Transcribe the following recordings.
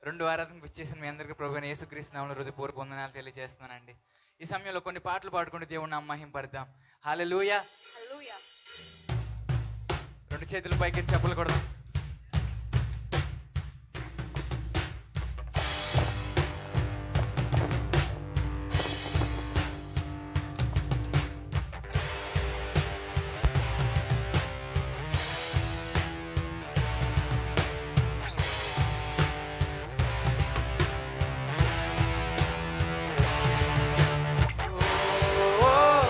రెండు ఆరాధనకు ఇచ్చేసిన మీ అందరికీ ప్రభువైన యేసుక్రీస్తు నామములో హృదయపూర్వక వందనాలు తెలియజేస్తున్నానండి. ఈ సమయంలో కొన్ని పాటలు పాడుకుంటూ దేవుని నామమును మహింపరుద్దాం. హల్లెలూయా. రెండు చేతులు పైకి చప్పట్లు కొడదాం. Oh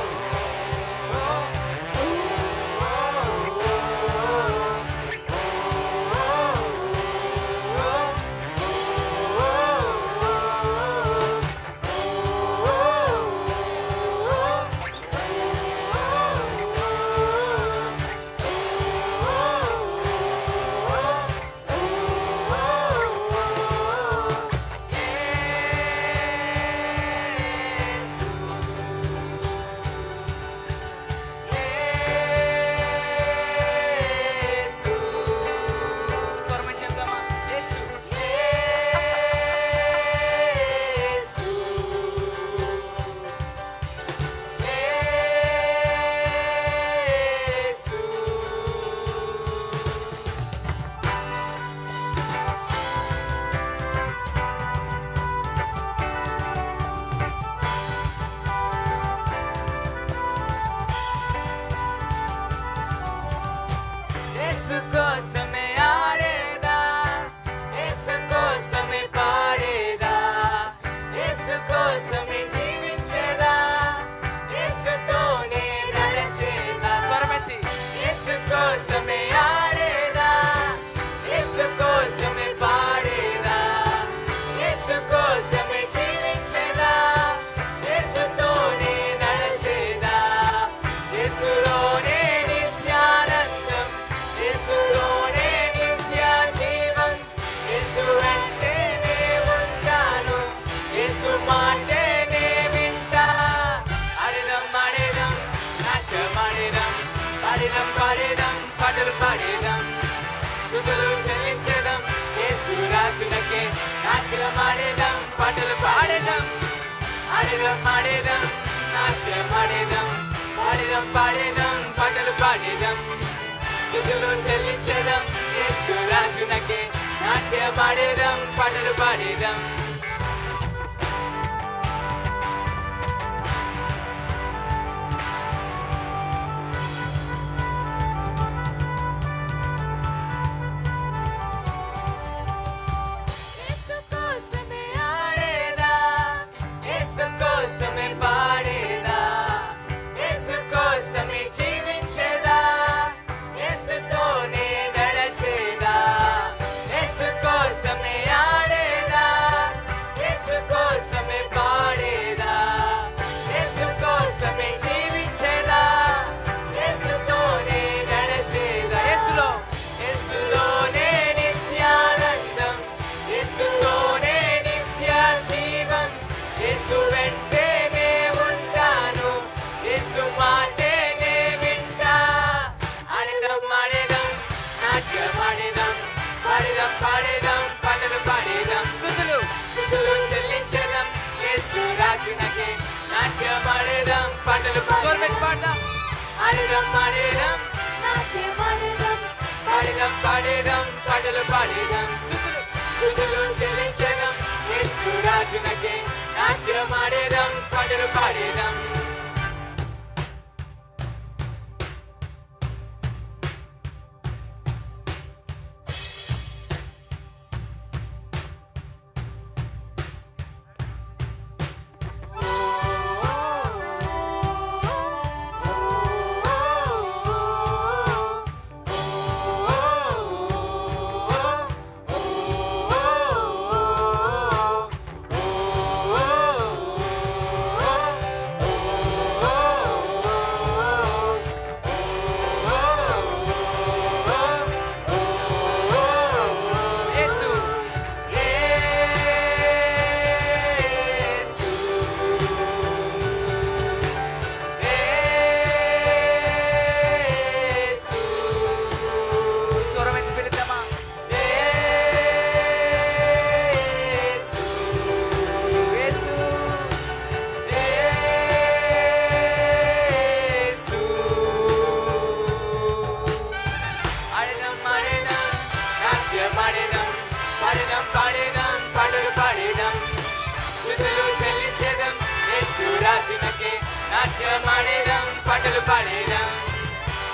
ఆడేదం పాటలు పాడేదం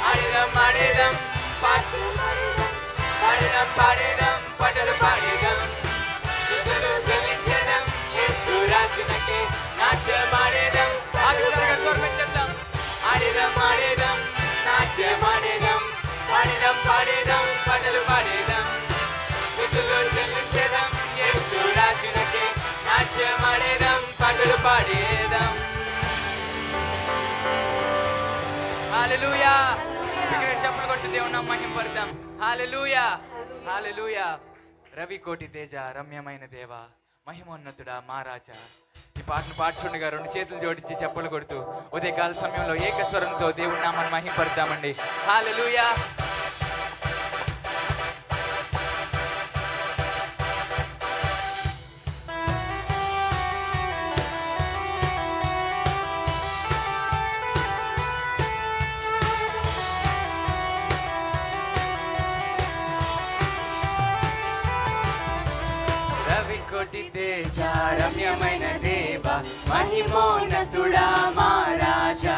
ఆడేదం ఆడేదం పాటలు పాడేదం పాడేదం పాటలు పాడేదం స్తుతులు చెల్లించేదం యేసు రాజునకే నాట్యమాడేదం ఆడులాగా స్వరం చెప్దాం ఆడేదం ఆడేదం నాట్యమాడేదం పాడేదం పాడేదం పాటలు పాడేదం స్తుతులు చెల్లించేదం యేసు రాజునకే నాట్యమాడేదం పాటలు పాడేదం. హల్లెలూయా. ఇక్కడ చప్పట్లు కొట్టి దేవుని మహింపడదాం. హల్లెలూయా హల్లెలూయా. రవి కోటి తేజ రమ్యమైన దేవ మహిమోన్నతుడా మా రాజా. ఈ పాటను పాడుచుండగా రెండు చేతులు జోడించి చప్పలు కొడుతూ ఉదయకాల సమయంలో ఏకస్వరంతో దేవుని నామాన్ని మహింపడదామండి. హల్లెలూయా. రమ్యమైన దేవ మహిమోన్నతుడా మా రాజా.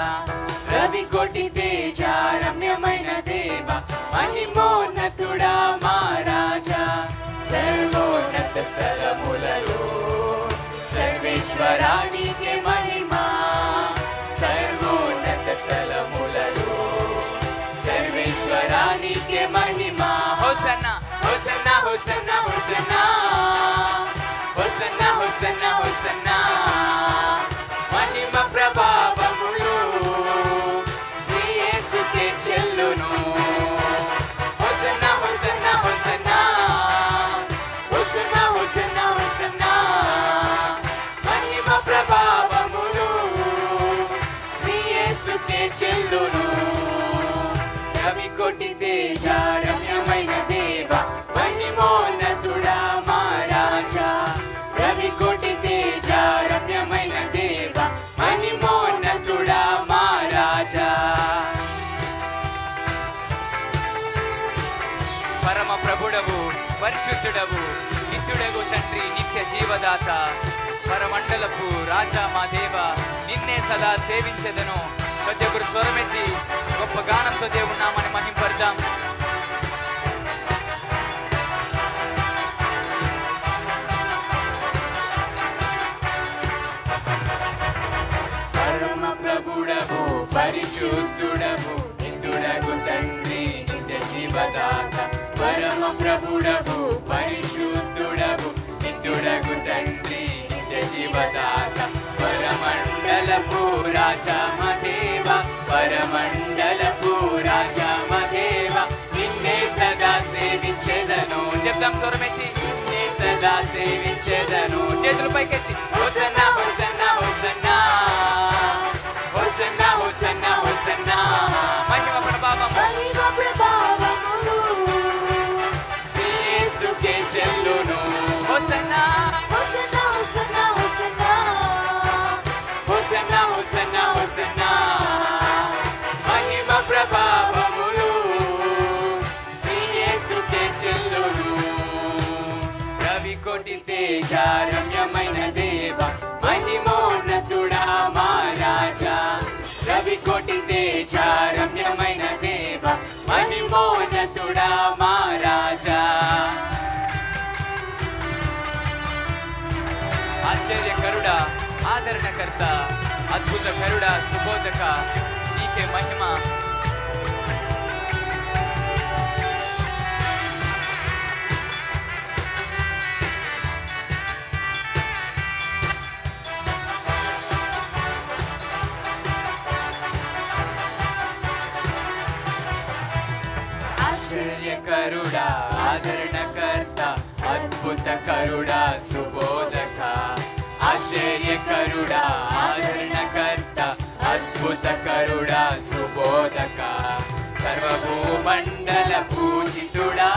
రవి కోటి తేజ రమ్యమైన దేవ మహిమోన్నతుడా మా రాజా. సర్వోన్నత స్థలములలో సర్వేశ్వరానికి మహిమా. సర్వోన్నత స్థలములలో సర్వేశ్వరానికి మహిమా. హోసన్నా హోసన్నా హోసన్నా హోసన్నా హోసన్నా హోసన్నా హోసన్నా. మహిమ ప్రభావములు శ్రీ యేసుకే చెల్లును. హోసన్నా హోసన్నా హోసన్నా హోసన్నా హోసన్నా హోసన్నా. మహిమ ప్రభావములు శ్రీ యేసుకే చెల్లును. రవి కోటి తేజ రమ్యమైన దేవ మహిమోన్నతుడా మా రాజా. రవి కోటి తేజ రమ్యమైన దేవ మహిమోన్నతుడా మా రాజా. పరమ ప్రభుడవు పరిశుద్ధుడవు నిత్యుడగు తండ్రి నిత్య జీవదాత పరమండలపు రాజా మా దేవ నిన్నే సదా సేవించెదను. ప్రతి ఒక్కరు స్వరమెత్తి గొప్ప గానంతో దేవుని నామాన్ని మహింపడదాం. పరమ ప్రభుడవు పరిశుద్ధుడవు నిత్యుడగు తండ్రి నిత్య జీవదాత. పరమ ప్రభుడవు పరిశుద్ధుడవు నిత్యుడగు తండ్రి నిత్య జీవదాత. స్వరమండలపు రాజా మా దేవ పరమండలపు రాజా మా దేవ నిన్నే సదా సేవించెదను. చెప్దాం స్వరమెత్తి. నిన్నే సదా సేవించెదను. చేతులు పైకెత్తి. హోసన్నా హోసన్నా హోసన్నా హోసన్నా హోసన్నా హోసన్నా. మహిమ ప్రభావములు శ్రీ యేసుకే చెల్లును. హోసన్నా హోసన్నా హోసన్నా హోసన్నా హోసన్నా హోసన్నా హోసన్నా. మహిమ ప్రభావములు శ్రీ యేసుకే చెల్లును. రవి కోటి తేజ రమ్యమైన దేవ మహిమోన్నతుడా మా రాజా. రవి కోటి తేజ రమ్యమైన దేవ మహిమోన్నతుడా మా రాజా. ఆశ్చర్యకరుడా ఆదరణకర్త అద్భుతకరుడా సుబోధక నీకే మహిమ. ఆశ్చర్యకరుడా ఆదరణకర్త అద్భుతకరుడా సుబోధక. ఆశ్చర్యకరుడా ఆదరణకర్త అద్భుతకరుడా సుబోధక. సర్వభూమండల పూజితుడా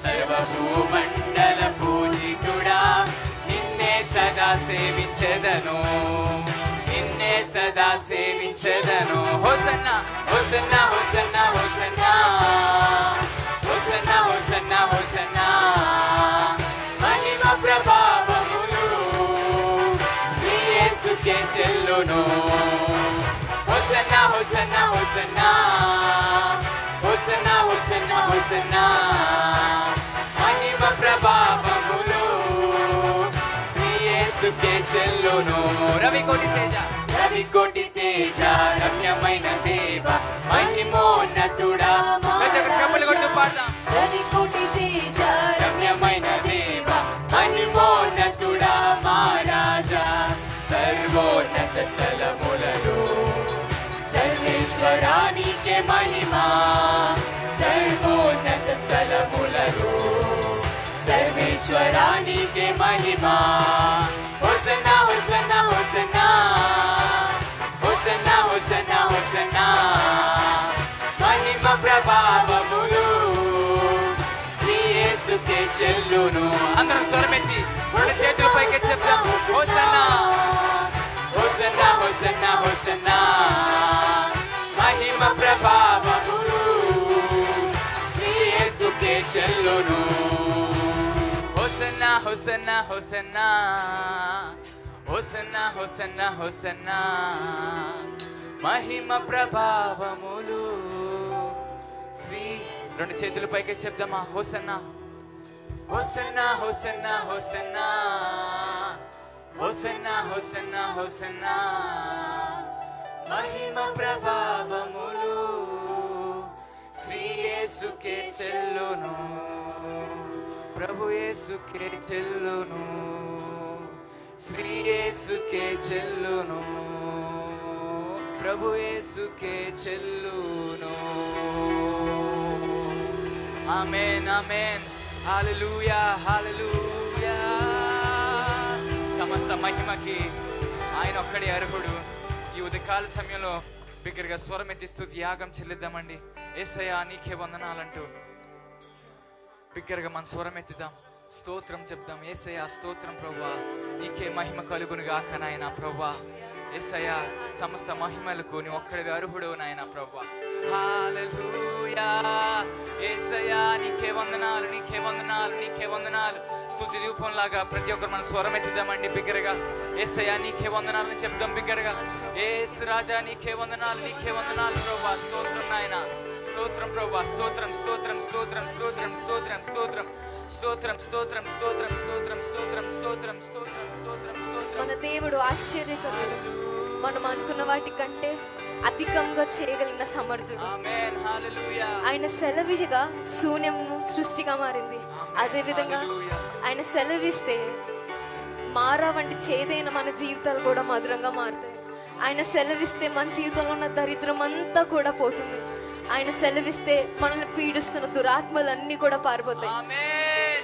సర్వభూమండల పూజితుడా నిన్నే సదా సేవించెదను. నిన్నే సదా సేవించెదను. హోసన్నా హోసన్నా హోసన్నా హోసన్నా హోసన్నా హోసన్నా హోసన్నా. మహిమ ప్రభావములు శ్రీ యేసుకే చెల్లును. హోసన్నా హోసన్నా హోసన్నా హోసన్నా హోసన్నా హోసన్నా మహిమ ప్రభావములు శ్రీ యేసుకే చెల్లును. రవికోటి తేజ రమ్యమైన దేవ మహిమోన్నతుడా. చెప్పులు కొడుతూ పాడదాం. రవికోటి తేజ రమ్యమైన దేవ మహిమోన్నతుడా మా రాజా. సర్వోన్నత స్థలములలో సర్వేశ్వరానికే మహిమా. సర్వోన్నత స్థలములలో సర్వేశ్వరానికే మహిమా. హోసన్నా హోసన్నా హోసన్నా హోసన్నా హోసన్నా హోసన్నా మహిమ ప్రభావములు శ్రీ యేసుకే చెల్లును. అందరూ స్వరమెత్తి రెండు చేతుల పైకి చెప్తాం. హోసన్నా హోసన్నా హోసన్నా హోసన్నా మహిమ ప్రభావములు శ్రీ యేసుకే చెల్లును. హోసన్నా హోసన్నా హోసన్నా హోసన్నా హోసన్నా హోసన్నా మహిమ ప్రభావములు శ్రీ. రెండు చేతుల పైకి చెప్దామా. హోసన్నా హోసన్నా హోసన్నా హోసన్నా హోసన్నా హోసన్నా హోసన్నా మహిమ ప్రభావములు శ్రీ యేసుకే చెల్లును. ప్రభు యేసుకే చెల్లును. శ్రీ యేసుకే చెల్లును. ప్రభు యేసుకే చెల్లును. ఆమేన్ ఆమేన్. హల్లెలూయా హల్లెలూయా. సమస్త మహిమకి ఆయన ఒక్కడే అర్హుడు. ఈ ఉదయకాల సమయంలో బిగ్గరగా స్వరమెత్తి స్తుతి యాగం చెల్లిద్దామండి. యేసయ్యా నీకే వందనాలంటూ బిగ్గరగా మన స్వరమెత్తుదాం. స్తోత్రం చెప్దాం. యేసయ్యా స్తోత్రం ప్రభువా, నీకే మహిమ కలుగును గాక నాయనా ప్రభువా. యేసయ్యా సమస్త మహిమలకు నీ ఒక్కడివి అర్హుడవు నాయనా ప్రభువా. హల్లెలూయా. యేసయ్యా నీకే వందనాలు, నీకే వందనాలు, నీకే వందనాలు. స్తుతి దీపంలాగా ప్రతి ఒక్కరు మన స్వరం ఎత్తుదామండి బిగ్గరగా. యేసయ్యా నీకే వందనాలని చెప్దాం బిగ్గరగా. యేసు రాజా నీకే వందనాలు, నీకే వందనాలు ప్రభువా. స్తోత్రం నాయనా, స్తోత్రం ప్రభువా. స్తోత్రం స్తోత్రం స్తోత్రం స్తోత్రం స్తోత్రం స్తోత్రం స్తోత్రం స్తోత్రం స్తోత్రం స్తోత్రం స్తోత్రం స్తోత్రం స్తోత్రం స్తోత్రం స్తోత్రం. మన దేవుడు ఆశ్చర్యకరుడు. మనం అనుకున్న వాటి కంటే అధికంగా చేయగలిగిన సమర్థుడు. ఆమేన్ హల్లెలూయా. ఆయన సెలవిగా శూన్యం సృష్టిగా మారింది. అదే విధంగా ఆయన సెలవిస్తే మారా వంటి చేదైన మన జీవితాలు కూడా మధురంగా మారుతాయి. ఆయన సెలవిస్తే మన జీవితంలో ఉన్న దరిద్రం అంతా కూడా పోతుంది. ఆయన సెలవిస్తే మనల్ని పీడిస్తున్న దురాత్మలన్నీ కూడా పారిపోతాయి.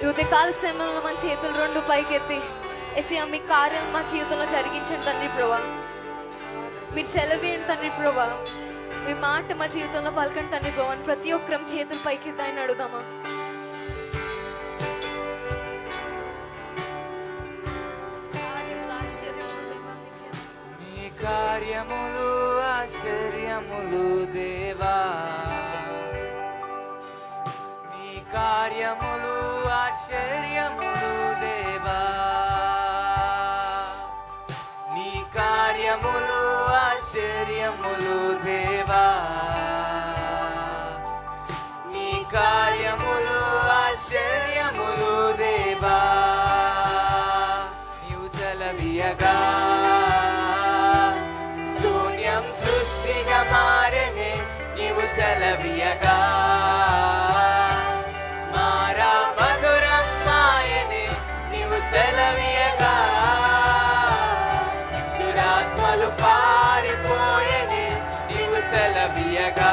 ఈ ఉదయకాల సమయంలో మన చేతులు రెండు పైకెత్తి యేసయ్యా మీ కార్యం మా జీవితంలో జరిగించండి తండ్రి ప్రభువా. మీరు సెలవేయండి తండ్రి ప్రభువా. మీ మాట మా జీవితంలో పలకండి తండ్రి ప్రభువా. ప్రతి ఒక్కరం చేతులు పైకెత్తి ఆయన అడుగుదామా. నీ కార్యములు ఆశ్చర్యములు దేవా. నీ కార్యములు ఆశ్చర్యములు దేవా. నీ కార్యములు ఆశ్చర్యములు దేవా. నీ కార్యములు ఆశ్చర్యములు దేవా. నీవు సెలవియగా శూన్యం సృష్టిగా మారెనే. నీవు సెలవియగా మారా మధురం మాయనే. నీవు సెలవియగా దురాత్మలు పారిపోయనే. నీవు సెలవియగా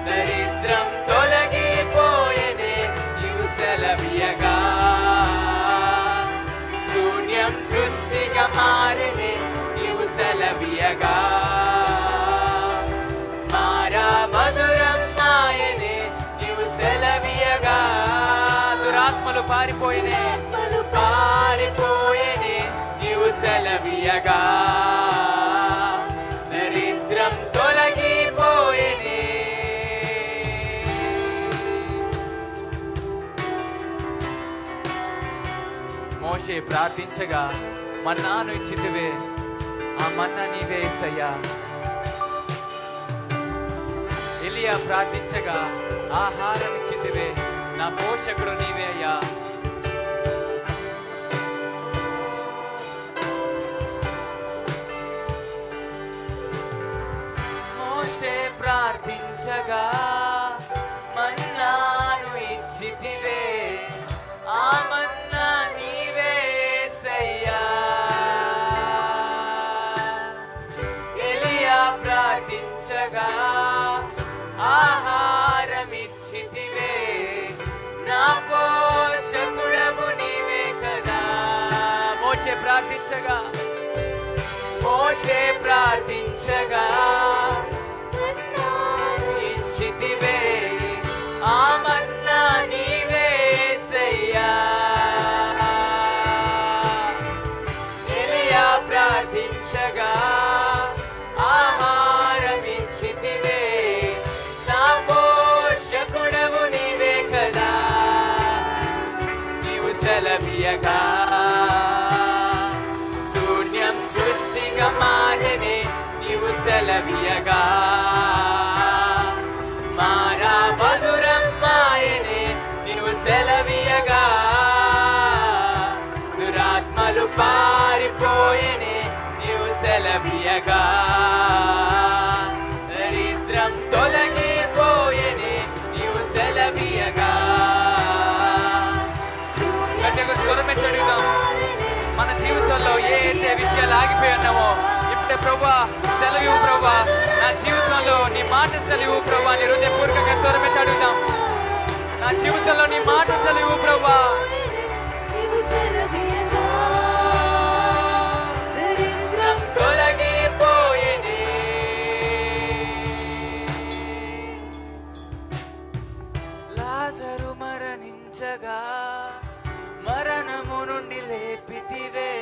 దరిద్రం తొలగిపోయనే. నీవు సెలవియగా శూన్యం సృష్టిగా మారినే. నీవు సెలవియగా మారా మధురం మాయనే. నీవు సెలవియగా దురాత్మలు పారిపోయనే. పారిపోయనే. నీవు సెలవియగా దరిద్రం తొలగిపోయనే. మోషే ప్రార్థించగా మన్నాను ఇచ్చితివే. ఆ మన్నా నీవే యేసయ్యా. ఎలియా ప్రార్థించగా ఆహారం ఇచ్చితివే, నా పోషకుడు నీవే అయ్యా. మోషే ప్రార్థించగా మన్నాను ఇచ్చితివే, ఆ మన్నా నీవే యేసయ్యా. ఎలియా ప్రార్థించగా ఆహారం ఇచ్చితివే, నా పోషకుడవు నీవే కదా. మోషే ప్రార్థించగా ఇచ్చితివే, ఆ మన్నా నీవే యేసయ్యా. ఎలియా ప్రార్థించగా ఆహారం ఇచ్చితివే, నా పోషకుడవు నీవే కదా. నీవు సెలవియగా శూన్యం సృష్టిగా మారెనే, నీవు సెలవియగా మారా మధురం మాయనే, నీవు సెలవియగా దురాత్మలు పారిపోయేనే, నీవు సెలవియగా దరిద్రం తొలగిపోయేనే, నీవు సెలవియగా. గట్టిగా స్వరమెత్తడిద్దాం. మన జీవితంలో ఏ అయితే విషయాలు ఆగిపోయి ఉన్నామో ఇప్పుడే ప్రభువా సెలవు ప్రభువా, నా జీవితంలో నీ మాట సెలవు ప్రభువా, నీ హృదయపూర్వకంగా స్వరమెత్తి అడుగుదాం. నా జీవితంలో నీ మాట సెలవు ప్రభువా. తొలగిపోయేనే లాజరు మరణించగా మరణము నుండి లేపితివే,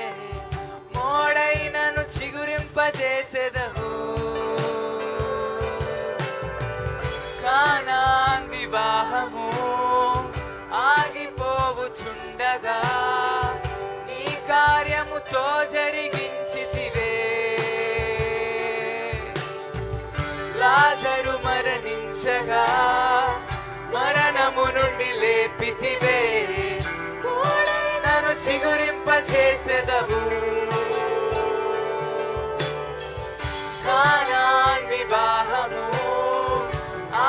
మోడైనను చిగురింపజేసెదవు. కానాన్ వివాహము ఆగిపోవుచుండగా నీ కార్యముతో జరిగించితివే. లాజరు మరణించగా మరణము నుండి లేపితివే, నన్ను చిగురింపచేసెదవు. కానాన్ వివాహము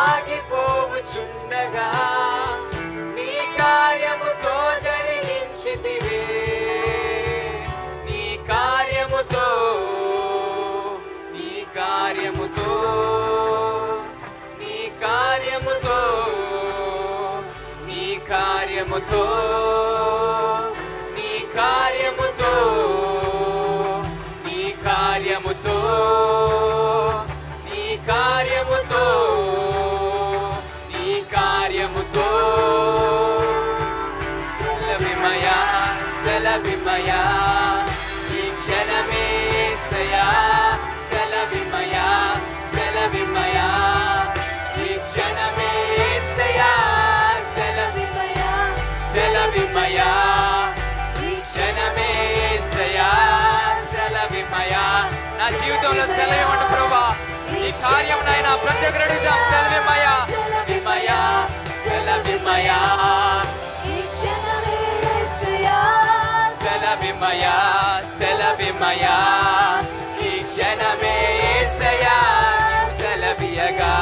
ఆగిపోవుచుండగా నీ కార్యముతో జరిగించితివే. నీ కార్యముతో నీ కార్యముతో నీ కార్యముతో నీ కార్యముతో నీ కార్యముతో నీ కార్యముతో నీ కార్యముతో నీ కార్యముతో సెలవిమయా సెలవిమయా ఈ క్షణమే యేసయ్యా. సెలవిమయా సెలవిమయా ఈ క్షణమే యేసయ్యా. సెలవిమయా సెలవిమయా ఈ క్షణమే యేసయ్యా. సెలవిమయా నా జీవితంలో సెలవివ్వండి ప్రభువా. ఈ కార్యం నాయన ప్రతి ఒక్కరు అడుగుదాం. సెలవిమయా విమయా సెలవిమయా సెలవిమయా సెలవిమయా ఈ క్షణమే యేసయ్యా. సెలవియగా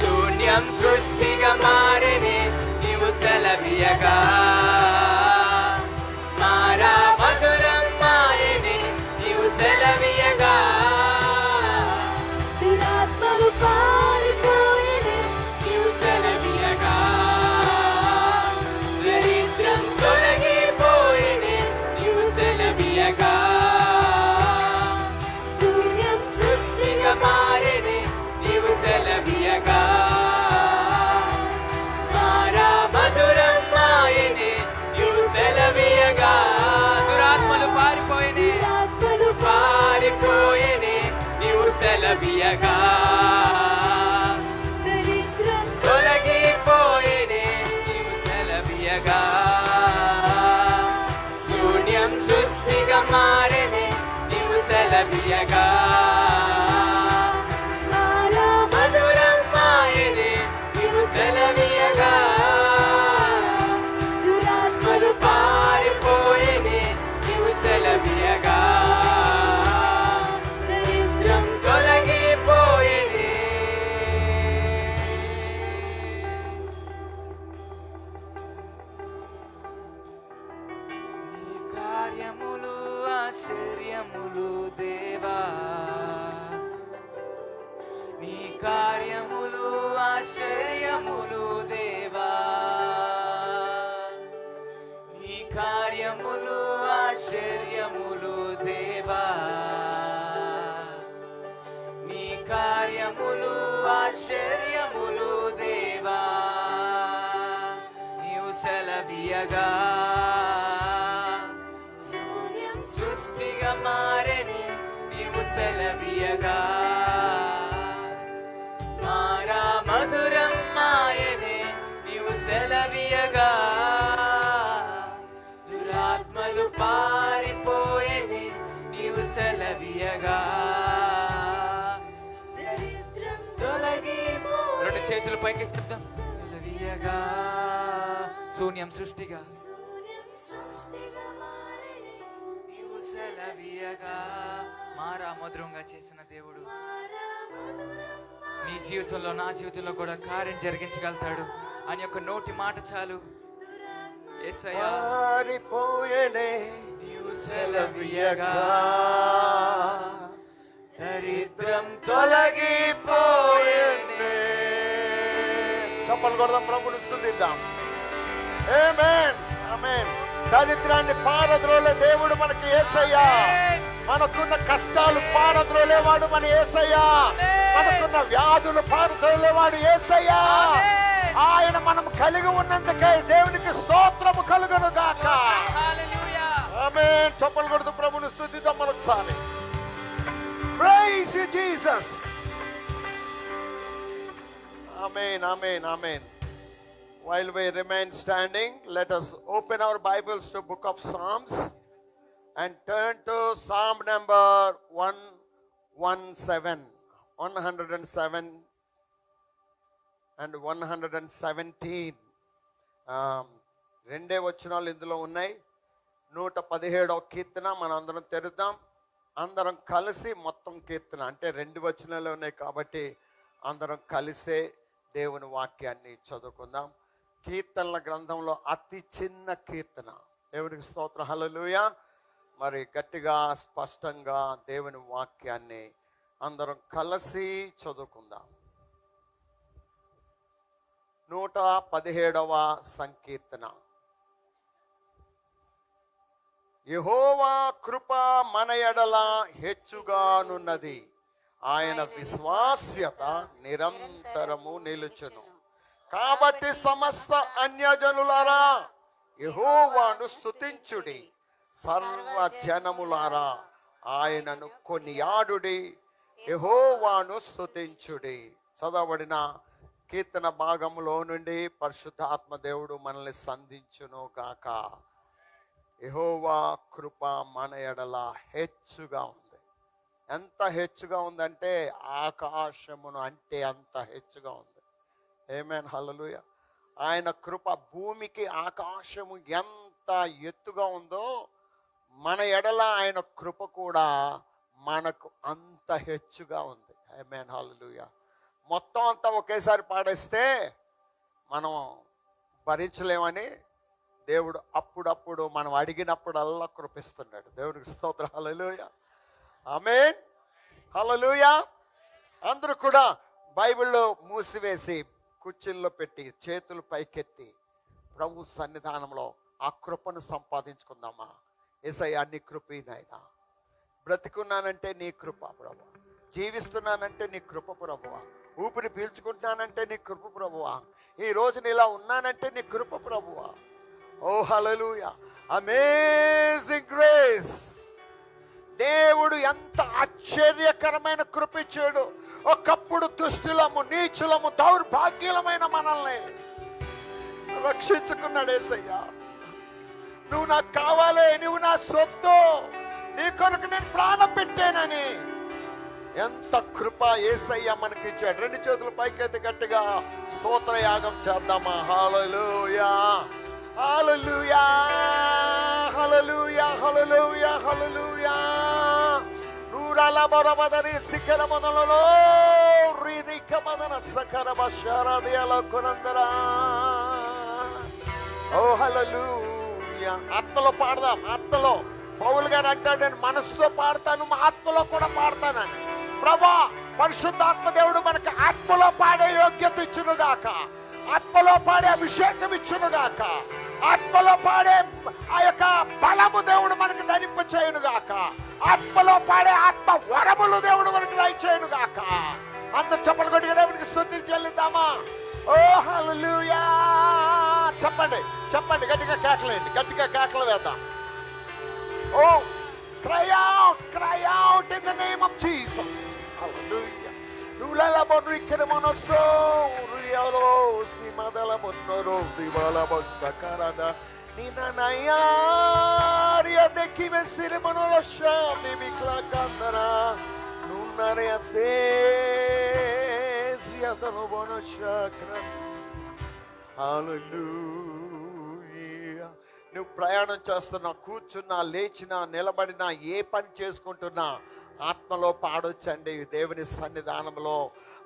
శూన్యం సృష్టిగా మారినే, నీవు సెలవియగా మారా మధురం మాయనే, నీవు సెలవియగా దురాత్మలు పారిపోయేనే, నీవు సెలవియగా దరిద్రం తొలగిపోయేనే, నీవు సెలవియగా శూన్యం సృష్టిగా మారినే, నీవు సెలవియగా మారా మధురం మాయనే, నీవు సెలవియగా దురాత్మలు పారిపోయేనే దురాత్మలు పారిపోయేనే, నీవు సెలవియగా దరిద్రం తొలగిపోయేనే, నీవు సెలవియగా శూన్యం సృష్టిగా మారేనే, నీవు సెలవియగా మారా ఆశ్చర్యములు దేవా, నీ కార్యములు ఆశ్చర్యములు దేవా, నీ కార్యములు ఆశ్చర్యములు దేవా, నీ కార్యములు ఆశ్చర్యములు దేవా, నీవు సెలవీయగా శూన్యం సృష్టిగా మారెని, నీవు సెలవీయగా మారా మధురం మాయనే, నీవు సెలవీయగా దురాత్మలు పారిపోయేనే, నీవు సెలవీయగా రెండు చేతులు పైకి చెప్తాం. సెలవీయగా శూన్యం సృష్టిగా, నీవు సెలవీయగా మారా మధురంగా చేసిన దేవుడు నీ జీవితంలో నా జీవితంలో కూడా కార్యం జరిగించగలుగుతాడు అని యొక్క నోటి మాట చాలు. యేసయ్యా నీవు సెలవీయగా దరిద్రం తొలగిపోయేనే. చప్పలు కొడదాం, ప్రభుని స్తుతిద్దాం. ఆమేన్, ఆమేన్. దరిద్రాన్ని పారద్రోలే దేవుడు మనకి యేసయ్యా. మనకున్న కష్టాలు పారద్రోలేవాడు మన యేసయ్యా. మనకున్న వ్యాధులు పారద్రోలేవాడు యేసయ్యా. ఆయన మనం కలిగి ఉన్నందుకై దేవునికి స్తోత్రము కలుగును గాక. ఆమేన్. చప్పలు కొడుతూ ప్రభుని స్తుతిద్దాం మరొకసారి. Praise you, Jesus. Amen, amen, amen. While we remain standing, let us open our Bibles to Book of Psalms and turn to Psalm number 117 and 117. రెండే వచనాలు ఇందులో ఉన్నాయి. 117వ కీర్తన మనం అందరం తెరుద్దాం. అందరం కలిసి మొత్తం కీర్తన అంటే 2 వచనాలు ఉన్నాయి కాబట్టి అందరం కలిసే దేవుని వాక్యాన్ని చదువుకుందాం. కీర్తనల గ్రంథంలో అతి చిన్న కీర్తన. దేవునికి స్తోత్రం, హల్లెలూయా. మరి గట్టిగా స్పష్టంగా దేవుని వాక్యాన్ని అందరం కలిసి చదువుకుందాం. 117వ సంకీర్తన. యెహోవా కృప మన ఎడల హెచ్చుగానున్నది, ఆయన విశ్వాస్యత నిరంతరము నిలుచును. కాబట్టి సమస్త అన్యజనులారా యెహోవాను స్తుతించుడి, సర్వ జనములారా ఆయనను కొనియాడుడి, యెహోవాను స్తుతించుడి. చదవబడిన కీర్తన భాగంలో నుండి పరిశుద్ధాత్మ దేవుడు మనల్ని సంధించును గాక. యెహోవా కృప మన ఎడల హెచ్చుగా ఉంది. ఎంత హెచ్చుగా ఉందంటే ఆకాశమును అంటే అంత హెచ్చుగా ఉంది. ఆమేన్, హల్లెలూయా. ఆయన కృప భూమికి ఆకాశము ఎంత ఎత్తుగా ఉందో మన ఎడల ఆయన కృప కూడా మనకు అంత హెచ్చుగా ఉంది. ఆమేన్, హల్లెలూయా. మొత్తం అంతా ఒకేసారి పాడేస్తే మనం భరించలేమని దేవుడు అప్పుడప్పుడు మనం అడిగినప్పుడల్లా కృపిస్తున్నాడు. దేవునికి స్తోత్రం, హల్లెలూయా. ఆమేన్, హల్లెలూయా. అందరూ కూడా బైబిల్లో మూసివేసి కుర్చీల్లో పెట్టి చేతులు పైకెత్తి ప్రభు సన్నిధానంలో ఆ కృపను సంపాదించుకుందామా. యేసయ్యా నీ కృపే నాయనా. బ్రతికున్నానంటే నీ కృప ప్రభు, జీవిస్తున్నానంటే నీ కృప ప్రభువా, ఊపిరి పీల్చుకుంటున్నానంటే నీ కృప ప్రభువా, ఈ రోజున ఇలా ఉన్నానంటే నీ కృప ప్రభువా. ఓ హల్లెలూయా. Amazing grace. దేవుడు ఎంత ఆశ్చర్యకరమైన కృప ఇచ్చాడు. ఒకప్పుడు దుష్టులము, నీచులము, దౌర్భాగ్యులమైన మనల్ని రక్షించుకున్నాడు యేసయ్యా. నువ్వు నాకు కావాలి, నువ్వు నా సొత్తు, నీ కొరకు నేను ప్రాణం పెట్టానని ఎంత కృప యేసయ్య మనకి ఇచ్చాడు. 2 చేతులు పైకెత్తి గట్టిగా స్తోత్ర యాగం చేద్దామా. హల్లెలూయా, హల్లెలూయా, హల్లెలూయా, హల్లెలూయా, హల్లెలూయా. నూరాల బరబదరి శిఖర మొదలలో రీదిక మదన సకర బషారదియల కొనందరా. ఓ హల్లెలూయా. ఆత్మలో పాడదాం, ఆత్మలో పౌలు గారు అంటాడు, నేను మనసుతో పాడతాను, మా ఆత్మలో కూడా పాడతానని. ప్రభా, పరిశుద్ధాత్మ దేవుడు మనకి ఆత్మలో పాడే యోగ్యత ఇచ్చునుగాక, ఆత్మలో పాడే అభిషేకం ఇచ్చునుగాక, ఆత్మలో పాడే ఆ యొక్క బలము దేవుడు మనకి ధరింప చేయునుగాక, ఆత్మలో పాడే ఆత్మ వరములు దేవుడు మనకి దయచేయునుగాక. అందరు చెప్పలు కొట్టి దేవుడికి స్తుతి చెల్లిద్దామా? ఓ హల్లెలూయా! చెప్పండి చెప్పండి, గట్టిగా కేకలేండి, గట్టిగా కేకలు వేద్దాం. ఓ cry out in the name of Jesus. Hallelujah. Ulala bonri keremonoso rialo simadala bonoro divala bosakarada nina nayaria de kimesire monorosha bibikla kandara nunare ase ziadalo bonoshakra. Hallelujah. నువ్వు ప్రయాణం చేస్తున్నా, కూర్చున్నా, లేచినా, నిలబడినా, ఏ పని చేసుకుంటున్నా ఆత్మలో పాడొచ్చండి దేవుని సన్నిధానంలో.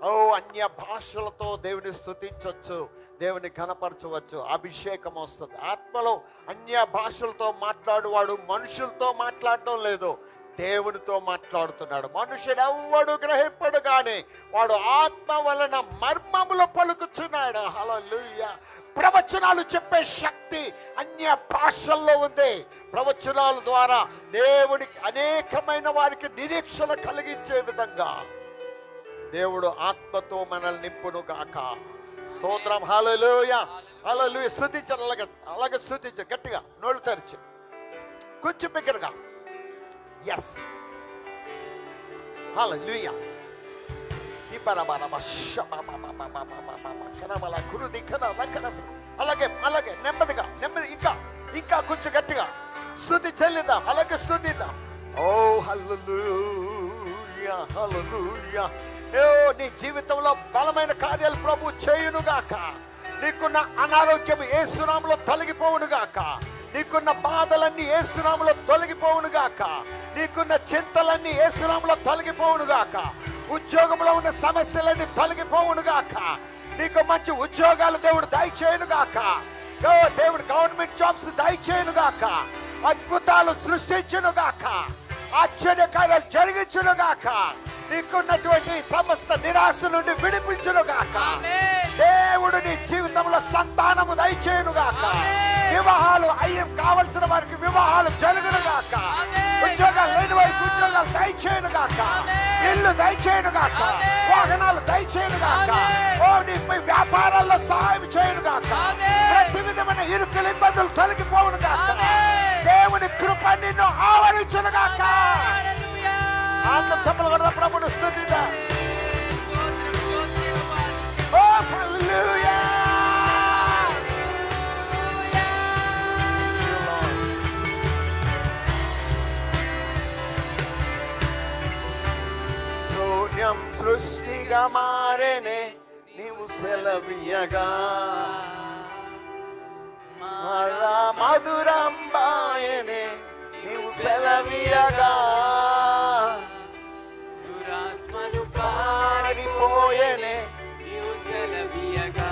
ఓ అన్య భాషలతో దేవుని స్తుతించవచ్చు, దేవుని కనపరచవచ్చు, అభిషేకం వస్తుంది. ఆత్మలో అన్య భాషలతో మాట్లాడువాడు మనుషులతో మాట్లాడడం లేదు, దేవునితో మాట్లాడుతున్నాడు. మనుషుడు ఎవ్వడు గ్రహింపడు కానీ వాడు ఆత్మ వలన మర్మములు పలుకుతున్నాడు. హల్లెలూయా. ప్రవచనాలు చెప్పే శక్తి అన్య భాషల్లో ఉంది. ప్రవచనాల ద్వారా దేవునికి అనేకమైన వారికి నిరీక్షణ కలిగించే విధంగా దేవుడు ఆత్మతో మనల్ని నింపును గాక. స్తోత్రం. హల్లెలూయా, హల్లెలూయా. స్తుతించండి, అలాగే స్తుతించండి, గట్టిగా నోళ్ళు తెరిచి, కొంచెం బిగ్గరగా. ఎస్, హల్లెలూయా. అలాగే అలాగే నెమ్మదిగా ఇంకా ఇంకా కొంచెం గట్టిగా స్తుతి చెల్లిద్దాం, అలాగే స్తుతిద్దాం. ఓ హల్లెలూయా, హల్లెలూయా. ఓ నీ జీవితంలో బలమైన కార్యాలు ప్రభు చేయునుగాక. నీకున్న అనారోగ్యం యేసు నామములో తొలగిపోవునుగాక. నీకున్న బాధలన్నీ యేసు నామములో తొలగిపోవునుగాక. నీకున్న చింతలన్నీ యేసు నామములో తొలగిపోవునుగాక. ఉద్యోగంలో ఉన్న సమస్యలన్నీ తొలగిపోవునుగాక. నీకు మంచి ఉద్యోగాలు దేవుడు దయచేయునుగాక. దేవుడు గవర్నమెంట్ జాబ్స్ దయచేయునుగాక. అద్భుతాలు సృష్టించునుగాక. ఆశ్చర్య కార్యాలు జరిగించునుగాక. నీకున్నటువంటి సమస్త నిరాశ నుండి విడిపించునుగాక. దేవుడు నీ జీవితంలో సంతానము దయచేయునుగాక. వివాహాలు అయ్యం కావలసిన వారికి వివాహాలు జరుగునుగాక. ఉద్యోగాలు లేని వారికి ఉద్యోగాలు దయచేయునుగాక. ఇల్లు దయచేయునుగాక. వాహనాలు దయచేయునుగాక. ఓ నీపై వ్యాపారాల్లో సహాయం చేయునుగాక. ప్రతి విధమైన ఇరుకులు ఇబ్బందులు తొలగిపోవునుగాక. దేవుని కృప నిన్ను ఆవరించునుగాక. అందరూ చెప్పలు కూడా ప్రభువును స్తుతిద్దాం. ఓ హల్లెలూయా. శూన్యం సృష్టిగా మారేనే నీవు సెలవీయగా. మధురంబాయనే నీవు సెలవీయగా. దురాత్మలు పారిపోయేనే నీవు సెలవీయగా.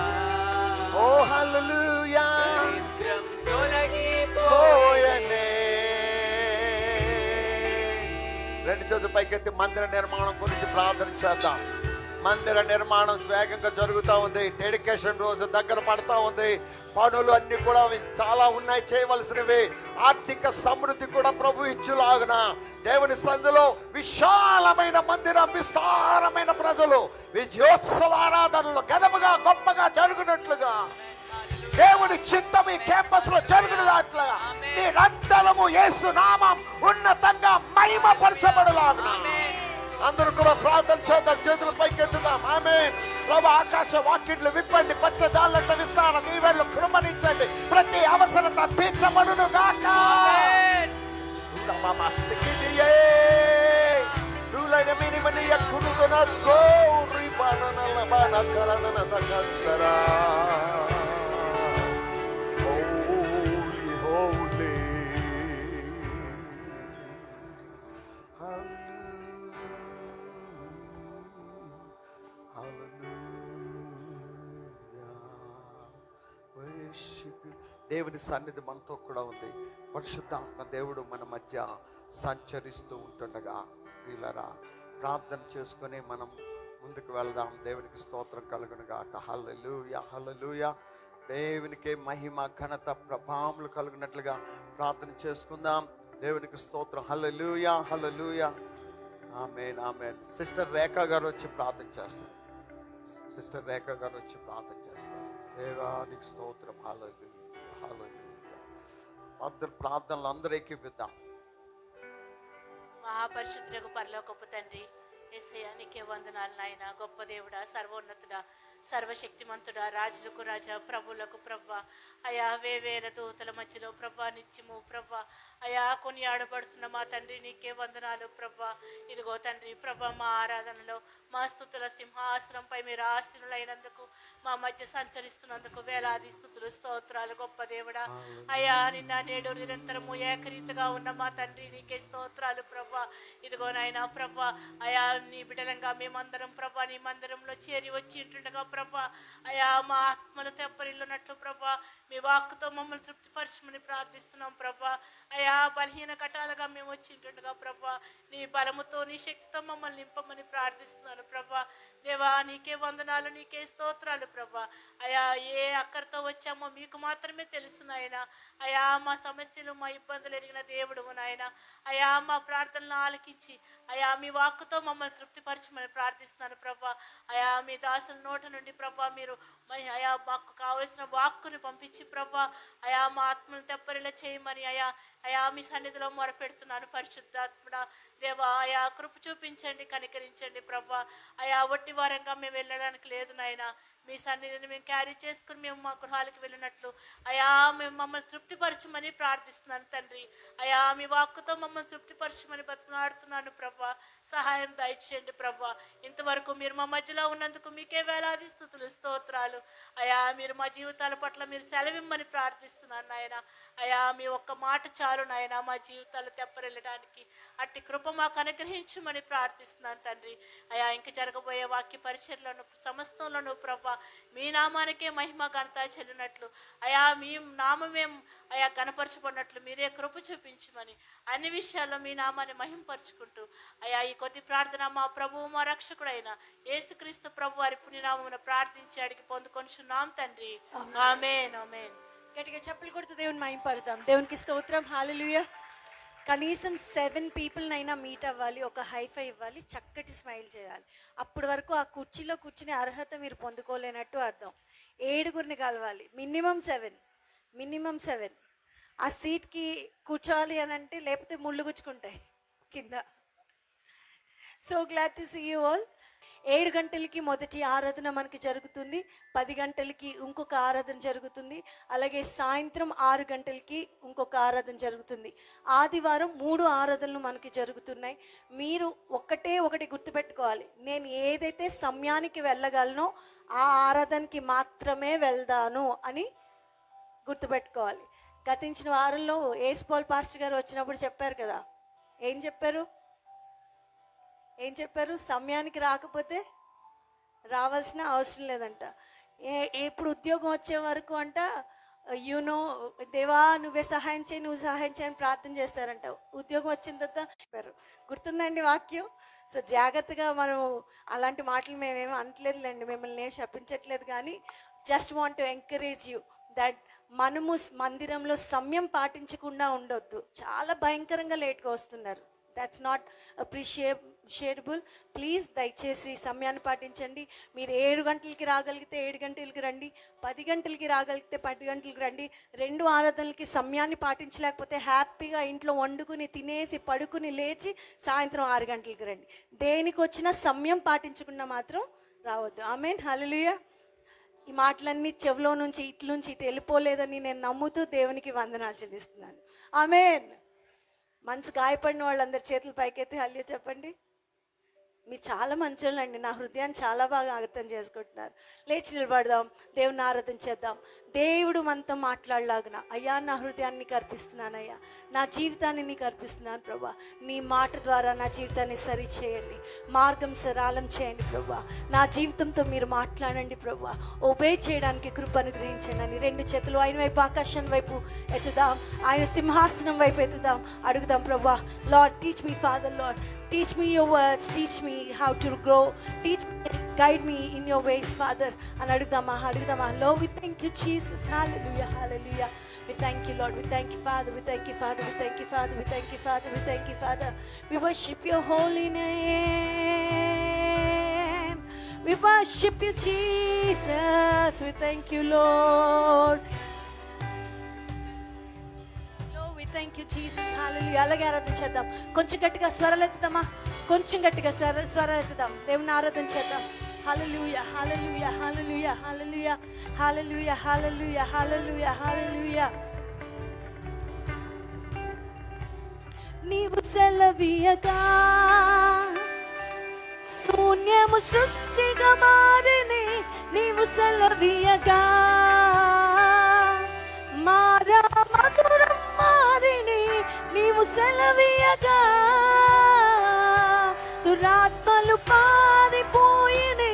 ఓ హల్లెలూయా. దరిద్రం తొలగిపోయేనే. రెండు చేతులు పైకెత్తి మందిర నిర్మాణం గురించి ప్రార్థన చేద్దాం. మందిర నిర్మాణం వేగంగా జరుగుతూ ఉంది. డెడికేషన్ రోజు దగ్గర పడతా ఉంది. పనులు అన్ని కూడా చాలా ఉన్నాయి చేయవలసినవి. ఆర్థిక సమృద్ధి కూడా ప్రభు ఇచ్చులాగున దేవుని సన్నిధిలో విశాలమైన మందిరం, విస్తారమైన ప్రజలు విజయోత్సవ ఆరాధనలు ఘనముగా గొప్పగా జరుగునట్లుగా దేవుని చిత్తం ఈ క్యాంపస్ లో జరుగునట్లుగా నిరంతరము యేసు నామం ఉన్నతంగా మహిమపరచబడులాగున అందరూ కూడా ప్రార్థన చేద్దాం. చేతులు పైకెత్తుదాం. ఆమేన్. ప్రభు ఆకాశ వాకిట్లు విప్పండి, పచ్చదాళ్ళంట విస్తార నీవేళ్ళు కృపణించండి. ప్రతి అవసరత తీర్చబడును గాక. దేవుని సన్నిధి మనతో కూడా ఉంది. పరిశుద్ధాత్మ దేవుడు మన మధ్య సంచరిస్తూ ఉంటుండగా వీళ్ళరా ప్రార్థన చేసుకొని మనం ముందుకు వెళదాం. దేవునికి స్తోత్రం కలుగునుగాక. హల్లెలూయా, హల్లెలూయా. దేవునికి మహిమ, ఘనత, ప్రభావములు కలుగునట్లుగా ప్రార్థన చేసుకుందాం. దేవునికి స్తోత్రం. హల్లెలూయా, హల్లెలూయా. ఆమేన్, ఆమేన్. సిస్టర్ రేఖ గారు వచ్చి ప్రార్థన చేస్తారు. సిస్టర్ రేఖ గారు వచ్చి ప్రార్థన చేస్తారు. దేవానికి స్తోత్రం. హల్లెలూయా, హల్లెలూయా. అందరు ప్రార్థనలు అందరికీ విద్దాం. మహాపరిశుద్ధులకు పరలోకపు తండ్రి, యేసయ్యా నీకే వందనాలు నాయన. గొప్ప దేవుడా, సర్వోన్నతుడా, సర్వశక్తిమంతుడా, రాజులకు రాజా, ప్రభులకు ప్రవ్వ. అయా వేవేల దూతల మధ్యలో ప్రవ్వా నిత్యము ప్రవ్వ అయా కొనియాడబడుతున్న మా తండ్రి నీకే వందనాలు ప్రవ్వ. ఇదిగో తండ్రి ప్రవ్వ, మా ఆరాధనలో మా స్తుతుల సింహాసనంపై మీరు ఆశీనులైనందుకు, మా మధ్య సంచరిస్తున్నందుకు వేలాది స్తుతులు స్తోత్రాలు. గొప్ప దేవుడా, అయా నిన్న నేడు నిరంతరము ఏకరీతిగా ఉన్న మా తండ్రి నీకే స్తోత్రాలు ప్రవ్వ. ఇదిగో నాయనా ప్రవ్వ, అయా నీ బిడ్డలంగా మేమందరం ప్రభా నీ మందిరంలో చేరి వచ్చి ఉంటుండగా ప్రభా, అయా మా ఆత్మలు తెప్పరిల్లున్నట్లు ప్రభా మీ వాక్కుతో మమ్మల్ని తృప్తిపరచమని ప్రార్థిస్తున్నాం ప్రభా. అయా బలహీన కటాలుగా మేము వచ్చి ఉంటుండగా ప్రభా నీ బలముతో నీ శక్తితో మమ్మల్ని నింపమని ప్రార్థిస్తున్నాను ప్రభా. దేవా నీకే వందనాలు, నీకే స్తోత్రాలు ప్రభా. అయా ఏ అక్కడితో వచ్చామో మీకు మాత్రమే తెలుసు నాయన. అయా మా సమస్యలు మా ఇబ్బందులు ఎరిగిన దేవుడు నాయన. అయా మా ప్రార్థనలు ఆలకించి అయా మీ వాక్కుతో మమ్మల్ని తృప్తిపరచమని ప్రార్థిస్తున్నాను ప్రభా. అయా మీ దాసుల నోట నుండి ప్రభా మీరు అయా మాకు కావలసిన వాక్కుని పంపించి ప్రభా అయా మా ఆత్మను తెప్పరిలా చేయమని అయా అయా మీ సన్నిధిలో మొరపెడుతున్నాను పరిశుద్ధాత్ముడా. దేవా అయా కృప చూపించండి, కనికరించండి ప్రభా. అయా ఒట్టి వారంగా మేము వెళ్ళడానికి లేదు నాయన. మీ సన్నిధిని మేము క్యారీ చేసుకుని మేము మా గృహాలకు వెళ్ళినట్లు అయా మేము మమ్మల్ని తృప్తిపరచమని ప్రార్థిస్తున్నాను తండ్రి. అయా మీ వాక్కుతో మమ్మల్ని తృప్తిపరచమని బతిమాడుతున్నాను ప్రభా. సహాయం దయచేయండి ప్రభా. ఇంతవరకు మీరు మా మధ్యలో ఉన్నందుకు మీకే వేలాది స్తుతులు స్తోత్రాలు. అయా మీరు మా జీవితాల పట్ల మీరు సెలవిమ్మని ప్రార్థిస్తున్నాను నాయన. అయా మీ ఒక్క మాట చాలు నాయన మా జీవితాలు తెప్పరెళ్ళడానికి. అట్టి కృప మాకు అనుగ్రహించమని ప్రార్థిస్తున్నాను తండ్రి. అయా ఇంక జరగబోయే వాక్య పరిచర్లను సమస్తంలోనూ ప్రభా మీ నామానికే మహిమ ఘనత చెల్లినట్లు అయా మీ నామమే అయా గణపరచబడినట్లు మీరే కృప చూపించమని అన్ని విషయాల్లో మీ నామాన్ని మహింపరచుకుంటూ అయా ఈ కొద్ది ప్రార్థన మా ప్రభువు మా రక్షకుడైన యేసుక్రీస్తు ప్రభు వారి పుణ్యనామమున ప్రార్థించి అడిగి పొందుకొనిచున్నాం తండ్రి. ఆమేన్, ఆమేన్. గట్టిగా చప్పలు కొడుతూ దేవుని మహింపడతాం. దేవునికి స్తోత్రం. హల్లెలూయా. కనీసం 7 పీపుల్నైనా మీట్ అవ్వాలి, ఒక హైఫై ఇవ్వాలి, చక్కటి స్మైల్ చేయాలి. అప్పటి వరకు ఆ కుర్చీలో కూర్చునే అర్హత మీరు పొందుకోలేనట్టు అర్థం. 7గురిని కలవాలి, మినిమం 7. ఆ సీట్కి కూర్చోవాలి అని అంటే లేకపోతే ముళ్ళు గుచ్చుకుంటాయి కింద. So glad to see you all. 7 గంటలకి మొదటి ఆరాధన మనకి జరుగుతుంది, 10 గంటలకి ఇంకొక ఆరాధన జరుగుతుంది, అలాగే సాయంత్రం 6 గంటలకి ఇంకొక ఆరాధన జరుగుతుంది. ఆదివారం 3 ఆరాధనలు మనకి జరుగుతున్నాయి. మీరు ఒకటి గుర్తుపెట్టుకోవాలి, నేను ఏదైతే సమయానికి వెళ్ళగలనో ఆ ఆరాధనకి మాత్రమే వెళ్దాను అని గుర్తుపెట్టుకోవాలి. గతించిన వారంలో ఏస్పాల్ పాస్టర్ గారు వచ్చినప్పుడు చెప్పారు కదా, ఏం చెప్పారు? సమయానికి రాకపోతే రావాల్సిన అవసరం లేదంట. ఎప్పుడు ఉద్యోగం వచ్చే వరకు అంట దేవా నువ్వు సహాయం చేయని ప్రార్థన చేస్తారంట. ఉద్యోగం వచ్చిన తర్వాత చెప్పారు. గుర్తుందండి వాక్యం? సో జాగ్రత్తగా మనం అలాంటి మాటలు మేమేమీ అనట్లేదులేండి, మిమ్మల్ని శపించట్లేదు, కానీ just want to encourage you that మనము మందిరంలో సమయం పాటించకుండా ఉండొద్దు. చాలా భయంకరంగా లేట్గా వస్తున్నారు. That's not appreciable. ప్లీజ్ దయచేసి సమయాన్ని పాటించండి. మీరు 7 గంటలకి రాగలిగితే 7 గంటలకి రండి, 10 గంటలకి రాగలిగితే 10 గంటలకి రండి. 2 ఆరాధనలకి సమయాన్ని పాటించలేకపోతే హ్యాపీగా ఇంట్లో వండుకుని తినేసి పడుకుని లేచి సాయంత్రం 6 గంటలకి రండి. దేనికి వచ్చినా సమయం పాటించకుండా మాత్రం రావద్దు. ఆమేన్, హల్లెలూయా. ఈ మాటలన్నీ చెవిలో నుంచి ఇటు వెళ్ళిపోలేదని నేను నమ్ముతూ దేవునికి వందనాలు చెల్లిస్తున్నాను. ఆమేన్. మనసు గాయపడిన వాళ్ళందరి చేతులు పైకెత్తి హల్లెలూయా చెప్పండి. మీరు చాలా మంచోళ్ళండి, నా హృదయాన్ని చాలా బాగా అర్థం చేసుకుంటున్నారు. లేచి నిలబడదాం, దేవుని ఆరాధన చేద్దాం. దేవుడు మనతో మాట్లాడలాగున, అయ్యా నా హృదయాన్ని నీకు అర్పిస్తున్నాను, అయ్యా నా జీవితాన్ని నీకు అర్పిస్తున్నాను ప్రభా. నీ మాట ద్వారా నా జీవితాన్ని సరి చేయండి, మార్గం సరళం చేయండి ప్రభా. నా జీవితంతో మీరు మాట్లాడండి ప్రభా. ఒబే చేయడానికి కృప అనుగ్రహించండి అని రెండు చేతులు ఆయన వైపు, ఆకాశం వైపు ఎత్తుదాం, ఆయన సింహాసనం వైపు ఎత్తుదాం, అడుగుదాం ప్రభా. Lord teach me father, lord teach me your words, teach me how to grow, teach me, guide me in your ways, Father. And adugdama Lord, we thank you Jesus, hallelujah, hallelujah. We thank you Lord, we thank you Father, we thank you Father, we thank you Father, we thank you Father, we thank you Father. We worship your holy name, we worship you Jesus, we thank you Lord. Thank you Jesus, hallelujah. అలాగే ఆరాధన చేద్దాం, కొంచెం గట్టిగా స్వరాలు ఎత్తుదామా, కొంచెం గట్టిగా స్వరాలు ఎత్తుదాం, దేవుని ఆరాధన చేద్దాం. హల్లెలూయా, హల్లెలూయా, హల్లెలూయా, హల్లెలూయా, హల్లెలూయా, హల్లెలూయా, హల్లెలూయా, హల్లెలూయా. నీవు సెలవీయగా శూన్యము సృష్టిగా మారిని, నీవు సెలవీయగా మారా మధురం మారిని, నీవు సెలవీయగా దురాత్మలు పారిపోయిని,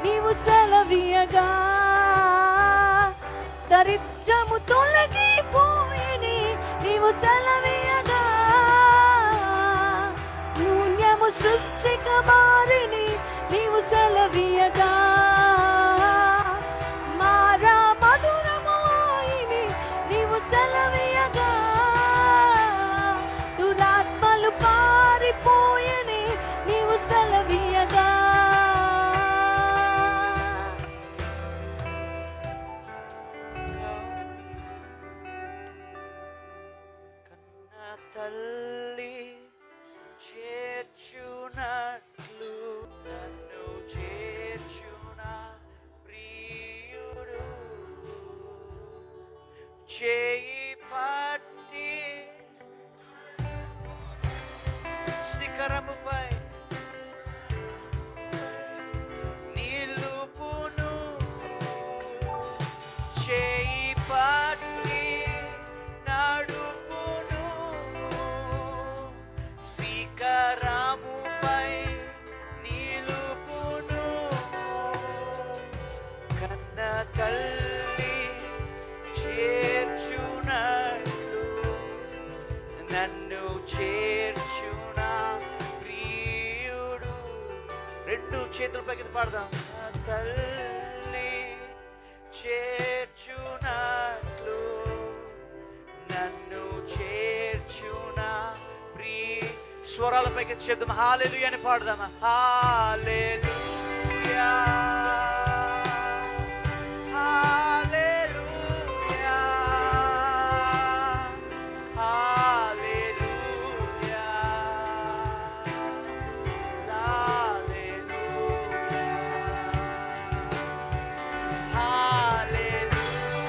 నీవు సెలవీయగా దరిద్రము తొలగిపోయిని, నీవు సెలవీయగా శూన్యము సృష్టిగా మారిని, నీవు సెలవీయగా మారా మధురము అయిని, నీవు సెలవీయగా దురాత్మలు పారిపోయని, నీవు సెలవీయగా. కన్న తల్లి చేర్చునట్లు నన్ను చేర్చున ప్రియుడు, చేయి పట్టి శిఖరముపై నిలుపును, చేయి పట్టి నడుపును, శిఖరముపై నిలుపును. కన్న తల్లి చేర్చునట్లు నన్ను చేర్చున ప్రియుడు. రెండు చేతుల పైకి పాడదాం. తల్లి చేర్చునట్లు నన్ను చేర్చున స్వరాల పైకి చేద్దాం, హల్లెలూయా అని పాడదామా. హల్లెలూయా, హల్లెలూయా, హల్లెలూయా, హల్లెలూయా,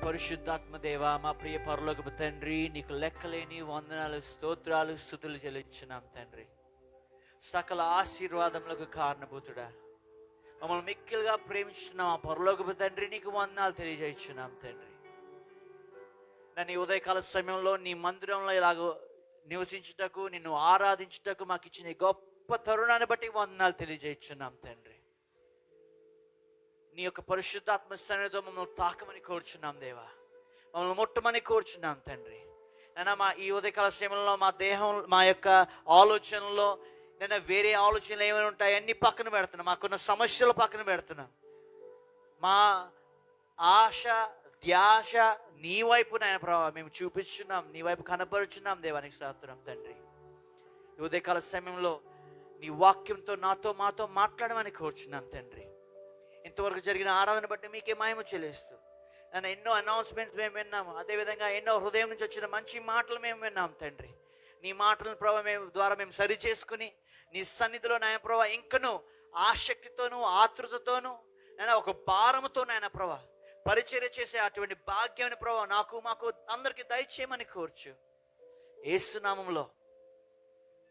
పరిశుద్ధాత్మ దేవా, మా ప్రియ పరలోకపు తండ్రి, నీకు లెక్కలేని వందనాలు, స్తోత్రాలు, స్తుతులు చెల్లించున్నాం తండ్రి. సకల ఆశీర్వాదములకు కారణభూతుడా, మమ్మల్ని మిక్కిలుగా ప్రేమించున్నాం ఆ పరలోకపు తండ్రి, నీకు వందనాలు తెలియజేస్తున్నాం తండ్రి. నన్ను ఈ ఉదయకాల సమయంలో నీ మందిరంలో ఇలాగ నివసించుటకు, నిన్ను ఆరాధించుటకు మాకు ఇచ్చిన గొప్ప తరుణాన్ని బట్టి వందనాలు తెలియజేస్తున్నాం తండ్రి. నీ యొక్క పరిశుద్ధాత్మ స్థానంతో మమ్మల్ని తాకమని కోరుచున్నాం దేవా, మమ్మల్ని ముట్టమని కోరుచున్నాం తండ్రి. నేను మా ఈ ఉదయకాల సమయంలో మా దేహం, మా యొక్క ఆలోచనలో నేను వేరే ఆలోచనలు ఏమైనా ఉంటాయి అన్ని పక్కన పెడుతున్నాం, మాకున్న సమస్యలు పక్కన పెడుతున్నాం. మా ఆశ ధ్యాస నీ వైపు నాయన ప్రభావ మేము చూపించున్నాం, నీ వైపు కనపరుచున్నాం దేవానికి స్తోత్రం తండ్రి. ఈ ఉదయకాల సమయంలో నీ వాక్యంతో నాతో మాతో మాట్లాడమని కోరుచున్నాం తండ్రి. ఇంతవరకు జరిగిన ఆరాధన బట్టి మీకే మహిమ చెల్లిస్తూ, నన్ను ఎన్నో అనౌన్స్మెంట్స్ మేము విన్నాము, అదేవిధంగా ఎన్నో హృదయం నుంచి వచ్చిన మంచి మాటలు మేము విన్నాం తండ్రి. నీ మాటలను ప్రభావ ద్వారా మేము సరి చేసుకుని నీ సన్నిధిలో నాయన ప్రభావ ఇంకను ఆసక్తితోనూ ఆతృతతోనూ నాయన ఒక భారముతో నాయన ప్రభావ పరిచర్య చేసే అటువంటి భాగ్యాన్ని ప్రభావ నాకు మాకు అందరికి దయచేయమని కోర్చు. యేసు నామములో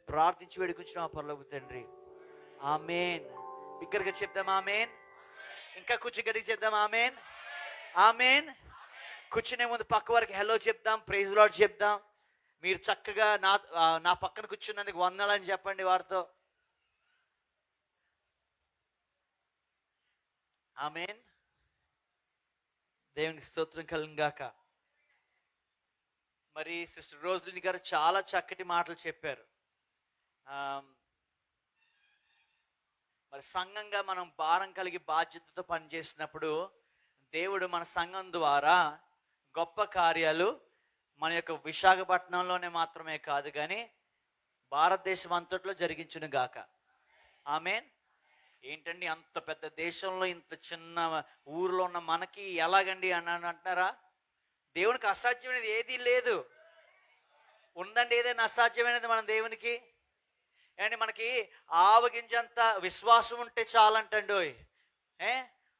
ప్రార్థించి వేడుకుంటున్నాం పరలోకపు తండ్రి, ఆమేన్. బిగ్గరగా చెప్దాం ఆమేన్. ఇంకా కూర్చో గడికి చెప్దాం ఆమేన్, ఆమేన్. కూర్చునే ముందు పక్క వారికి హలో చెప్దాం, ప్రైజ్ లార్డ్ చెప్దాం. మీరు చక్కగా నా పక్కన కూర్చున్నందుకు వందనాలని చెప్పండి వారితో. ఆమేన్. దేవునికి స్తోత్రం కలుగును గాక. మరి సిస్టర్ రోజ్లిని గారు చాలా చక్కటి మాటలు చెప్పారు. మరి సంఘంగా మనం భారం కలిగి బాధ్యతతో పనిచేసినప్పుడు దేవుడు మన సంఘం ద్వారా గొప్ప కార్యాలు మన యొక్క విశాఖపట్నంలోనే మాత్రమే కాదు కానీ భారతదేశం అంతట్లో జరిగించును గాక. ఆమేన్. ఏంటండి అంత పెద్ద దేశంలో ఇంత చిన్న ఊర్లో ఉన్న మనకి ఎలాగండి అని అంటున్నారా? దేవునికి అసాధ్యమైనది ఏదీ లేదు. ఉందండి ఏదైనా అసాధ్యమైనది మన దేవునికి? అండి మనకి ఆవగింజంత విశ్వాసం ఉంటే చాలంటండి.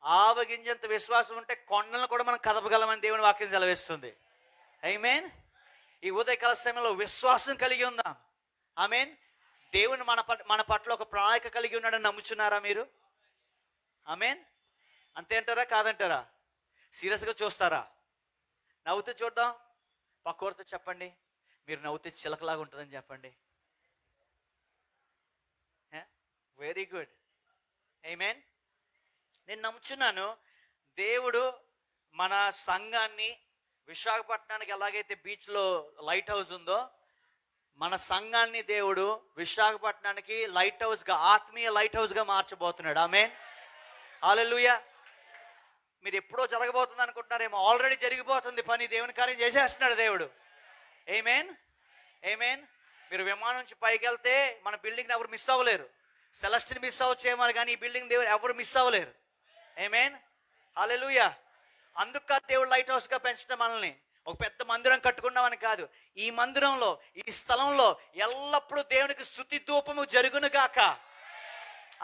ఆవగింజంత విశ్వాసం ఉంటే కొండలను కూడా మనం కదపగలమని దేవుని వాక్యం సెలవిస్తుంది. ఆమేన్. ఈ ఉదయకాల సమయంలో విశ్వాసం కలిగి ఉందాం. ఆమేన్. దేవుని మన పట్ల ఒక ప్రణాళిక కలిగి ఉన్నాడని నమ్ముచున్నారా మీరు? ఆమేన్. అంతే అంటారా కాదంటారా? సీరియస్గా చూస్తారా? నవ్వుతే చూద్దాం. పక్కవారితో చెప్పండి, మీరు నవ్వుతే చిలకలాగా ఉంటుందని చెప్పండి. Very good. ఆమేన్. నేను నమ్ముచున్నాను దేవుడు మన సంఘాన్ని విశాఖపట్నానికి ఎలాగైతే బీచ్లో లైట్ హౌస్ ఉందో మన సంఘాన్ని దేవుడు విశాఖపట్నానికి లైట్ హౌస్గా, ఆత్మీయ లైట్ హౌస్గా మార్చబోతున్నాడు. ఆమేన్. హల్లెలూయా. మీరు ఎప్పుడో జరగబోతుంది అనుకుంటున్నారేమో, ఆల్రెడీ జరిగిపోతుంది పని. దేవుని కార్యం చేసేస్తున్నాడు దేవుడు. ఆమేన్, ఆమేన్. మీరు విమానం నుంచి పైకి వెళ్తే మన బిల్డింగ్ ఎవరు మిస్ అవ్వలేరు. సెలస్టిని మిస్ అవ్వచ్చేమో కానీ ఈ బిల్డింగ్ దేవుడు ఎవరు మిస్ అవ్వలేరు. ఆమేన్, హల్లెలూయా. అందుకు దేవుడు లైట్ హౌస్గా పెంచడం మనల్ని. ఒక పెద్ద మందిరం కట్టుకున్నామని కాదు, ఈ మందిరంలో, ఈ స్థలంలో ఎల్లప్పుడూ దేవునికి స్తుతి ధూపము జరుగును గాక.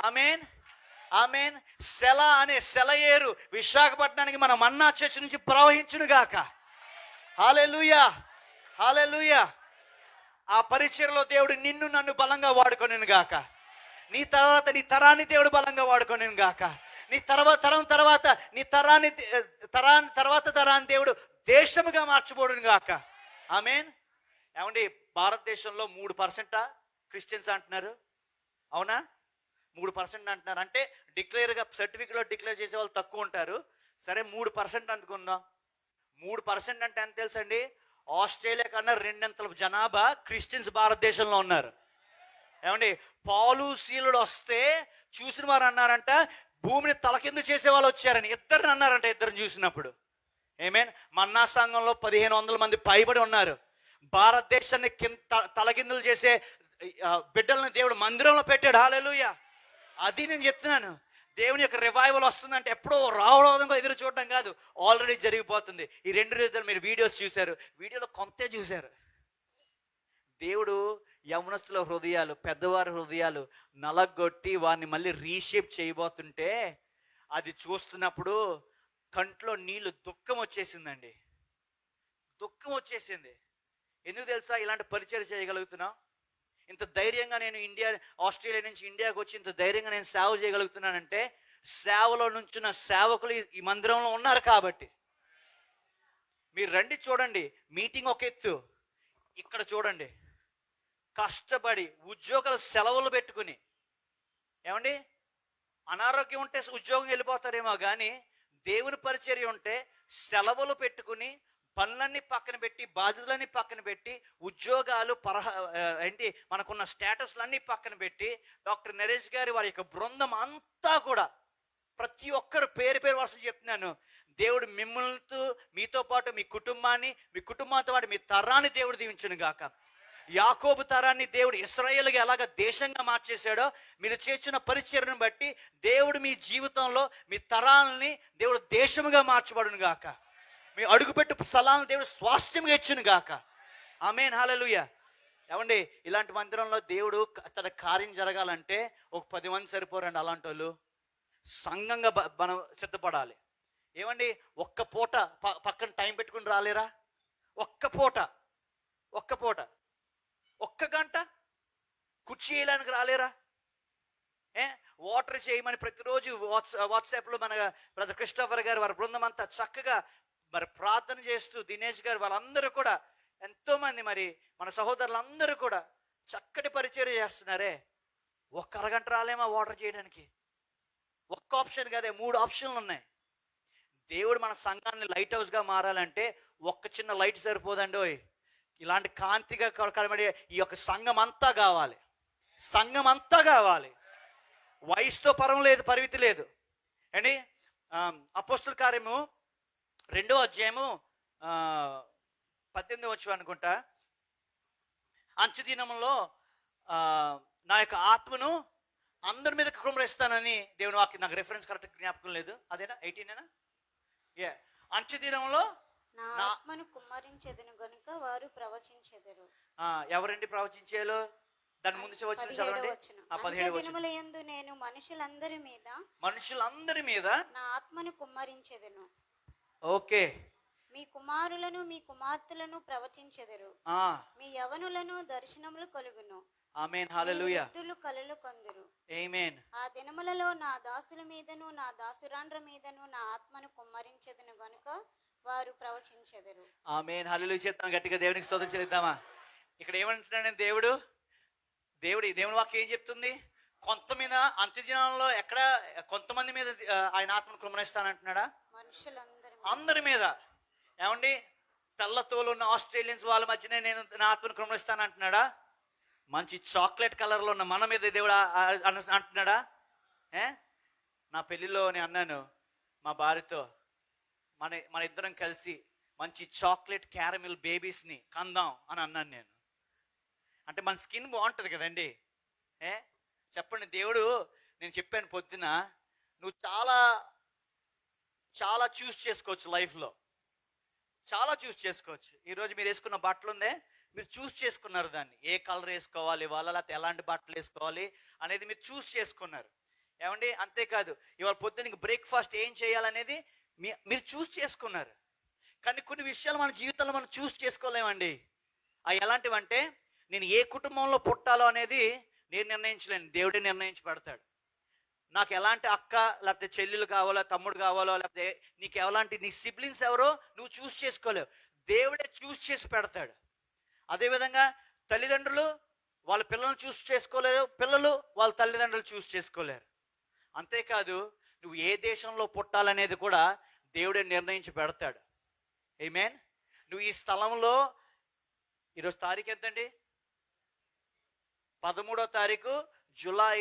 ఆమేన్, ఆమేన్. సెల అనే సెలయేరు విశాఖపట్నానికి మన మన్నా చర్చ్ నుంచి ప్రవహించును గాక. హల్లెలూయా, హల్లెలూయా. ఆ పరిచర్యలో దేవుడు నిన్ను నన్ను బలంగా వాడుకొనును గాక. నీ తర్వాత నీ తరాన్ని దేవుడు బలంగా వాడుకొనును గాక. నీ తరం తర్వాత నీ తరాన్ని దేవుడు దేశముగా మార్చబోడును గాక. ఆమేన్. ఏమండి, భారతదేశంలో 3% క్రిస్టియన్స్ అంటున్నారు. అవునా? 3% అంటున్నారు. అంటే డిక్లేర్గా సర్టిఫికేట్లో డిక్లేర్ చేసే వాళ్ళు తక్కువ ఉంటారు. సరే 3% అనుకుందాం. 3% అంటే ఎంత తెలుసండి? ఆస్ట్రేలియా కన్నా 2 జనాభా క్రిస్టియన్స్ భారతదేశంలో ఉన్నారు. ఏమండి, పాలు శీలుడు వస్తే చూసిన వారు అన్నారంట భూమిని తలకిందు చేసే వాళ్ళు వచ్చారని. ఇద్దరిని అన్నారంట, ఇద్దరిని చూసినప్పుడు. ఆమేన్. మన్నా సంఘంలో 1500 మంది పైబడి ఉన్నారు. భారతదేశాన్ని తలకిందులు చేసే బిడ్డలను దేవుడు మందిరంలో పెట్టాడు. హల్లెలూయా. అది నేను చెప్తున్నాను. దేవుని యొక్క రివైవల్ వస్తుందంటే ఎప్పుడో రావడం ఎదురు చూడడం కాదు, ఆల్రెడీ జరిగిపోతుంది. ఈ 2 రోజులు మీరు వీడియోస్ చూశారు, వీడియోలో కొంతే చూశారు. దేవుడు యవనస్తుల హృదయాలు, పెద్దవారి హృదయాలు నలగొట్టి వారిని మళ్ళీ రీషేప్ చేయబోతుంటే అది చూస్తున్నప్పుడు కంట్లో నీళ్లు దుఃఖం వచ్చేసిందండి. దుఃఖం వచ్చేసింది. ఎందుకు తెలుసా? ఇలాంటి పరిచయం చేయగలుగుతున్నాం. ఇంత ధైర్యంగా నేను ఆస్ట్రేలియా నుంచి ఇండియాకి వచ్చి ఇంత ధైర్యంగా నేను సేవ చేయగలుగుతున్నానంటే సేవలో నుంచున్న సేవకులు ఈ మందిరంలో ఉన్నారు కాబట్టి. మీరు రండి, చూడండి. మీటింగ్ ఒక ఎత్తు, ఇక్కడ చూడండి కష్టపడి ఉద్యోగాలు సెలవులు పెట్టుకుని. ఏమండి, అనారోగ్యం ఉంటే ఉద్యోగం వెళ్ళిపోతారేమో కానీ దేవుని పరిచర్య ఉంటే సెలవులు పెట్టుకుని పనులన్నీ పక్కన పెట్టి, బాధ్యతలన్నీ పక్కన పెట్టి, ఉద్యోగాలు మనకున్న స్టేటస్లన్నీ పక్కన పెట్టి డాక్టర్ నరేష్ గారి వారి యొక్క బృందం అంతా కూడా ప్రతి ఒక్కరు పేరు వరుస చెప్తున్నాను. దేవుడు మిమ్మల్ని, మీతో పాటు మీ కుటుంబంతో పాటు మీ తరాన్ని దేవుడు దీవించును గాక. యాకోబు తరాన్ని దేవుడు ఇశ్రాయేలుగా ఎలాగ దేశంగా మార్చేశాడో మీరు చేసిన పరిచర్యను బట్టి దేవుడు మీ జీవితంలో మీ తరాలని దేవుడు దేశముగా మార్చబడును గాక. మీ అడుగుపెట్టు స్థలాలను దేవుడు స్వాస్థ్యంగా ఇచ్చును గాక. ఆమేన్, హల్లెలూయా. ఏమండి ఇలాంటి మందిరంలో దేవుడు తన కార్యం జరగాలంటే ఒక 10 మంది సరిపోరండి. అలాంటి వాళ్ళు సంఘంగా మనం సిద్ధపడాలి. ఏమండి ఒక్క పూట పక్కన టైం పెట్టుకుని రాలేరా? ఒక్క పూట ఒక్క గంట కుర్చీ వేయడానికి రాలేరా? వాటర్ చేయమని ప్రతిరోజు వాట్సాప్లో మన బ్రదర్ క్రిస్టోఫర్ గారు వారి బృందం అంతా చక్కగా మరి ప్రార్థన చేస్తూ, దినేష్ గారు వాళ్ళందరూ కూడా ఎంతోమంది మరి మన సహోదరులందరూ కూడా చక్కటి పరిచర్య చేస్తున్నారే. ఒక్క అరగంట రాలేమా వాటర్ చేయడానికి? ఒక్క ఆప్షన్ కాదే, 3 ఆప్షన్లు ఉన్నాయి. దేవుడు మన సంఘాన్ని లైట్ హౌస్గా మారాలంటే ఒక్క చిన్న లైట్ సరిపోదండి. ఇలాంటి కాంతిగా కనబడే ఈ యొక్క సంఘం అంతా కావాలి. వయసుతో పరిమితి లేదు అండి. అపోస్తుల కార్యము 2వ అధ్యాయము 18వ వచనం అనుకుంటా. అంచు దినములో నా యొక్క ఆత్మను అందరి మీద కుమ్మరిస్తానని దేవుని వాక్యం, నాకు రెఫరెన్స్ కరెక్ట్ జ్ఞాపకం లేదు, అదేనా 18 అంచు దినంలో నా ఆత్మను కుమ్మరించెదను గనుక వారు ప్రవచించెదరు. ఎవరండి ప్రవచించేలో? దాని ముందు చదవండి. 17వ దినములయందు నేను మనుషులందరి మీద నా ఆత్మను కుమ్మరించెదను. ఓకే. మీ కుమారులను మీ కుమార్తెలను ప్రవచించెదరు. మీ యవనులను దర్శనములు కలుగును. ఆమేన్. హల్లెలూయా. వృద్ధులు కలలు కందురు. ఆమేన్. ఆ దినములలో నా దాసుల మీదను నా దాసురాండ్ర మీదను నా ఆత్మను కుమ్మరించెదను గనుక వారు ప్రవచించెదరు. ఆమేన్. హల్లెలూయా. చెప్తాం గట్టిగా దేవునికి స్తోత్రం చెల్లిద్దామా? ఇక్కడ ఏమంటున్నాడు దేవుని వాక్యం ఏం చెప్తుంది? కొంత మీద అంత్యదినాల్లో ఎక్కడ కొంతమంది మీద ఆయన ఆత్మను కుమ్మరిస్తానంటున్నాడా? అందరి మీద. ఏమండి తెల్ల తోలు ఉన్న ఆస్ట్రేలియన్స్ వాళ్ళ మధ్యనే నేను నా ఆత్మను కుమ్మరిస్తానంటున్నాడా? మంచి చాక్లెట్ కలర్లో ఉన్న మన మీద దేవుడు అంటున్నాడా? నా పెళ్ళిలో నేను అన్నాను మా భార్యతో, మన ఇద్దరం కలిసి మంచి చాక్లెట్ క్యారమిల్ బేబీస్ని కందాం అని అన్నాను నేను. అంటే మన స్కిన్ బాగుంటుంది కదండి. చెప్పండి, దేవుడు నేను చెప్పాను పొద్దున, నువ్వు చాలా చాలా చూస్ చేసుకోవచ్చు లైఫ్లో, చాలా చూస్ చేసుకోవచ్చు. ఈరోజు మీరు వేసుకున్న బట్టలు ఉందే, మీరు చూస్ చేసుకున్నారు దాన్ని, ఏ కలర్ వేసుకోవాలి వాళ్ళ, లేకపోతే ఎలాంటి బట్టలు వేసుకోవాలి అనేది మీరు చూస్ చేసుకున్నారు. ఏమండి అంతేకాదు, ఇవాళ పొద్దున్న బ్రేక్ఫాస్ట్ ఏం చేయాలనేది మీరు చూస్ చేసుకున్నారు. కానీ కొన్ని విషయాలు మన జీవితంలో మనం చూస్ చేసుకోలేమండి. అవి ఎలాంటివంటే, నేను ఏ కుటుంబంలో పుట్టాలో అనేది నేను నిర్ణయించలేను, దేవుడే నిర్ణయించి పెడతాడు. నాకు ఎలాంటి అక్క లేకపోతే చెల్లెలు కావాలో, తమ్ముడు కావాలో, లేకపోతే నీకు ఎలాంటి నీ సిబ్లింగ్స్ ఎవరో నువ్వు చూస్ చేసుకోలేవు, దేవుడే చూస్ చేసి పెడతాడు. అదేవిధంగా తల్లిదండ్రులు వాళ్ళ పిల్లలను చూస్ చేసుకోలేరు, పిల్లలు వాళ్ళ తల్లిదండ్రులు చూస్ చేసుకోలేరు. అంతేకాదు, నువ్వు ఏ దేశంలో పుట్టాలనేది కూడా దేవుడే నిర్ణయించి పెడతాడు. ఆమేన్. నువ్వు ఈ స్థలంలో, ఈరోజు తారీఖు ఎంతండి? 13వ తారీఖు జూలై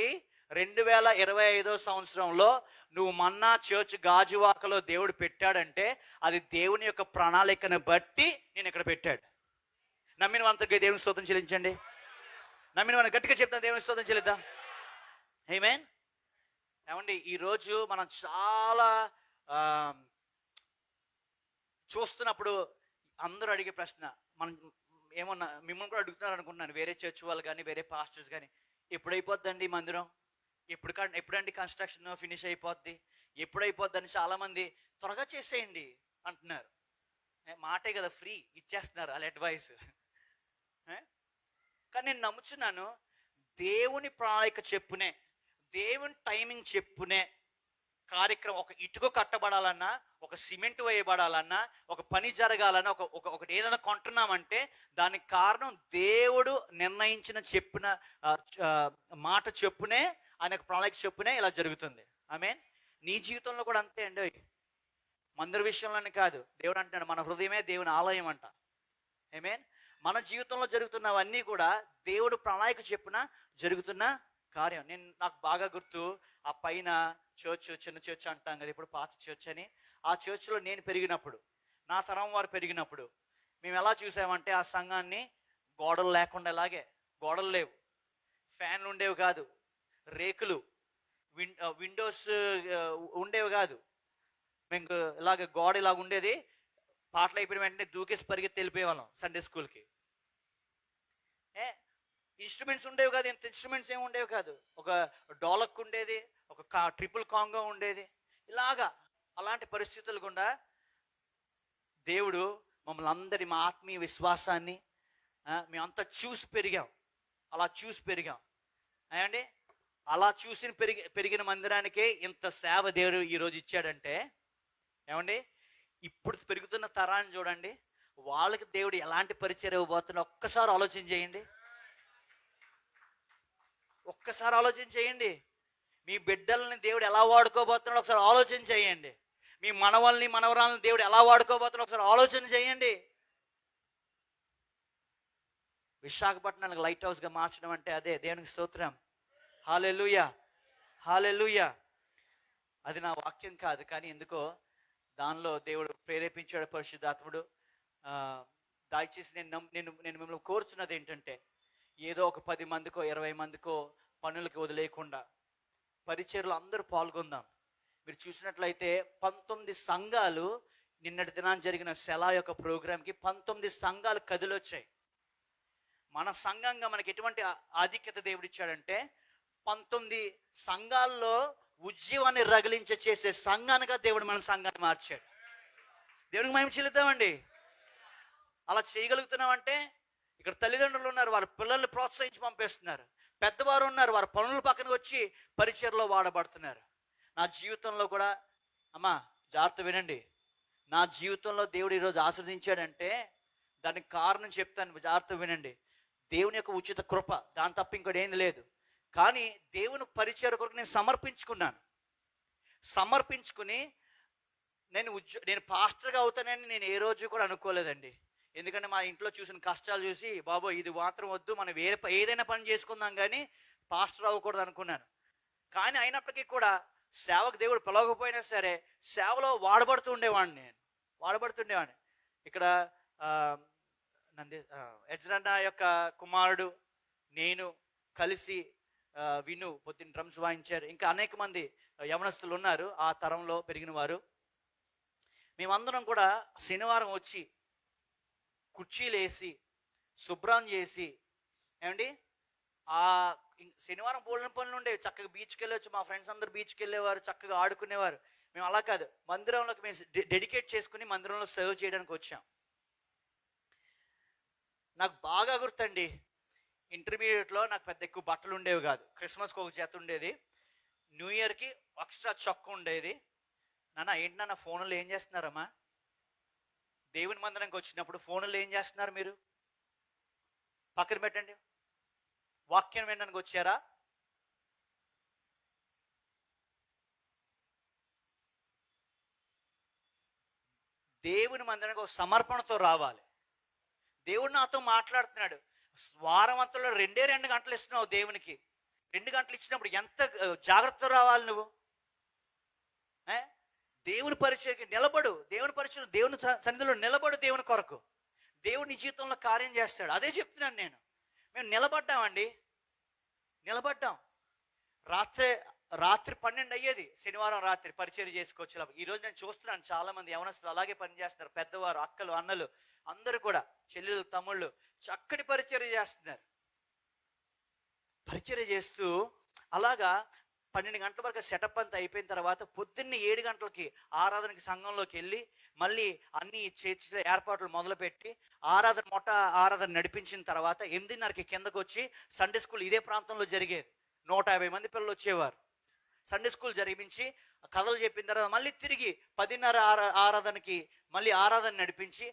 2025 సంవత్సరంలో నువ్వు మన్నా చర్చ్ గాజువాకలో దేవుడు పెట్టాడంటే అది దేవుని యొక్క ప్రణాళికను బట్టి నేను ఇక్కడ పెట్టాడు. నమ్మిన వాళ్ళంతా దేవుని స్తోత్రం చెల్లించండి. నమ్మిన వాళ్ళని గట్టిగా చెప్తాను, దేవుని స్తోత్రం చెల్లిద్దాం. ఆమేన్. ఏమండి ఈరోజు మనం చాలా చూస్తున్నప్పుడు అందరూ అడిగే ప్రశ్న, మనం ఏమన్నా మిమ్మల్ని కూడా అడుగుతున్నారు అనుకుంటున్నాను, వేరే చర్చ్ వాళ్ళు కానీ వేరే పాస్టర్స్ కానీ, ఎప్పుడైపోద్దండి మందిరం, ఎప్పుడండి కన్స్ట్రక్షన్ ఫినిష్ అయిపోద్ది, ఎప్పుడైపోద్దని చాలామంది త్వరగా చేసేయండి అంటున్నారు. మాటే కదా, ఫ్రీ ఇచ్చేస్తున్నారు వాళ్ళ అడ్వైస్. కానీ నేను నమ్ముచున్నాను, దేవుని ప్రణాళిక చెప్పునే, దేవుని టైమింగ్ చెప్పునే కార్యక్రమం, ఒక ఇటుక కట్టబడాలన్నా, ఒక సిమెంట్ వేయబడాలన్నా, ఒక పని జరగాలన్నా, ఒకటి ఏదైనా కొంటున్నామంటే దానికి కారణం దేవుడు నిర్ణయించిన చెప్పిన మాట చెప్పునే, ఆయన ప్రణాళిక చెప్పునే ఇలా జరుగుతుంది. ఆమేన్. నీ జీవితంలో కూడా అంతే అండి. మందిర విషయంలోనే కాదు, దేవుడు అంటున్నాడు మన హృదయమే దేవుని ఆలయం అంట. ఆమేన్. మన జీవితంలో జరుగుతున్నవన్నీ కూడా దేవుడు ప్రణాళిక చెప్పున జరుగుతున్న కార్యం. నాకు బాగా గుర్తు, ఆ పైన చర్చ్, చిన్న చర్చ్ అంటాం కదా, ఇప్పుడు పాత చర్చ్ అని, ఆ చర్చ్లో నేను పెరిగినప్పుడు, నా తరం వారు పెరిగినప్పుడు మేము ఎలా చూసామంటే, ఆ సంఘాన్ని గోడలు లేకుండా, ఇలాగే గోడలు లేవు, ఫ్యాన్లు ఉండేవి కాదు, రేకులు విండోస్ ఉండేవి కాదు, మేము ఇలాగ గోడ ఇలాగ ఉండేది. పాటలు అయిపోయిన వెంటనే దూకేసి పరిగెత్తి వెళ్ళిపోయేవాళ్ళం సండే స్కూల్కి. ఏ ఇన్స్ట్రుమెంట్స్ ఉండేవి కాదు, ఇంత ఇన్స్ట్రుమెంట్స్ ఏమి ఉండేవి కాదు. ఒక డోలక్ ఉండేది, ఒక ట్రిపుల్ కాంగో ఉండేది. ఇలాగా అలాంటి పరిస్థితులు గుండా దేవుడు మమ్మల్ని అందరి మా ఆత్మీయ విశ్వాసాన్ని మేమంతా చూసి పెరిగాం. అలా చూసి పెరిగాం ఏమండి. అలా చూసి పెరిగిన మందిరానికే ఇంత సేవ దేవుడు ఈరోజు ఇచ్చాడంటే ఏమండి, ఇప్పుడు పెరుగుతున్న తరాన్ని చూడండి, వాళ్ళకి దేవుడు ఎలాంటి పరిచయం ఇవ్వబోతున్నా ఒక్కసారి ఆలోచన చేయండి. ఒక్కసారి ఆలోచన చేయండి. మీ బిడ్డల్ని దేవుడు ఎలా వాడుకోబోతున్నాడు ఒకసారి ఆలోచన చేయండి. మీ మనవల్ని మనవరాలని దేవుడు ఎలా వాడుకోబోతున్నాడు ఒకసారి ఆలోచన చేయండి. విశాఖపట్నానికి లైట్ హౌస్గా మార్చడం అంటే అదే. దేవునికి స్తోత్రం. హల్లెలూయా, హల్లెలూయా. అది నా వాక్యం కాదు, కానీ ఎందుకో దానిలో దేవుడు ప్రేరేపించాడు పరిశుద్ధాత్ముడు. దయచేసి నేను మిమ్మల్ని కోరుచున్నది ఏంటంటే, ఏదో ఒక 10 మందికో 20 మందికో పనులకి వదిలేయకుండా పరిచర్లు అందరూ పాల్గొందాం. మీరు చూసినట్లయితే 19 సంఘాలు నిన్నటి దినాన్ని జరిగిన సెలా యొక్క ప్రోగ్రాంకి 19 సంఘాలు కదిలొచ్చాయి. మన సంఘంగా మనకి ఎటువంటి ఆధిక్యత దేవుడిచ్చాడంటే 19 సంఘాల్లో ఉద్యమాన్ని రగిలించే చేసే సంఘానిగా దేవుడు మన సంఘాన్ని మార్చాడు. దేవునికి మహిమ చెల్లిద్దామండి. అలా చేయగలుగుతున్నామంటే ఇక్కడ తల్లిదండ్రులు ఉన్నారు, వారి పిల్లల్ని ప్రోత్సహించి పంపిస్తున్నారు. పెద్దవారు ఉన్నారు, వారి పనుల పక్కన వచ్చి పరిచర్లో వాడబడుతున్నారు. నా జీవితంలో కూడా అమ్మా జాగ్రత్త వినండి, నా జీవితంలో దేవుడు ఈరోజు ఆశ్రదించాడంటే దానికి కారణం చెప్తాను, జాగ్రత్త వినండి. దేవుని యొక్క ఉచిత కృప, దాని తప్ప ఇంకోటి ఏంది లేదు. కానీ దేవుని పరిచయం కొరకు నేను సమర్పించుకుని నేను పాస్టర్గా అవుతానని నేను ఏ రోజు కూడా అనుకోలేదండి. ఎందుకంటే మా ఇంట్లో చూసిన కష్టాలు చూసి, బాబో ఇది మాత్రం వద్దు, మనం ఏదైనా పని చేసుకుందాం కానీ పాస్టర్ అవ్వకూడదు అనుకున్నాను. కానీ అయినప్పటికీ కూడా సేవకు దేవుడు పిలవకపోయినా సరే సేవలో వాడబడుతుండేవాడిని. ఇక్కడ ఎజ్రన్న యొక్క కుమారుడు నేను కలిసి విను పొద్దున్న డ్రమ్స్ వాయించారు. ఇంకా అనేక మంది యవనస్తులు ఉన్నారు ఆ తరంలో పెరిగిన వారు. మేమందరం కూడా శనివారం వచ్చి కుర్చీలు వేసి శుభ్రం చేసి ఏమండి, ఆ శనివారం పోలిన పనులు ఉండేవి. చక్కగా బీచ్కి వెళ్ళొచ్చు, మా ఫ్రెండ్స్ అందరూ బీచ్కి వెళ్ళేవారు, చక్కగా ఆడుకునేవారు. మేము అలా కాదు, మందిరంలోకి మేము డెడికేట్ చేసుకుని మందిరంలో సర్వ్ చేయడానికి వచ్చాం. నాకు బాగా గుర్తండి, ఇంటర్మీడియట్లో నాకు పెద్ద ఎక్కువ బట్టలు ఉండేవి కాదు. క్రిస్మస్కి ఒక జత ఉండేది, న్యూ ఇయర్కి ఎక్స్ట్రా చొక్క ఉండేది. నాన్న ఏంటి నాన్న ఫోన్లో ఏం చేస్తున్నారమ్మా? దేవుని మందిరానికి వచ్చినప్పుడు ఫోన్లో ఏం చేస్తున్నారు మీరు? పక్కన పెట్టండి. వాక్యం వినడానికి వచ్చారా? దేవుని మందిరానికి ఒక సమర్పణతో రావాలి. దేవుడు నాతో మాట్లాడుతున్నాడు. వారం అంతలో 2 గంటలు ఇస్తున్నావు దేవునికి. 2 గంటలు ఇచ్చినప్పుడు ఎంత జాగ్రత్తతో రావాలి నువ్వు. దేవుని పరిచయకి నిలబడు, దేవుని పరిచయం, దేవుని సన్నిధిలో నిలబడు. దేవుని కొరకు దేవుని జీవితంలో కార్యం చేస్తాడు. అదే చెప్తున్నాను నేను. మేము నిలబడ్డామండి. రాత్రి 12 అయ్యేది శనివారం రాత్రి పరిచయం చేసుకోవచ్చు. ఈరోజు నేను చూస్తున్నాను చాలా మంది యవనస్తులు అలాగే పనిచేస్తున్నారు. పెద్దవారు, అక్కలు, అన్నలు అందరూ కూడా, చెల్లెలు, తమ్ముళ్ళు చక్కటి పరిచర్య చేస్తున్నారు. పరిచర్య చేస్తూ అలాగా 12 గంటల వరకు సెటప్ అంతా అయిపోయిన తర్వాత పొద్దున్నే 7 గంటలకి ఆరాధనకి సంఘంలోకి వెళ్ళి మళ్ళీ అన్ని చర్చిల ఏర్పాట్లు మొదలుపెట్టి ఆరాధన నడిపించిన తర్వాత 8:30కి కిందకు వచ్చి సండే స్కూల్ ఇదే ప్రాంతంలో జరిగేది. 150 మంది పిల్లలు వచ్చేవారు. సండే స్కూల్ జరిపించి కథలు చెప్పిన తర్వాత మళ్ళీ తిరిగి 10:30 ఆరాధనకి మళ్ళీ ఆరాధన నడిపించి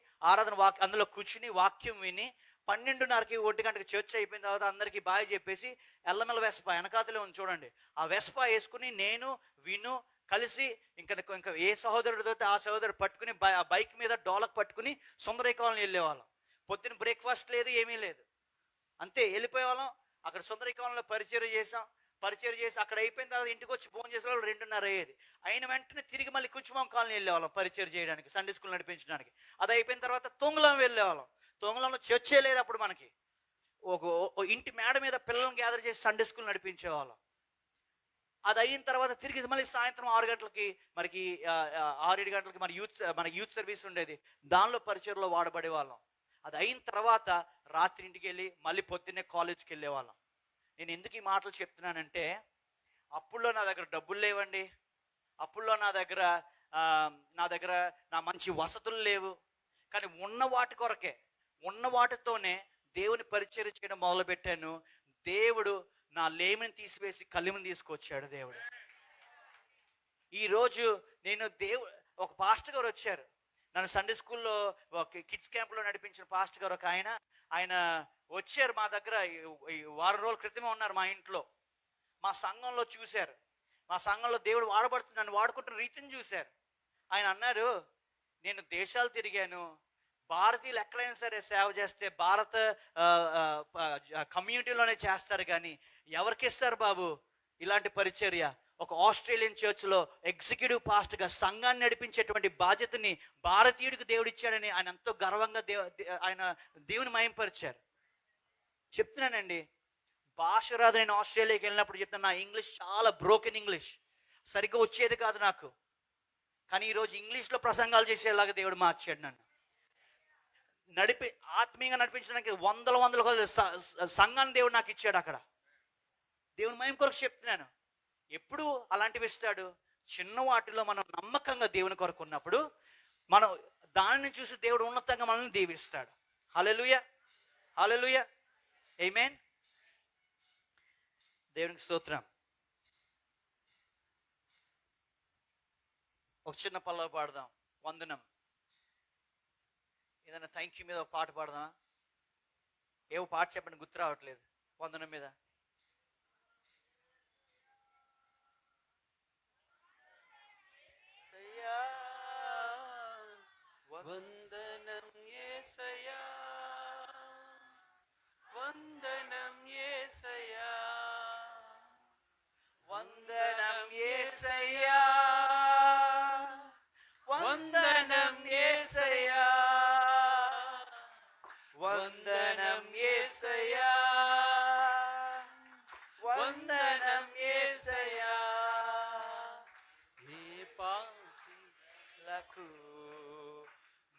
అందులో కూర్చుని వాక్యం విని 12:30కి 1 గంటకి చర్చ్ అయిపోయిన తర్వాత అందరికీ బాయ్ చెప్పేసి ఎల్లమెల్ల వెస్పా వెనకాతలే ఉంది చూడండి, ఆ వెస్పా వేసుకుని నేను విను కలిసి ఇంకా ఏ సహోదరుడితో ఆ సహోదరుడు పట్టుకుని బైక్ మీద డోలక్ పట్టుకుని సుందరయ్య కాలనీ వెళ్ళేవాళ్ళం. పొద్దున్న బ్రేక్ఫాస్ట్ లేదు, ఏమీ లేదు, అంతే వెళ్ళిపోయేవాళ్ళం. అక్కడ సుందరయ్య కాలనీలో పరిచయం చేసి అక్కడ అయిపోయిన తర్వాత ఇంటికి వచ్చి ఫోన్ చేసే వాళ్ళు 2:30 అయ్యేది. అయిన వెంటనే తిరిగి మళ్ళీ కుచుమం కాలనీ వెళ్ళేవాళ్ళం పరిచయం చేయడానికి, సండే స్కూల్ నడిపించడానికి. అది అయిపోయిన తర్వాత తొంగలం వెళ్ళేవాళ్ళం. తొంగలంలో చర్చే లేదు అప్పుడు మనకి. ఒక ఇంటి మేడ మీద పిల్లలను గ్యాదర్ చేసి సండే స్కూల్ నడిపించేవాళ్ళం. అది అయిన తర్వాత తిరిగి మళ్ళీ సాయంత్రం 6 గంటలకి 6-7 గంటలకి మన యూత్ సర్వీస్ ఉండేది. దానిలో పరిచయంలో వాడబడే వాళ్ళం. అది అయిన తర్వాత రాత్రి ఇంటికి వెళ్ళి మళ్ళీ పొద్దున్నే కాలేజ్కి వెళ్ళేవాళ్ళం. నేను ఎందుకు ఈ మాటలు చెప్తున్నానంటే, అప్పుల్లో నా దగ్గర డబ్బులు లేవండి, అప్పుల్లో నా దగ్గర నా మంచి వసతులు లేవు. కానీ ఉన్న వాటి కొరకే, ఉన్న వాటితోనే దేవుని పరిచర్య చేయడం మొదలుపెట్టాను. దేవుడు నా లేమిని తీసివేసి కలిమిని తీసుకొచ్చాడు దేవుడు. ఈరోజు నేను ఒక పాస్టర్ గారు వచ్చారు, నన్ను సండే స్కూల్లో కిడ్స్ క్యాంప్లో నడిపించిన పాస్టర్ గారు ఒక ఆయన వచ్చారు మా దగ్గర. ఈ వారం రోజుల క్రితమే ఉన్నారు మా ఇంట్లో. మా సంఘంలో చూశారు, మా సంఘంలో దేవుడు నన్ను వాడుకుంటున్న రీతిని చూశారు. ఆయన అన్నారు, నేను దేశాలు తిరిగాను, భారతీయులు ఎక్కడైనా సరే సేవ చేస్తే భారత కమ్యూనిటీలోనే చేస్తారు, కానీ ఎవరికి ఇస్తారు బాబు ఇలాంటి పరిచర్య? ఒక ఆస్ట్రేలియన్ చర్చ్లో ఎగ్జిక్యూటివ్ పాస్టర్గా సంఘాన్ని నడిపించేటువంటి బాధ్యతని భారతీయుడికి దేవుడు ఇచ్చాడని ఆయన ఎంతో గర్వంగా ఆయన దేవుని మహింపరిచారు. చెప్తున్నానండి, భాష రాదు. నేను ఆస్ట్రేలియాకి వెళ్ళినప్పుడు చెప్తాను, నా ఇంగ్లీష్ చాలా బ్రోకెన్ ఇంగ్లీష్, సరిగ్గా వచ్చేది కాదు నాకు. కానీ ఈరోజు ఇంగ్లీష్లో ప్రసంగాలు చేసేలాగా దేవుడు మార్చాడు నన్ను. ఆత్మీయంగా నడిపించడానికి వందల సంఘాన్ని దేవుడు నాకు ఇచ్చాడు అక్కడ. దేవుని మహిమ కొరకు చెప్తున్నాను. ఎప్పుడు అలాంటివి ఇస్తాడు? చిన్న వాటిలో మనం నమ్మకంగా దేవుని కొరకు ఉన్నప్పుడు మనం దానిని చూసి దేవుడు ఉన్నతంగా మనల్ని దీవిస్తాడు. హల్లెలూయా, హల్లెలూయా, ఆమేన్. దేవునికి స్తోత్రం. ఒక చిన్న పల్లవి పాడదాం, వందనం. ఏదైనా థ్యాంక్ యూ మీద ఒక పాట పాడదామా? ఏవో పాట చెప్పండి, గుర్తు రావట్లేదు. వందనం మీద వందనం యేసయ్యా, వందనం యేసయ్యా, వందనం యేసయ్యా, వందనం యేసయ్యా, వందనం యేసయ్యా, వందనం యేసయ్యా. ఏ పాపిలకు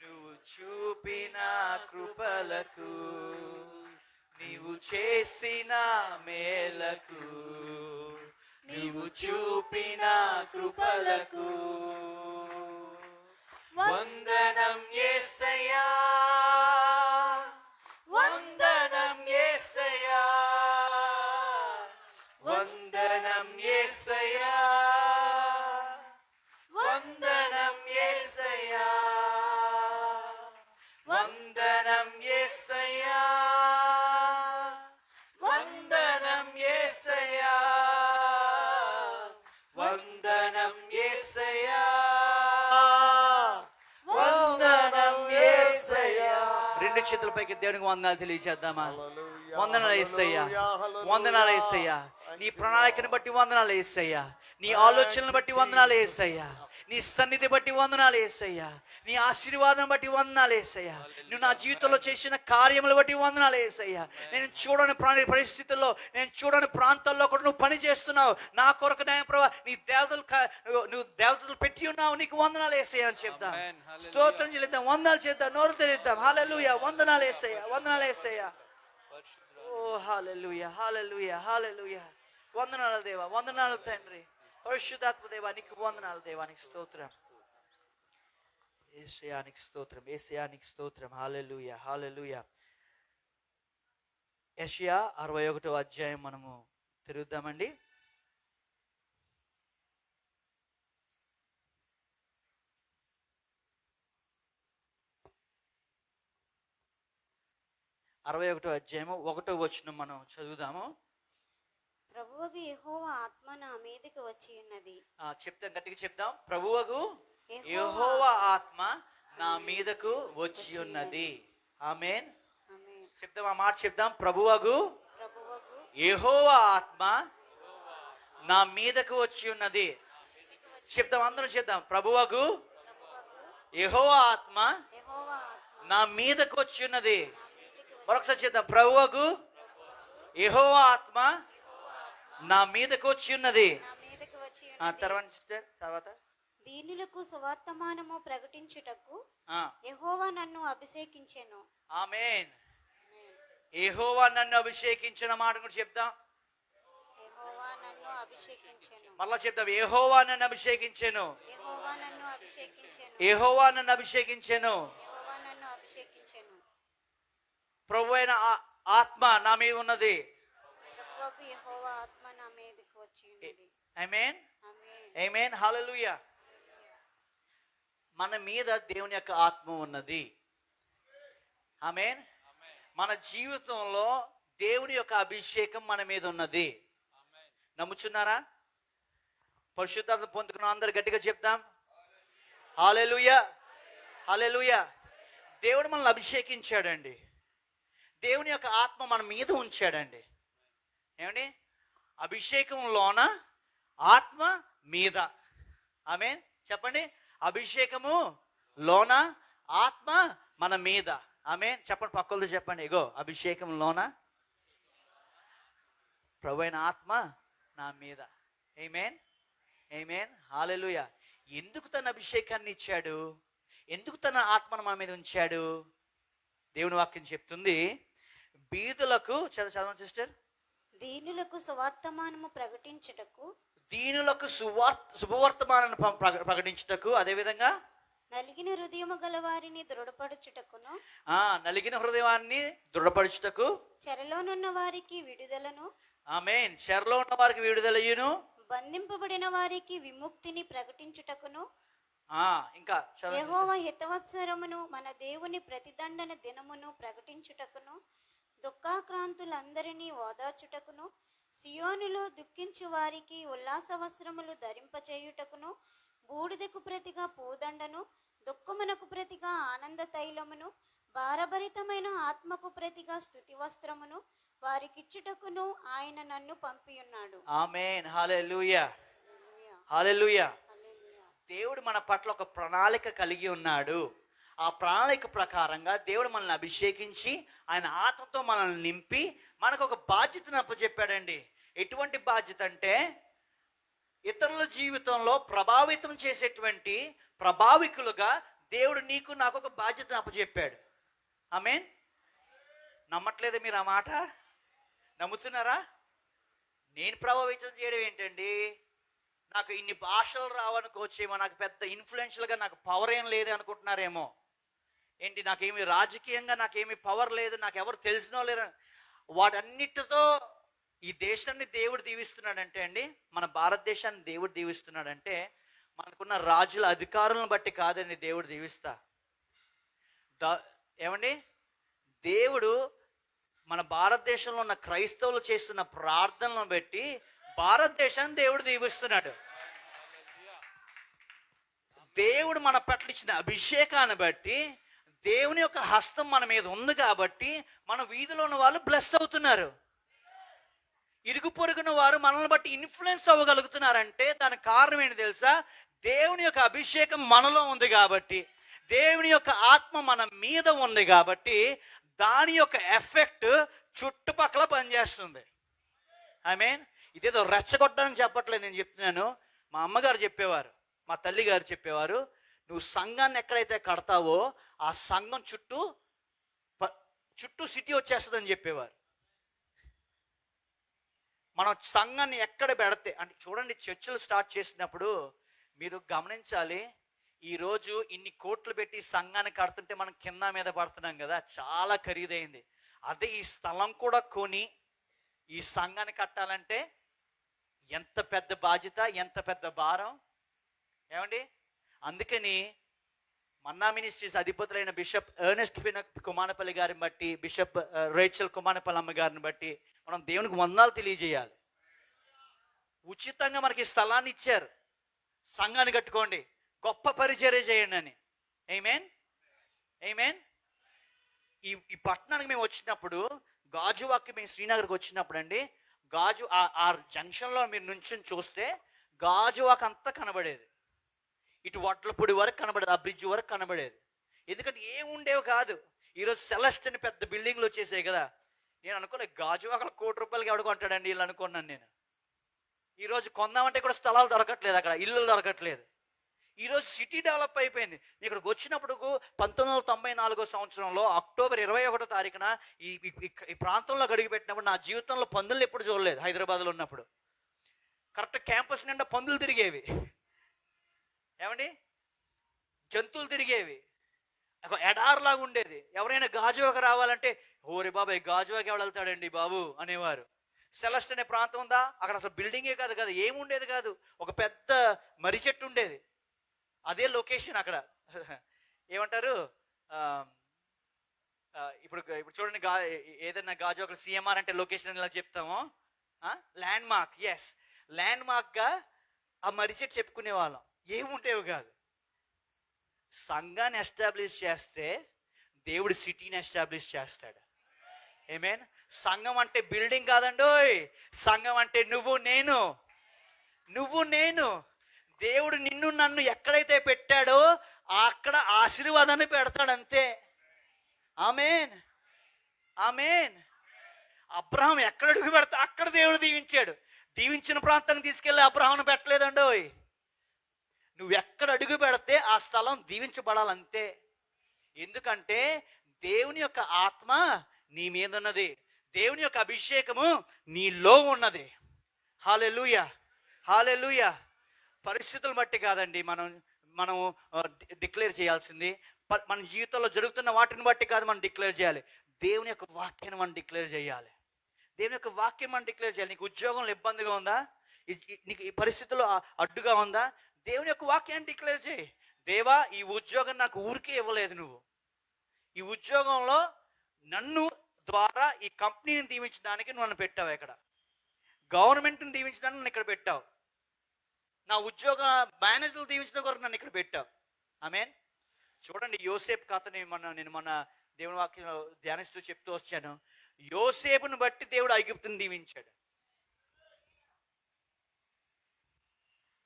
నువ్వు చూపిన కృపలకు, నీవు చేసిన మేలకు, నీవు చూపిన కృపలకు వందనం యేసయ్యా, వందనం యేసయ్యా, వందనం యేసయ్యా, వందనం యేసయ్యా, వందనం యేసయ్యా, వందనం యేసయ్యా, వందనం యేసయ్యా, వందనం యేసయ్యా. రెండు చేతుల పైకి దేవునికి వందనాలు తెలియజేద్దామా? వందనాలు యేసయ్యా, వందనాలు యేసయ్యా. నీ ప్రణాళికను బట్టి వందనాలు యేసయ్యా, నీ ఆలోచనలను బట్టి వందనాలు యేసయ్యా, నీ సన్నిధి బట్టి వందనాలు యేసయ్యా, నీ ఆశీర్వాదం బట్టి వందనాలు యేసయ్యా, నువ్వు నా జీవితంలో చేసిన కార్యములు బట్టి వందనాలు యేసయ్యా. నేను చూడని పరిస్థితుల్లో, నేను చూడని ప్రాంతాల్లో కూడా నువ్వు పని చేస్తున్నావు నా కొరకు. ప్రభా, నువ్వు దేవతలు పెట్టి ఉన్నావు, నీకు వందనాలు యేసయ్యా అని చెప్తాం. స్తోత్రం చెల్లిద్దాం, వందనాలు చేద్దాం, నోరు తెరిద్దాం. హల్లెలూయా, వందనాలు యేసయ్యా, వందనాలు యేసయ్యా. ఓ హల్లెలూయా, హల్లెలూయా, హల్లెలూయా. వందనాలు దేవా, వందనాలు తండ్రి, పరిశుద్ధాత్మ దేవా, నీకు వందనాలు దేవా, నీకు స్తోత్రం. యేసయ్యానికి స్తోత్రం, యేసయ్యానికి స్తోత్రం. హల్లెలూయా, హల్లెలూయా. యెషయా 61వ అధ్యాయం మనము తిరుగుద్దామండి. అరవై 61వ అధ్యాయము 1వ వచనం మనం చదువుదాము. ప్రభువగు యెహోవా ఆత్మ నా మీదకి వచ్చి ఉన్నది. చెప్తాం, గట్టిగా చెప్తాం. ప్రభువగు యెహోవా ఆత్మ నా మీదకు వచ్చి ఉన్నది. ఆమేన్. చెప్తాం, ఆ మాట చెప్తాం. ప్రభువగు యెహోవా ఆత్మ నా మీదకు వచ్చి ఉన్నది. చెప్తాం, అందరం చెప్తాం. ప్రభువగు యెహోవా ఆత్మ నా మీదకు వచ్చి ఉన్నది. మరొకసారి చేద్దాం. ప్రభువగు యెహోవా ఆత్మ నా మీదకు వచ్చి ఉన్నది. తర్వాత దీనులకు సువర్తమానము ప్రకటించుటకు యెహోవా నన్ను అభిషేకించెను. ఆమేన్. యెహోవా నన్ను అభిషేకించిన మాట కూడా చెప్తాం. యెహోవా నన్ను అభిషేకించెను. మళ్ళా చెప్తాం, యెహోవా నన్ను అభిషేకించెను. యెహోవా నన్ను అభిషేకించెను. యెహోవా నన్ను అభిషేకించెను. యెహోవా నన్ను అభిషేకించెను. ప్రభు అయిన ఆత్మ నా మీద ఉన్నది. ప్రభువకు యెహోవా ఆత్మ నా మీదకి వచ్చి ఉన్నది. ఆమేన్. ఆమేన్. ఆమేన్. హల్లెలూయా. మన మీద దేవుని యొక్క ఆత్మ ఉన్నది. ఆమేన్. మన జీవితంలో దేవుని యొక్క అభిషేకం మన మీద ఉన్నది. నమ్ముచున్నారా? పరిశుద్ధాత్మ పొందుకున్న అందరు గట్టిగా చెప్తాం, హల్లెలూయా, హల్లెలూయా. దేవుడు మనల్ని అభిషేకించాడండి. దేవుని యొక్క ఆత్మ మన మీద ఉంచాడండి. ఏమండి? అభిషేకంలోన ఆత్మ మీద. ఆమేన్. చెప్పండి, అభిషేకము లోన ఆత్మ మన మీద. ఆమేన్. చెప్పండి, పక్కలతో చెప్పండి, ఇగో అభిషేకం లోన ప్రభు అయిన ఆత్మ నా మీద. ఆమేన్, ఆమేన్, హల్లెలూయా. ఎందుకు తన అభిషేకాన్ని ఇచ్చాడు? ఎందుకు తన ఆత్మను మన మీద ఉంచాడు? దేవుని వాక్యం చెప్తుంది, బీదులకు చదవండి సిస్టర్. దీనులకు సువార్తమానము ప్రకటించుటకు, దీనులకు శుభవర్తమానాన్ని ప్రకటించుటకు, అదేవిధంగా నలిగిన హృదయము గల వారిని దృఢపరచుటకును, నలిగిన హృదయాన్ని దృఢపరచుటకు, చెరలోనున్న వారికి విడుదలను, ఆమేన్, చెరలో ఉన్న వారికి విడుదలయ్యును, బంధింపబడిన వారికి విముక్తిని ప్రకటించుటకును, ఇంకా చదవండి. యెహోవా హితవత్సరమును మన దేవుని ప్రతిదండన దినమును ప్రకటించుటకును, దుఃఖాక్రాంతులందరినీ ఓదార్చుటకును, సియోనులో దుఃఖించు వారికి ఉల్లాస వస్త్రములు ధరింపచేయుటకును, బూడిదకు ప్రతిగా పూదండను, దుఃఖమునకు ప్రతిగా ఆనంద తైలమును, భారభరితమైన ఆత్మకు ప్రతిగా స్తుతి వస్త్రమును వారికిచ్చుటకును ఆయన నన్ను పంపియున్నాడు. ఆమేన్, హల్లెలూయా, హల్లెలూయా. దేవుడు మన పట్ల ఒక ప్రణాళిక కలిగి ఉన్నాడు. ఆ ప్రణాళిక ప్రకారంగా దేవుడు మనల్ని అభిషేకించి ఆయన ఆత్మతో మనల్ని నింపి మనకు ఒక బాధ్యతను అప్పచెప్పాడండి. ఎటువంటి బాధ్యత అంటే, ఇతరుల జీవితంలో ప్రభావితం చేసేటువంటి ప్రభావికులుగా దేవుడు నీకు నాకు ఒక బాధ్యతను అప్పచెప్పాడు. ఆమేన్. నమ్మట్లేదు మీరు ఆ మాట? నమ్ముతున్నారా? నేను ప్రభావితం చేయడం ఏంటండి? నాకు ఇన్ని భాషలు రావనుకోవచ్చేమో, నాకు పెద్ద ఇన్ఫ్లుయెన్షియల్గా నాకు పవర్ ఏం లేదు అనుకుంటున్నారేమో. ఏంటి, నాకేమి రాజకీయంగా నాకేమి పవర్ లేదు, నాకు ఎవరు తెలిసినో లేరు. వాటన్నిటితో ఈ దేశాన్ని దేవుడు దీవిస్తున్నాడంటే అండి, మన భారతదేశాన్ని దేవుడు దీవిస్తున్నాడంటే మనకున్న రాజుల అధికారులను బట్టి కాదండి దేవుడు దీవిస్తా. ఏమండి, దేవుడు మన భారతదేశంలో ఉన్న క్రైస్తవులు చేస్తున్న ప్రార్థనలను బట్టి భారతదేశాన్ని దేవుడు దీవిస్తున్నాడు. దేవుడు మన పట్ల ఇచ్చిన అభిషేకాన్ని బట్టి దేవుని యొక్క హస్తం మన మీద ఉంది కాబట్టి మన వీధిలో ఉన్న వాళ్ళు బ్లెస్ అవుతున్నారు. ఇరుగు పొరుగున వారు మనల్ని బట్టి ఇన్ఫ్లుయెన్స్ అవ్వగలుగుతున్నారంటే దానికి కారణం ఏంటి తెలుసా? దేవుని యొక్క అభిషేకం మనలో ఉంది కాబట్టి, దేవుని యొక్క ఆత్మ మన మీద ఉంది కాబట్టి దాని యొక్క ఎఫెక్ట్ చుట్టుపక్కల పనిచేస్తుంది. ఆమేన్. ఇదేదో రెచ్చగొట్టడానికి చెప్పట్లేదు, నేను చెప్తున్నాను. మా అమ్మగారు చెప్పేవారు, మా తల్లి గారు చెప్పేవారు, నువ్వు సంఘాన్ని ఎక్కడైతే కడతావో ఆ సంఘం చుట్టూ సిటీ వచ్చేస్తుందని చెప్పేవారు. మనం సంఘాన్ని ఎక్కడ పెడితే అంటే, చూడండి, చర్చిలు స్టార్ట్ చేసినప్పుడు మీరు గమనించాలి, ఈరోజు ఇన్ని కోట్లు పెట్టి సంఘాన్ని కడుతుంటే మనం కింద మీద పడుతున్నాం కదా, చాలా ఖరీదైంది. అదే ఈ స్థలం కూడా కొని ఈ సంఘాన్ని కట్టాలంటే ఎంత పెద్ద బాధ్యత, ఎంత పెద్ద భారం. ఏమండి, అందుకని మన్నా మినిస్ట్రీస్ అధిపతులైన బిషప్ ఎర్నెస్ట్ కుమానపల్లి గారిని బట్టి, బిషప్ రేచల్ కుమానపల్లి అమ్మ గారిని బట్టి మనం దేవునికి వందనాలు తెలియజేయాలి. ఉచితంగా మనకి స్థలాన్ని ఇచ్చారు, సంఘాన్ని కట్టుకోండి, గొప్ప పరిచర్య చేయండి అని. ఆమేన్, ఆమేన్. ఈ పట్టణానికి మేము వచ్చినప్పుడు, గాజువాక్కి మేము శ్రీనగర్కి వచ్చినప్పుడు అండి, ఆ జంక్షన్లో మీరు నుంచుని చూస్తే గాజువాక్ అంతా కనబడేది. ఇటు వడ్లపూడి వరకు కనబడేది, ఆ బ్రిడ్జ్ వరకు కనబడేది. ఎందుకంటే ఏం ఉండేవి కాదు. ఈరోజు సెలెస్ట్ అని పెద్ద బిల్డింగ్లు వచ్చేసాయి కదా. నేను అనుకోలేదు గాజువాకలు ₹1,00,00,000 ఎవడు కొంటాడండి వీళ్ళు అనుకున్నాను నేను. ఈరోజు కొందామంటే కూడా స్థలాలు దొరకట్లేదు, అక్కడ ఇల్లు దొరకట్లేదు. ఈరోజు సిటీ డెవలప్ అయిపోయింది. ఇక్కడికి వచ్చినప్పుడు 1994 సంవత్సరంలో అక్టోబర్ 21 తారీఖున ఈ ప్రాంతంలో అడుగు పెట్టినప్పుడు నా జీవితంలో పందులు ఎప్పుడు చూడలేదు. హైదరాబాద్లో ఉన్నప్పుడు కరెక్ట్ క్యాంపస్ నిండా పందులు తిరిగేవి, ఏమండి, జంతువులు తిరిగేవి, ఎడార్లాగా ఉండేది. ఎవరైనా గాజువాక రావాలంటే ఓరే బాబాయ్ గాజువాకి ఎవడు వెళ్తాడండి బాబు అనేవారు. సెలెస్ట్ అనే ప్రాంతం ఉందా, అక్కడ అసలు బిల్డింగే కాదు కదా, ఏముండేది కాదు, ఒక పెద్ద మర్రి చెట్టు ఉండేది. అదే లొకేషన్ అక్కడ. ఏమంటారు ఇప్పుడు చూడండి, ఏదైనా గాజువాక సిఎంఆర్ అంటే లొకేషన్ ఇలా చెప్తాము, ల్యాండ్ మార్క్. ఎస్, ల్యాండ్ మార్క్గా ఆ మర్రి చెట్టు చెప్పుకునే వాళ్ళం. ఏముండేవి కాదు. సంఘాన్ని ఎస్టాబ్లిష్ చేస్తే దేవుడు సిటీని ఎస్టాబ్లిష్ చేస్తాడు. ఆమేన్. సంఘం అంటే బిల్డింగ్ కాదండోయ్, సంఘం అంటే నువ్వు నేను. దేవుడు నిన్ను నన్ను ఎక్కడైతే పెట్టాడో అక్కడ ఆశీర్వాదాన్ని పెడతాడు, అంతే. ఆమేన్, ఆమేన్. అబ్రహాం ఎక్కడ అడుగు పెడతా అక్కడ దేవుడు దీవించాడు. దీవించిన ప్రాంతం తీసుకెళ్ళి అబ్రహాంను పెట్టలేదండోయ్. నువ్వు ఎక్కడ అడుగు పెడితే ఆ స్థలం దీవించబడాలంతే. ఎందుకంటే దేవుని యొక్క ఆత్మ నీ మీద ఉన్నది, దేవుని యొక్క అభిషేకము నీలో ఉన్నది. హల్లెలూయా, హల్లెలూయా. పరిస్థితులు బట్టి కాదండి మనం డిక్లేర్ చేయాల్సింది. మన జీవితంలో జరుగుతున్న వాటిని బట్టి కాదు మనం డిక్లేర్ చేయాలి. దేవుని యొక్క వాక్యాన్ని మనం డిక్లేర్ చేయాలి. దేవుని యొక్క వాక్యం మనం డిక్లేర్ చేయాలి. నీకు ఉద్యోగంలో ఇబ్బందిగా ఉందా, నీకు ఈ పరిస్థితుల్లో అడ్డుగా ఉందా, దేవుని యొక్క వాక్యాన్ని డిక్లేర్ చేయి. దేవా, ఈ ఉద్యోగం నాకు ఊరికే ఇవ్వలేదు, నువ్వు ఈ ఉద్యోగంలో నన్ను ద్వారా ఈ కంపెనీని దీవించడానికి నువ్వు నన్ను పెట్టావు, ఇక్కడ గవర్నమెంట్ని దీవించడానికి నన్ను ఇక్కడ పెట్టావు, నా ఉద్యోగ మేనేజర్లు దీవించడం కొరకు నన్ను ఇక్కడ పెట్టావు. ఆమేన్. చూడండి, యోసేపు కథని నేను మన దేవుని వాక్యం ధ్యానిస్తూ చెప్తూ వచ్చాను. యోసేపును బట్టి దేవుడు ఐగుప్తుని దీవించాడు.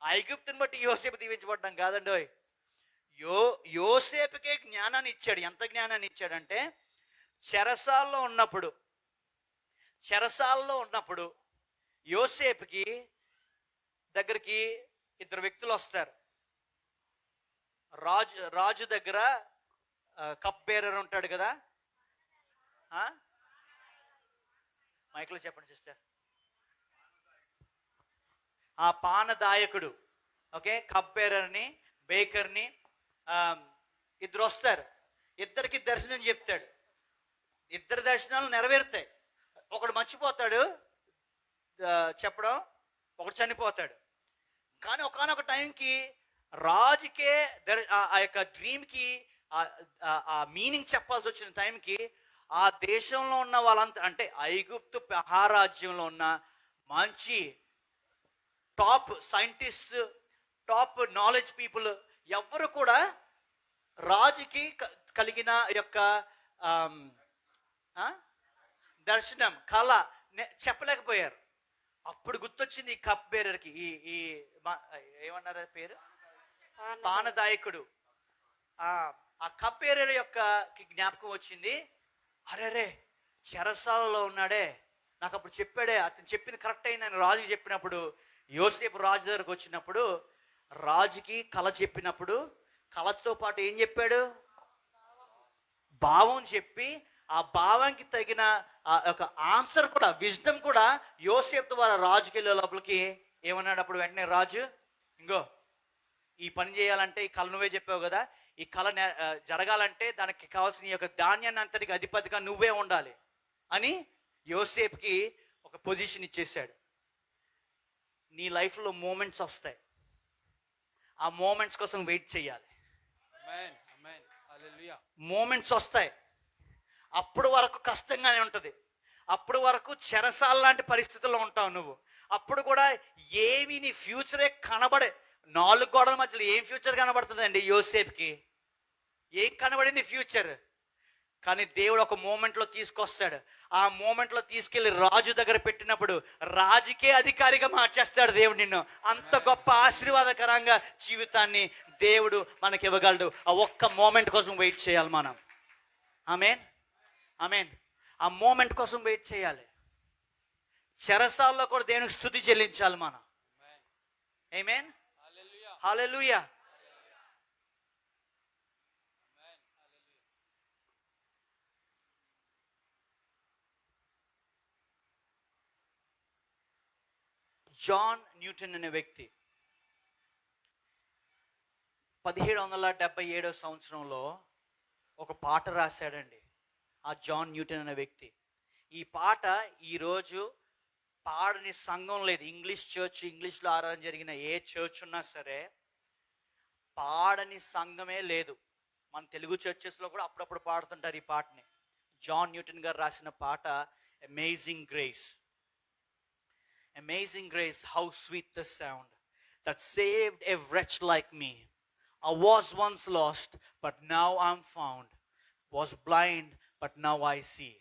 ఐగుప్తుని బట్టి యోసేపు దీవించబడ్డం కాదండి. యోసేపుకే జ్ఞానాన్ని ఇచ్చాడు. ఎంత జ్ఞానాన్ని ఇచ్చాడంటే, చెరసాల్లో ఉన్నప్పుడు యోసేపుకి దగ్గరికి ఇద్దరు వ్యక్తులు వస్తారు. రాజు దగ్గర కప్ బేరర్ ఉంటాడు కదా, మైక్లో చెప్పండి సిస్టర్. ఆ పానదాయకుడు, ఓకే, కప్ బేరర్ని, బేకర్ని, ఇద్దరు వస్తారు. ఇద్దరికి దర్శనం చెప్తాడు. ఇద్దరు దర్శనాలు నెరవేరుతాయి. ఒకడు మర్చిపోతాడు చెప్పడం, ఒకడు చనిపోతాడు. కానీ ఒకానొక టైంకి రాజుకే ఆ యొక్క డ్రీమ్కి ఆ మీనింగ్ చెప్పాల్సి వచ్చిన టైంకి ఆ దేశంలో ఉన్న వాళ్ళంతా, అంటే ఐగుప్తు మహారాజ్యంలో ఉన్న మంచి top scientist, top knowledge people ఎవరు కూడా రాజుకి కలిగిన యొక్క దర్శనం, కళ చెప్పలేకపోయారు. అప్పుడు గుర్తొచ్చింది ఈ కప్ బేరర్కి, ఈ ఏమన్నారు పేరు, పానదాయకుడు. ఆ కప్ బేరర్ యొక్క జ్ఞాపకం వచ్చింది. అరే, చెరసాలలో ఉన్నాడే, నాకు అప్పుడు చెప్పాడే, అతను చెప్పింది కరెక్ట్ అయిందని రాజుకి చెప్పినప్పుడు, యోసేపు రాజు దగ్గరకు వచ్చినప్పుడు రాజుకి కళ చెప్పినప్పుడు, కళతో పాటు ఏం చెప్పాడు, భావం చెప్పి, ఆ భావానికి తగిన ఆ యొక్క ఆన్సర్ కూడా, విజ్డమ్ కూడా యోసేపు ద్వారా రాజుకి వెళ్ళే లోపలికి ఏమన్నాడు. అప్పుడు వెంటనే రాజు, ఇంగో ఈ పని చేయాలంటే ఈ కళ నువ్వే చెప్పావు కదా, ఈ కళ జరగాలంటే దానికి కావాల్సిన ఈ యొక్క ధాన్యాన్ని అంతటికి అధిపతిగా నువ్వే ఉండాలి అని యోసేపుకి ఒక పొజిషన్ ఇచ్చేసాడు. నీ లైఫ్లో మూమెంట్స్ వస్తాయి, ఆ మూమెంట్స్ కోసం వెయిట్ చేయాలి. మూమెంట్స్ వస్తాయి, అప్పుడు వరకు కష్టంగానే ఉంటుంది, అప్పుడు వరకు చెరసాల లాంటి పరిస్థితుల్లో ఉంటావు నువ్వు. అప్పుడు కూడా ఏమి నీ ఫ్యూచరే కనబడే, 4 గోడల మధ్యలో ఏం ఫ్యూచర్ కనబడుతుందండి యోసేపుకి? ఏం కనబడింది ఫ్యూచర్? కానీ దేవుడు ఒక మూమెంట్లో తీసుకొస్తాడు. ఆ మూమెంట్లో తీసుకెళ్లి రాజు దగ్గర పెట్టినప్పుడు రాజుకే అధికారిగా మార్చేస్తాడు దేవుడు నిన్ను. అంత గొప్ప ఆశీర్వాదకరంగా జీవితాన్ని దేవుడు మనకి ఇవ్వగలడు. ఆ ఒక్క మూమెంట్ కోసం వెయిట్ చేయాలి మనం. ఆమేన్, ఆమేన్. ఆ మూమెంట్ కోసం వెయిట్ చేయాలి. చెరసాల్లో కూడా దేవునికి స్తుతి చెల్లించాలి మనం. ఆమేన్, హల్లెలూయా. జాన్ న్యూటన్ అనే వ్యక్తి 1777 సంవత్సరంలో ఒక పాట రాశాడండి. ఆ జాన్ న్యూటన్ అనే వ్యక్తి. ఈ పాట ఈరోజు పాడని సంఘం లేదు. ఇంగ్లీష్ చర్చ్, ఇంగ్లీష్లో ఆరాధన జరిగిన ఏ చర్చ్ ఉన్నా సరే పాడని సంఘమే లేదు. మన తెలుగు చర్చెస్లో కూడా అప్పుడప్పుడు పాడుతుంటారు ఈ పాటని. జాన్ న్యూటన్ గారు రాసిన పాట amazing grace. Amazing grace, how sweet the sound that saved a wretch like me. I was once lost, but now I'm found. Was blind, but now I see.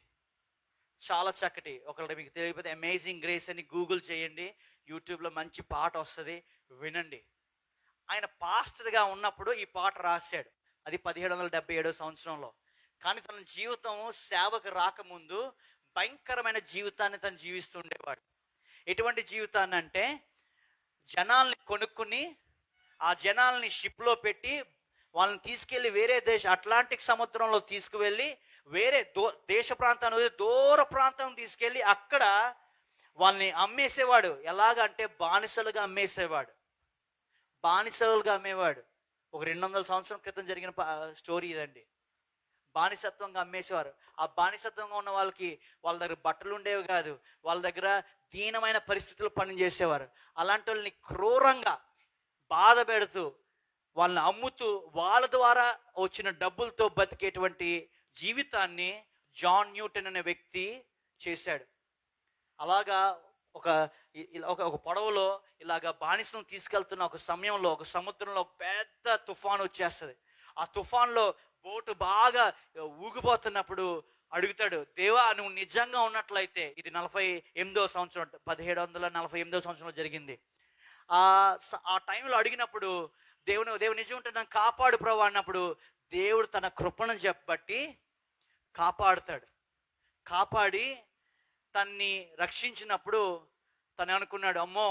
చాలా చక్కటి. ఒకటి మీకు తెలియకపోతే అమేజింగ్ గ్రేస్ అని Google చేయండి, యూట్యూబ్లో మంచి పాట వస్తుంది, వినండి. ఆయన పాస్టర్గా ఉన్నప్పుడు ఈ పాట రాశాడు. అది 1777 సంవత్సరంలో. కానీ తన జీవితం సేవకు రాకముందు భయంకరమైన జీవితాన్ని తను జీవిస్తుండేవాడు. ఎటువంటి జీవితాన్ని అంటే, జనాల్ని కొనుక్కుని ఆ జనాల్ని షిప్లో పెట్టి వాళ్ళని తీసుకెళ్ళి వేరే అట్లాంటిక్ సముద్రంలో తీసుకువెళ్ళి వేరే దేశ ప్రాంతాన్ని దూర ప్రాంతం తీసుకెళ్ళి అక్కడ వాళ్ళని అమ్మేసేవాడు. ఎలాగంటే బానిసలుగా అమ్మేసేవాడు, బానిసలుగా అమ్మేవాడు. ఒక 200 సంవత్సరం క్రితం జరిగిన స్టోరీ ఇదండి. బానిసత్వంగా అమ్మేసేవారు. ఆ బానిసత్వంగా ఉన్న వాళ్ళకి వాళ్ళ దగ్గర బట్టలు ఉండేవి కాదు, వాళ్ళ దగ్గర దీనమైన పరిస్థితులు పనిచేసేవారు. అలాంటి వాళ్ళని క్రూరంగా బాధ పెడుతూ వాళ్ళని అమ్ముతూ వాళ్ళ ద్వారా వచ్చిన డబ్బులతో బతికేటువంటి జీవితాన్ని జాన్ న్యూటన్ అనే వ్యక్తి చేశాడు. అలాగా ఒక పడవలో ఇలాగ బానిసలను తీసుకెళ్తున్న ఒక సమయంలో ఒక సముద్రంలో పెద్ద తుఫాను వచ్చేస్తుంది. ఆ తుఫాన్లో బోటు బాగా ఊగిపోతున్నప్పుడు అడుగుతాడు, దేవా నువ్వు నిజంగా ఉన్నట్లయితే, ఇది 48వ సంవత్సరం, 1748వ సంవత్సరంలో జరిగింది. ఆ టైంలో అడిగినప్పుడు దేవుడు నిజం ఉంటే నన్ను కాపాడు ప్రభు అన్నప్పుడు దేవుడు తన కృపను చెప్పబట్టి కాపాడుతాడు. కాపాడి తన్ని రక్షించినప్పుడు తను అనుకున్నాడు, అమ్మో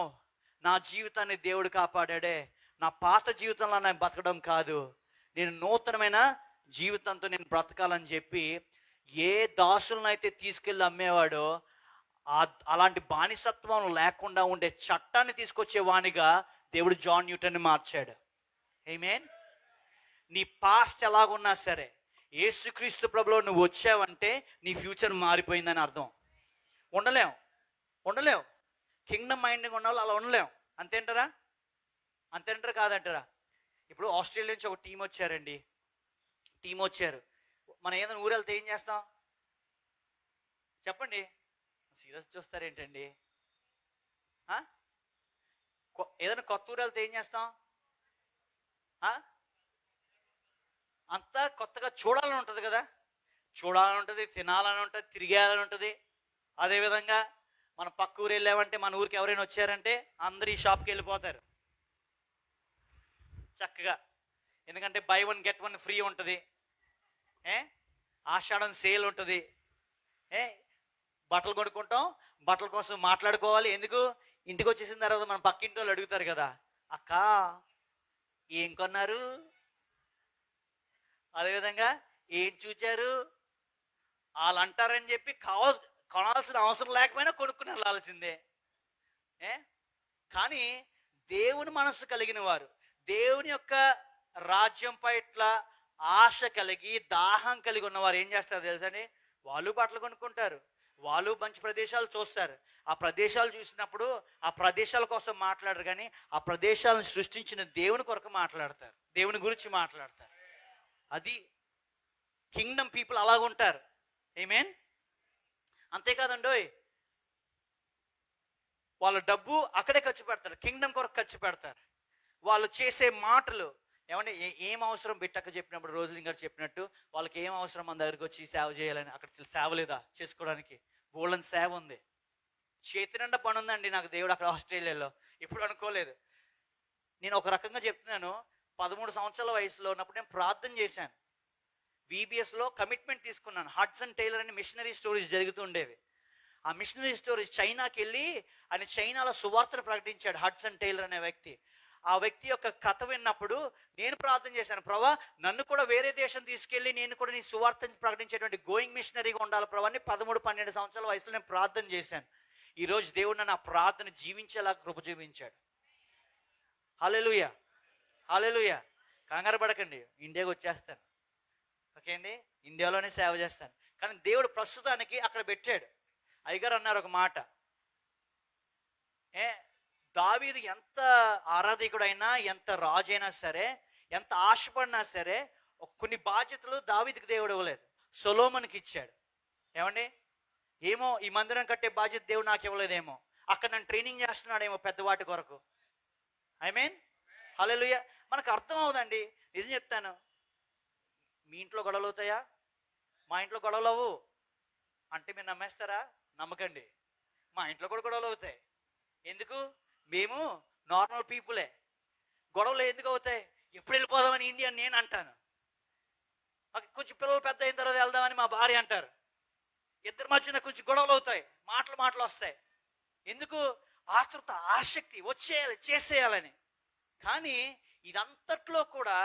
నా జీవితాన్ని దేవుడు కాపాడాడే, నా పాత జీవితంలో నేను బతకడం కాదు, నేను నూతనమైన జీవితంతో నేను బ్రతకాలని చెప్పి ఏ దాసులను అయితే తీసుకెళ్ళి అమ్మేవాడో అలాంటి బానిసత్వం లేకుండా ఉండే చట్టాన్ని తీసుకొచ్చే వానిగా దేవుడు జాన్ న్యూటన్ని మార్చాడు. ఆమేన్. నీ పాస్ట్ ఎలాగున్నా సరే యేసుక్రీస్తు ప్రభులో నువ్వు వచ్చావంటే నీ ఫ్యూచర్ మారిపోయిందని అర్థం. ఉండలేం కింగ్డమ్ మైండ్గా ఉన్న వాళ్ళు అలా ఉండలేం. అంతేంటారా కాదంటారా? ఇప్పుడు ఆస్ట్రేలియా నుంచి ఒక టీం వచ్చారండి. మనం ఏదైనా ఊరు వెళ్తే ఏం చేస్తాం చెప్పండి? సీరియస్ చూస్తారేంటండి? ఏదైనా కొత్త ఊరు వెళ్తే ఏం చేస్తాం? అంతా కొత్తగా చూడాలని ఉంటుంది కదా, చూడాలని ఉంటుంది, తినాలని ఉంటుంది, తిరిగేయాలని ఉంటుంది. అదేవిధంగా మన పక్క ఊరు వెళ్ళామంటే, మన ఊరికి ఎవరైనా వచ్చారంటే అందరూ ఈ షాప్కి వెళ్ళిపోతారు చక్కగా. ఎందుకంటే బై 1 get 1 ఫ్రీ ఉంటుంది, ఆషాఢం సేల్ ఉంటుంది, బట్టలు కొనుక్కుంటాం, బట్టల కోసం మాట్లాడుకోవాలి. ఎందుకు? ఇంటికి వచ్చేసిన తర్వాత మన పక్కింటి వాళ్ళు అడుగుతారు కదా, అక్క ఏం కొన్నారు, అదేవిధంగా ఏం చూచారు, వాళ్ళు అంటారని చెప్పి కొనాల్సిన అవసరం లేకపోయినా కొనుక్కుని వెళ్ళాల్సిందే. కానీ దేవుని మనస్సు కలిగిన వారు, దేవుని యొక్క రాజ్యం పట్ల ఆశ కలిగి దాహం కలిగి ఉన్నవారు ఏం చేస్తారు తెలుసండి? వాళ్ళు బట్టలు కొనుక్కుంటారు, వాళ్ళు మంచి ప్రదేశాలు చూస్తారు. ఆ ప్రదేశాలు చూసినప్పుడు ఆ ప్రదేశాల కోసం మాట్లాడరు, కానీ ఆ ప్రదేశాలను సృష్టించిన దేవుని కొరకు మాట్లాడతారు, దేవుని గురించి మాట్లాడతారు. అది కింగ్డమ్ పీపుల్ అలాగుంటారు. ఆమేన్. అంతేకాదండోయ్, వాళ్ళ డబ్బు అక్కడే ఖర్చు పెడతారు, కింగ్డమ్ కొరకు ఖర్చు పెడతారు. వాళ్ళు చేసే మాటలు ఏమంటే ఏం అవసరం బిట్టక్క చెప్పినప్పుడు, రోజులింగ్ గారు చెప్పినట్టు, వాళ్ళకి ఏం అవసరం మన దగ్గరికి వచ్చి సేవ చేయాలని. అక్కడ సేవ లేదా చేసుకోవడానికి? బోల్డన్ సేవ ఉంది, చేతి నిండా పని ఉందండి నాకు దేవుడు అక్కడ ఆస్ట్రేలియాలో. ఇప్పుడు అనుకోలేదు. నేను ఒక రకంగా చెప్తున్నాను, 13 సంవత్సరాల వయసులో ఉన్నప్పుడు నేను ప్రార్థన చేశాను. VBSలో కమిట్మెంట్ తీసుకున్నాను. హడ్సన్ టైలర్ అని మిషనరీ స్టోరీస్ జరుగుతుండేవి. ఆ మిషనరీ స్టోరీస్ చైనాకి వెళ్ళి ఆయన చైనాలో సువార్తను ప్రకటించాడు హడ్సన్ టైలర్ అనే వ్యక్తి. ఆ వ్యక్తి యొక్క కథ విన్నప్పుడు నేను ప్రార్థన చేశాను, ప్రభా నన్ను కూడా వేరే దేశం తీసుకెళ్ళి నేను కూడా నీ సువార్తను ప్రకటించేటువంటి గోయింగ్ మిషనరీగా ఉండాలి ప్రభా అని 13-12 సంవత్సరాల వయసులో నేను ప్రార్థన చేశాను. ఈరోజు దేవుడు నన్ను ఆ ప్రార్థన జీవించేలా కృప చూపించాడు. హల్లెలూయా, హల్లెలూయా. కంగారు పడకండి, ఇండియాకి వచ్చేస్తాను. ఓకే అండి, ఇండియాలోనే సేవ చేస్తాను. కానీ దేవుడు ప్రస్తుతానికి అక్కడ పెట్టాడు. అయ్యగారు అన్నారు ఒక మాట, దావీదు ఎంత ఆరాధికుడైనా, ఎంత రాజు అయినా సరే, ఎంత ఆశపడినా సరే, కొన్ని బాధ్యతలు దావీదుకి దేవుడు ఇవ్వలేదు, సొలొమోనుకి ఇచ్చాడు. ఏమండి, ఏమో ఈ మందిరం కట్టే బాధ్యత దేవుడు నాకు ఇవ్వలేదేమో, అక్కడ నన్ను ట్రైనింగ్ చేస్తున్నాడేమో పెద్దవాటి కొరకు. ఐ మీన్ హల్లెలూయా. మనకు అర్థం అవుదండి, నిజం చెప్తాను. మీ ఇంట్లో గొడవలు అవుతాయా? మా ఇంట్లో గొడవలు అవ్వు అంటే మీరు నమ్మేస్తారా? నమ్మకండి. మా ఇంట్లో కూడా గొడవలు అవుతాయి. ఎందుకు? మేము నార్మల్ పీపులే. గొడవలు ఎందుకు అవుతాయి? ఎప్పుడు వెళ్ళిపోదామని ఇండియా నేను అంటాను. కొంచెం పిల్లలు పెద్ద అయిన తర్వాత వెళ్దామని మా భార్య అంటారు. ఇద్దరి మధ్యన కొంచెం గొడవలు అవుతాయి, మాటలు వస్తాయి. ఎందుకు? ఆతృత, ఆసక్తి, వచ్చేయాలి, చేసేయాలని. కానీ ఇదంతట్లో కూడా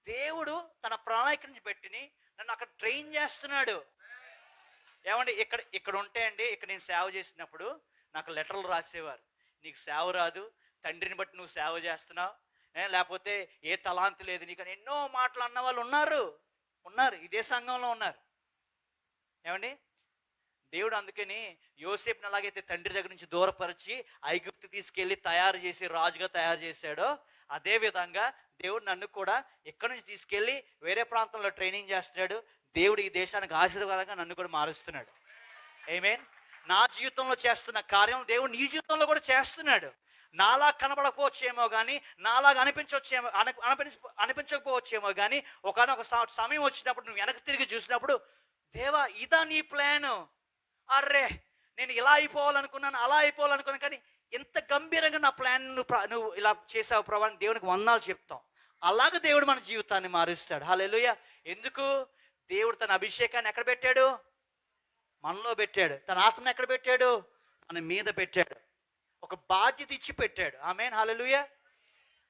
దేవుడు తన ప్రణాళిక నుంచి పెట్టిని నన్ను అక్కడ ట్రైన్ చేస్తున్నాడు. ఏమండి, ఇక్కడ ఉంటే అండి, ఇక్కడ నేను సేవ చేసినప్పుడు నాకు లెటర్లు రాసేవారు, నీకు సేవ రాదు, తండ్రిని బట్టి నువ్వు సేవ చేస్తున్నావు, లేకపోతే ఏ తలాంతి లేదు నీకు అని ఎన్నో మాటలు అన్న వాళ్ళు ఉన్నారు, ఇదే సంఘంలో ఉన్నారు. ఏమండి, దేవుడు అందుకని యోసేపుని ఎలాగైతే తండ్రి దగ్గర నుంచి దూరపరిచి ఐగుప్తు తీసుకెళ్ళి తయారు చేసి రాజుగా తయారు చేశాడో, అదే విధంగా దేవుడు నన్ను కూడా ఎక్కడి నుంచి తీసుకెళ్ళి వేరే ప్రాంతంలో ట్రైనింగ్ చేస్తున్నాడు. దేవుడు ఈ దేశానికి ఆశీర్వాదంగా నన్ను కూడా మారుస్తున్నాడు. ఆమేన్. నా జీవితంలో చేస్తున్న కార్యం దేవుడు నీ జీవితంలో కూడా చేస్తున్నాడు. నాలా కనబడకపోవచ్చేమో కానీ, నాలాగా అనిపించకపోవచ్చేమో కానీ, ఒకనొక సమయం వచ్చినప్పుడు నువ్వు వెనక్కి తిరిగి చూసినప్పుడు, దేవా ఇదా నీ ప్లాను, అర్రే నేను ఇలా అయిపోవాలనుకున్నాను, అలా అయిపోవాలనుకున్నాను, కానీ ఎంత గంభీరంగా నా ప్లాన్ నువ్వు ఇలా చేసావు ప్రభా అని దేవునికి వందనాలు చెప్తాం. అలాగే దేవుడు మన జీవితాన్ని మారుస్తాడు. హల్లెలూయా. ఎందుకు? దేవుడు తన అభిషేకాన్ని ఎక్కడ పెట్టాడు? మనలో పెట్టాడు. తన ఆత్మను ఎక్కడ పెట్టాడు? మన మీద పెట్టాడు. ఒక బాధ్యత ఇచ్చి పెట్టాడు. ఆమేన్, హల్లెలూయా.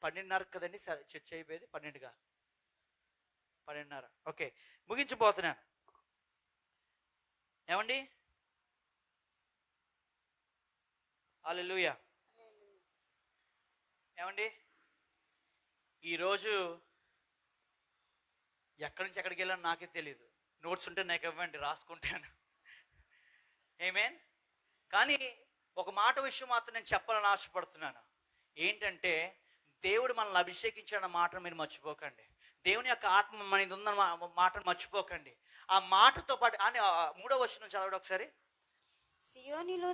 12:30 కదండి చర్చ అయిపోయేది, 12:30. ఓకే, ముగించిపోతున్నాను. ఏమండి, హల్లెలూయా. ఏమండి, ఈరోజు ఎక్కడి నుంచి ఎక్కడికి వెళ్ళాను నాకే తెలియదు. నోట్స్ ఉంటే నాకు ఇవ్వండి, రాసుకుంటాను. ఆమేన్. కానీ ఒక మాట విషయం మాత్రం నేను చెప్పాలని ఆశపడుతున్నాను. ఏంటంటే, దేవుడు మనల్ని అభిషేకించిన మాట మీరు మర్చిపోకండి. దేవుని యొక్క ఆత్మ మన ఇది ఉన్న మాటను మర్చిపోకండి. ఆ మాటతో పాటు 3వ వచనం చదవడం ఒకసారి. సియోనులో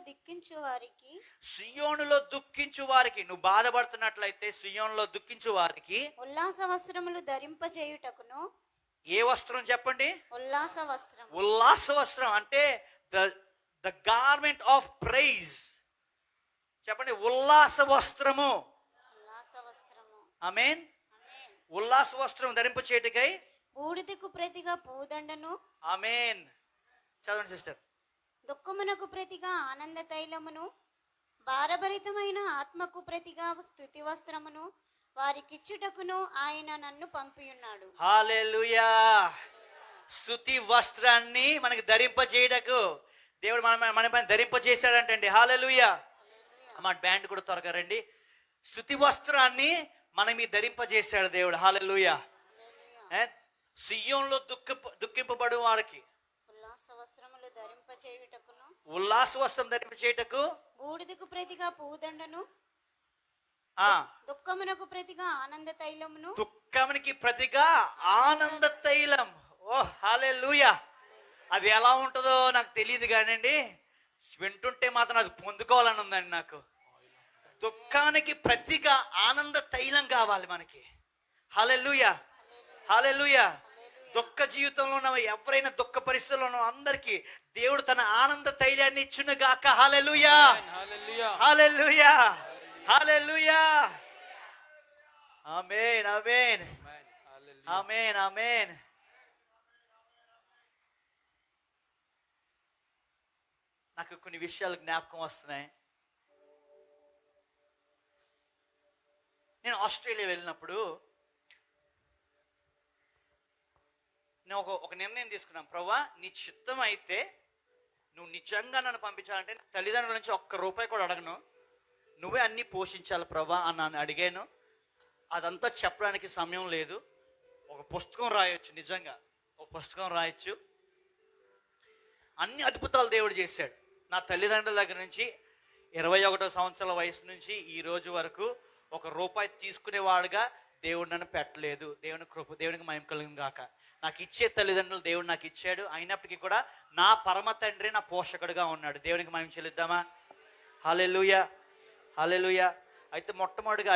దుఃఖించు వారికి, నువ్వు బాధపడుతున్నట్లయితే సియోనులో దుఃఖించు వారికి ఉల్లాస వస్త్రములు ధరింపజేయుటకును. ఏ వస్త్రం చెప్పండి? ఉల్లాస వస్త్రం అంటే ద గార్మెంట్ ఆఫ్ ప్రైజ్. చెప్పండి, ఉల్లాస వస్త్రము. ఆమేన్. ఉల్లాస వస్త్రం ధరింప చేయటకై బూడిదకు ప్రతిగా పూదండను. ఆమేన్. చదవండి సిస్టర్. దుఃఖమునకు ప్రతిగా ఆనంద తైలమును, భారభరితమైన ఆత్మకు ప్రతిగా స్తుతి వస్త్రమును వారికిచ్చుటకును ఆయన నన్ను పంపియున్నాడు. హల్లెలూయా. స్తుతి వస్త్రాన్ని మనకి ధరింపజేయటకు దేవుడు మన పైన ధరింపజేశాడంటండి. హల్లెలూయా. మా బ్యాండ్ కూడా త్వరగా రండి. స్తుతి వస్త్రాన్ని మన మీద ధరింపజేశాడు దేవుడు. హల్లెలూయా. సియోనులో దుఃఖింపబడు వారికి ఉల్లాస వస్త్రం ధరింపచేయుటకు బూడిదకు ప్రతిగా పూదండను, దుఃఖమునకు ప్రతిగా ఆనంద తైలమును. దుఃఖమునికి ప్రతిగా ఆనంద తైలం. ఓ హల్లెలూయా. అది ఎలా ఉంటుందో నాకు తెలియదు కానండి, వింటుంటే మాత్రం అది పొందుకోవాలని ఉందండి నాకు. దుఃఖానికి ప్రతిగా ఆనంద తైలం కావాలి మనకి. హల్లెలూయా, హల్లెలూయా. దుఃఖ జీవితంలో ఉన్న ఎవరైనా దుఃఖ పరిస్థితుల్లో ఉన్న అందరికీ దేవుడు తన ఆనంద తైలాన్ని ఇచ్చును గాక. హల్లెలూయా, హల్లెలూయా, హల్లెలూయా. ఆమేన్, ఆమేన్, ఆమేన్, ఆమేన్. నాకు కొన్ని విషయాలు జ్ఞాపకం వస్తున్నాయి. నేను ఆస్ట్రేలియా వెళ్ళినప్పుడు నేను ఒక నిర్ణయం తీసుకున్నాను. ప్రభువా, నీ చిత్తం అయితే నువ్వు నిజంగా నన్ను పంపించాలంటే తల్లిదండ్రుల నుంచి ఒక్క రూపాయి కూడా అడగను, నువ్వే అన్నీ పోషించాలి ప్రభా అని నన్ను అడిగాను. అదంతా చెప్పడానికి సమయం లేదు. ఒక పుస్తకం రాయొచ్చు, నిజంగా ఒక పుస్తకం రాయొచ్చు. అన్ని అద్భుతాలు దేవుడు చేశాడు. నా తల్లిదండ్రుల దగ్గర నుంచి 21 సంవత్సరాల వయసు నుంచి ఈ రోజు వరకు ఒక రూపాయి తీసుకునేవాడుగా దేవుడు నన్ను పెట్టలేదు. దేవుని కృప, దేవునికి మహిమ కలుగును గాక. నాకు ఇచ్చే తల్లిదండ్రులు దేవుడు నాకు ఇచ్చాడు. అయినప్పటికీ కూడా నా పరమ తండ్రి నా పోషకుడుగా ఉన్నాడు. దేవునికి మహిమ చెల్లిద్దామా? హల్లెలూయా, హల్లెలూయా. అయితే మొట్టమొదటిగా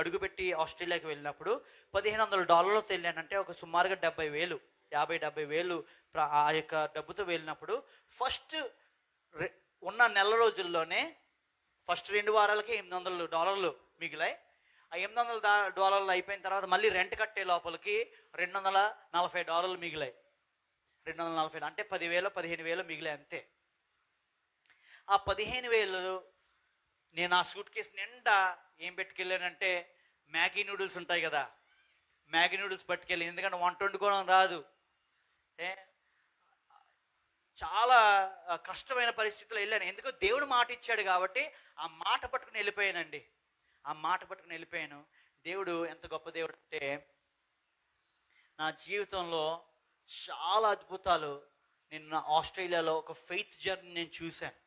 అడుగుపెట్టి ఆస్ట్రేలియాకి వెళ్ళినప్పుడు $1,500 వెళ్ళానంటే ఒక సుమారుగా 50,000 ఆ యొక్క డబ్బుతో వెళ్ళినప్పుడు ఫస్ట్ ఉన్న నెల రోజుల్లోనే ఫస్ట్ 2 వారాలకి $800 మిగిలాయి. ఆ $800 అయిపోయిన తర్వాత మళ్ళీ రెంట్ కట్టే లోపలికి $240 మిగిలాయి. 240 అంటే 10,000 15,000 మిగిలాయి అంతే. ఆ 15,000 నేను ఆ సూట్ కేసు నిండా ఏం పెట్టుకెళ్ళానంటే మ్యాగీ నూడిల్స్ ఉంటాయి కదా, మ్యాగీ నూడిల్స్ పట్టుకెళ్ళి, ఎందుకంటే వంట వండుకోవడం రాదు. చాలా కష్టమైన పరిస్థితుల్లో వెళ్ళాను. ఎందుకో దేవుడు మాట ఇచ్చాడు కాబట్టి ఆ మాట పట్టుకుని వెళ్ళిపోయానండి. ఆ మాట పట్టుకుని వెళ్ళిపోయాను. దేవుడు ఎంత గొప్ప దేవుడు అంటే నా జీవితంలో చాలా అద్భుతాలు. నేను నా ఆస్ట్రేలియాలో ఒక ఫెయిత్ జర్నీ నేను చూశాను,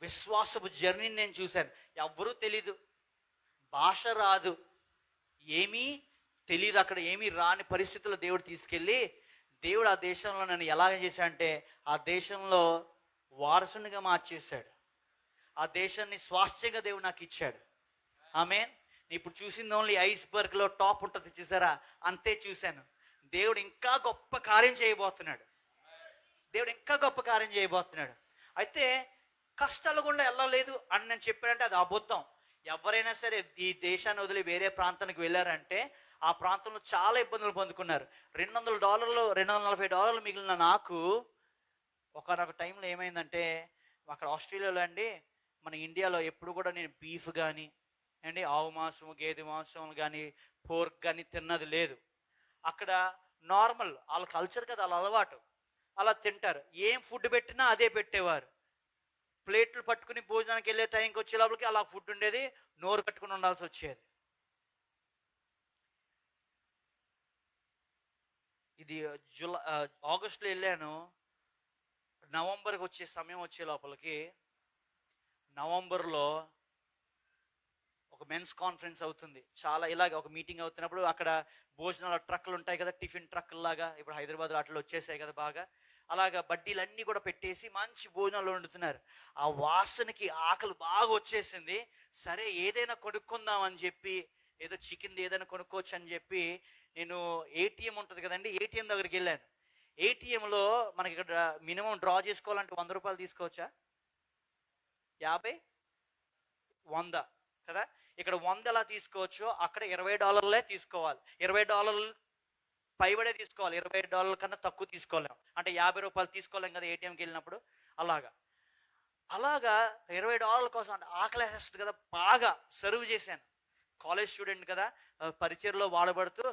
విశ్వాసపు జర్నీని నేను చూశాను. ఎవ్వరూ తెలీదు, భాష రాదు, ఏమీ తెలీదు. అక్కడ ఏమీ రాని పరిస్థితుల్లో దేవుడు తీసుకెళ్ళి దేవుడు ఆ దేశంలో నన్ను ఎలాగ చేశాడంటే ఆ దేశంలో వారసునిగా మార్చేశాడు. ఆ దేశాన్ని స్వాస్థ్యంగా దేవుడు నాకు ఇచ్చాడు. ఆమేన్. ఇప్పుడు చూసింది ఓన్లీ ఐస్బర్గ్లో టాప్ ఉంటుంది చూసారా, అంతే చూశాను. దేవుడు ఇంకా గొప్ప కార్యం చేయబోతున్నాడు. దేవుడు ఇంకా గొప్ప కార్యం చేయబోతున్నాడు. అయితే కష్టాలు గుండా వెళ్ళలేదు అని నేను చెప్పానంటే అది అబద్ధం. ఎవరైనా సరే ఈ దేశాన్ని వదిలి వేరే ప్రాంతానికి వెళ్ళారంటే ఆ ప్రాంతంలో చాలా ఇబ్బందులు పొందుకున్నారు. $200 $240 మిగిలిన నాకు ఒకనొక టైంలో ఏమైందంటే, అక్కడ ఆస్ట్రేలియాలో అండి, మన ఇండియాలో ఎప్పుడు కూడా నేను బీఫ్ కానీ అండి ఆవు మాంసం గేదె మాంసం కానీ పోర్క్ కానీ తిన్నది లేదు. అక్కడ నార్మల్ వాళ్ళ కల్చర్ కదా, వాళ్ళ అలవాటు, అలా తింటారు. ఏం ఫుడ్ పెట్టినా అదే పెట్టేవారు. ప్లేట్లు పట్టుకుని భోజనానికి వెళ్ళే టైంకి వచ్చే లోపలికి అలా ఫుడ్ ఉండేది, నోరు కట్టుకుని ఉండాల్సి వచ్చేది. ఇది ఆగస్టులో వెళ్ళాను. నవంబర్కి వచ్చే సమయం వచ్చే లోపలికి నవంబర్లో ఒక మెన్స్ కాన్ఫరెన్స్ అవుతుంది. చాలా ఇలాగ ఒక మీటింగ్ అవుతున్నప్పుడు అక్కడ భోజనాల ట్రక్లు ఉంటాయి కదా, టిఫిన్ ట్రక్లు లాగా, ఇప్పుడు హైదరాబాద్లో అట్లా వచ్చేసాయి కదా బాగా. అలాగా బడ్డీలన్నీ కూడా పెట్టేసి మంచి భోజనాలు వండుతున్నారు. ఆ వాసనకి ఆకలి బాగా వచ్చేసింది. సరే ఏదైనా కొనుక్కుందాం అని చెప్పి, ఏదో చికెన్ ఏదైనా కొనుక్కోవచ్చు అని చెప్పి నేను ఏటీఎం ఉంటుంది కదండి, ఏటీఎం దగ్గరికి వెళ్ళాను. ఏటీఎంలో మనకి ఇక్కడ మినిమం డ్రా చేసుకోవాలంటే $100 తీసుకోవచ్చా? 50 100 కదా. ఇక్కడ 100 ఎలా తీసుకోవచ్చో అక్కడ $20 తీసుకోవాలి. $20 పైబడే తీసుకోవాలి. $20 కన్నా తక్కువ తీసుకోలేం. అంటే $50 తీసుకోలేం కదా ఏటీఎంకి వెళ్ళినప్పుడు. అలాగా $20 కోసం అంటే ఆకలి వేసేస్తుంది కదా, బాగా సర్వ్ చేశాను. కాలేజ్ స్టూడెంట్ కదా, పరిచయలో వాడబడుతూ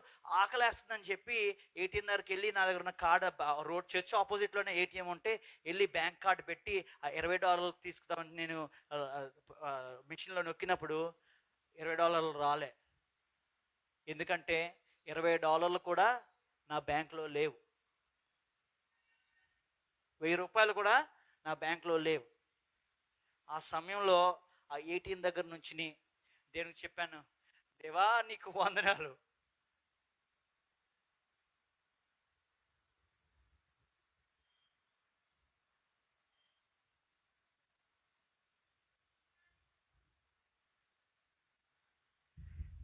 ఆకలేస్తుందని చెప్పి ఏటీఎం దగ్గరికి వెళ్ళి నా దగ్గర ఉన్న కార్డు, రోడ్ చర్చ్ ఆపోజిట్లోనే ఏటీఎం ఉంటే వెళ్ళి బ్యాంక్ కార్డు పెట్టి ఆ $20 తీసుకుందామని నేను మిషన్లో నొక్కినప్పుడు $20 రాలే. ఎందుకంటే $20 కూడా నా బ్యాంకులో లేవు, $1000 కూడా నా బ్యాంకులో లేవు. ఆ సమయంలో ఆ ఏటీఎం దగ్గర నుంచి దేవునికి చెప్పాను, దేవా నీకు వందనాలు,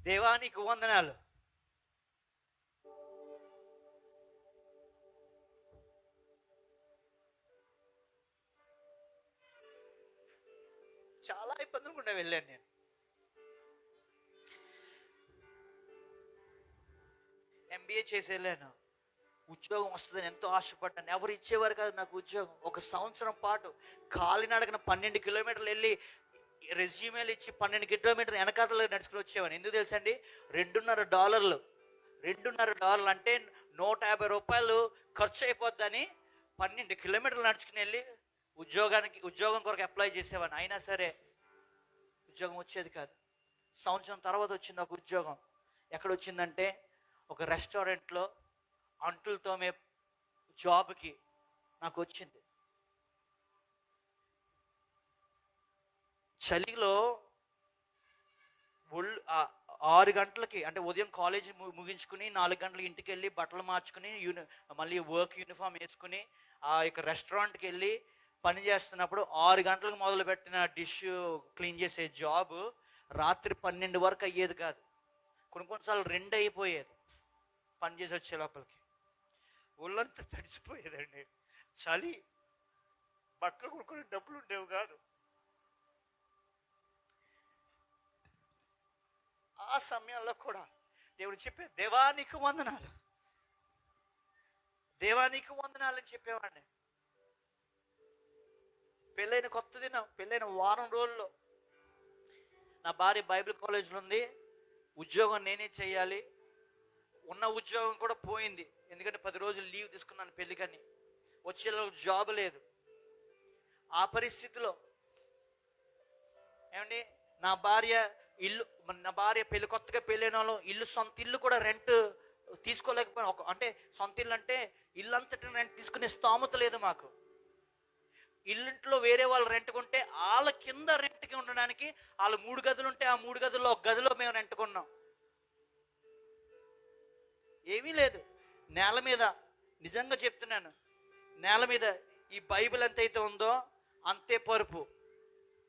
దేవా నీకు వందనాలు. చాలా ఇబ్బందులు కూడా వెళ్ళాను నేను. MBA చేసి వెళ్ళాను. ఉద్యోగం వస్తుందని ఎంతో ఆశపడ్డాను. ఎవరు ఇచ్చేవారు కాదు నాకు ఉద్యోగం. 1 సంవత్సరం పాటు కాలినడకన 12 కిలోమీటర్లు వెళ్ళి రెజ్యూమేలు ఇచ్చి 12 కిలోమీటర్లు వెనకాతలు నడుచుకుని వచ్చేవాను. ఎందుకు తెలుసా అండి? $2.5 అంటే $150 ఖర్చు అయిపోద్దని 12 కిలోమీటర్లు నడుచుకుని వెళ్ళి ఉద్యోగం కొరకు అప్లై చేసేవాడిని, అయినా సరే ఉద్యోగం వచ్చేది కాదు. సంవత్సరం తర్వాత వచ్చింది ఒక ఉద్యోగం. ఎక్కడ వచ్చిందంటే ఒక రెస్టారెంట్లో అంటులు తోమే జాబ్కి నాకు వచ్చింది. చలిలో 6 గంటలకి, అంటే ఉదయం కాలేజ్ ముగించుకుని 4 గంటలకి ఇంటికి వెళ్ళి బట్టలు మార్చుకుని మళ్ళీ వర్క్ యూనిఫామ్ వేసుకుని ఆ యొక్క రెస్టారెంట్కి వెళ్ళి పని చేస్తున్నప్పుడు 6 గంటలకు మొదలుపెట్టిన డిష్ క్లీన్ చేసే జాబ్ రాత్రి 12 వరకు అయ్యేది కాదు. కొన్నిసార్లు 2 అయిపోయేది పని చేసి వచ్చే లోపలికి. ఒళ్ళంతా తడిసిపోయేదండి, చలి, బట్టలు కొనుక్కునే డబ్బులు ఉండేవి కాదు. ఆ సమయంలో కూడా దేవుడు చెప్పే దేవానికి వందనాలు, దేవానికి వందనాలు అని చెప్పేవాడిని. పెళ్ళైన కొత్త దినం, పెళ్ళైన వారం రోజుల్లో నా భార్య బైబిల్ కాలేజ్లో ఉంది, ఉద్యోగం నేనే చేయాలి. ఉన్న ఉద్యోగం కూడా పోయింది, ఎందుకంటే 10 రోజులు లీవ్ తీసుకున్నాను పెళ్ళికని. వచ్చేలోపు జాబ్ లేదు. ఆ పరిస్థితిలో ఏమండి నా భార్య కొత్తగా పెళ్ళైన వాళ్ళు సొంత ఇల్లు కూడా రెంట్ తీసుకోలేకపోయినా, అంటే సొంత ఇల్లు అంటే ఇల్లు అంతటి రెంట్ తీసుకునే స్తోమత లేదు మాకు. ఇల్లుంట్లో వేరే వాళ్ళు రెంట్కుంటే వాళ్ళ కింద రెంట్కి ఉండడానికి, వాళ్ళు 3 గదులు ఉంటే ఆ 3 గదుల్లో 1 గదిలో మేము రెంట్కున్నాం. ఏమీ లేదు, నేల మీద, నిజంగా చెప్తున్నాను, నేల మీద ఈ బైబిల్ ఎంతైతే ఉందో అంతే పరుపు,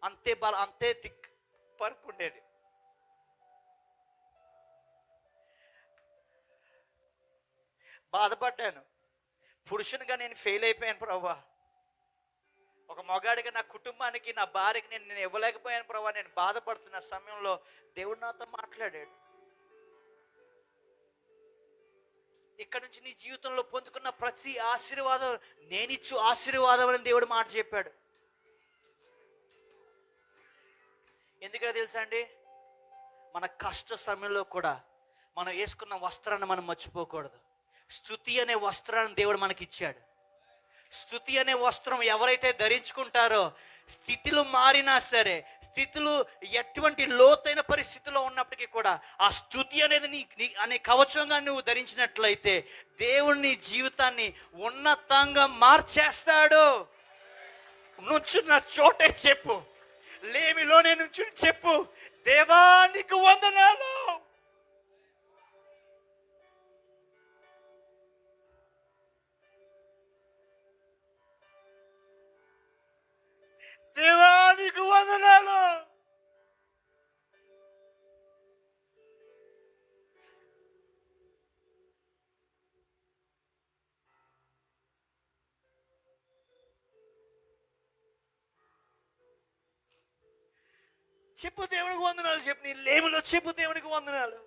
అంతే థిక్ పరుపు ఉండేది. బాధపడ్డాను, పురుషునిగా నేను ఫెయిల్ అయిపోయాను ప్రభువా. ఒక మగాడిగా నా కుటుంబానికి, నా భార్యకి నేను ఇవ్వలేకపోయాను ప్రభువా. నేను బాధపడుతున్న సమయంలో దేవుడు నాతో మాట్లాడాడు. ఇక్కడ నుంచి నీ జీవితంలో పొందుకున్న ప్రతి ఆశీర్వాదం నేనిచ్చు ఆశీర్వాదం అని దేవుడు మాట చెప్పాడు. ఎందుకంటే తెలుసా అండి, మన కష్ట సమయంలో కూడా మనం వేసుకున్న వస్త్రాన్ని మనం మర్చిపోకూడదు. స్తుతి అనే వస్త్రాన్ని దేవుడు మనకి ఇచ్చాడు. స్తుతి అనే వస్త్రం ఎవరైతే ధరించుకుంటారో, స్థితిలు మారినా సరే, స్థితులు ఎటువంటి లోతైన పరిస్థితిలో ఉన్నప్పటికీ కూడా ఆ స్తుతి అనేది అనే కవచంగా నువ్వు ధరించినట్లయితే దేవుని జీవితాన్ని ఉన్నతంగా మార్చేస్తాడు. నుంచున్న చోటే చెప్పు, లేమిలోనే నుంచి చెప్పు, దేవానికి వందనాలు. దేవానికి వందనాలు. చెప్పు దేవునికి వందనాలు, చెప్పు, నీ లేములో చెప్పు దేవునికి వందనాలు.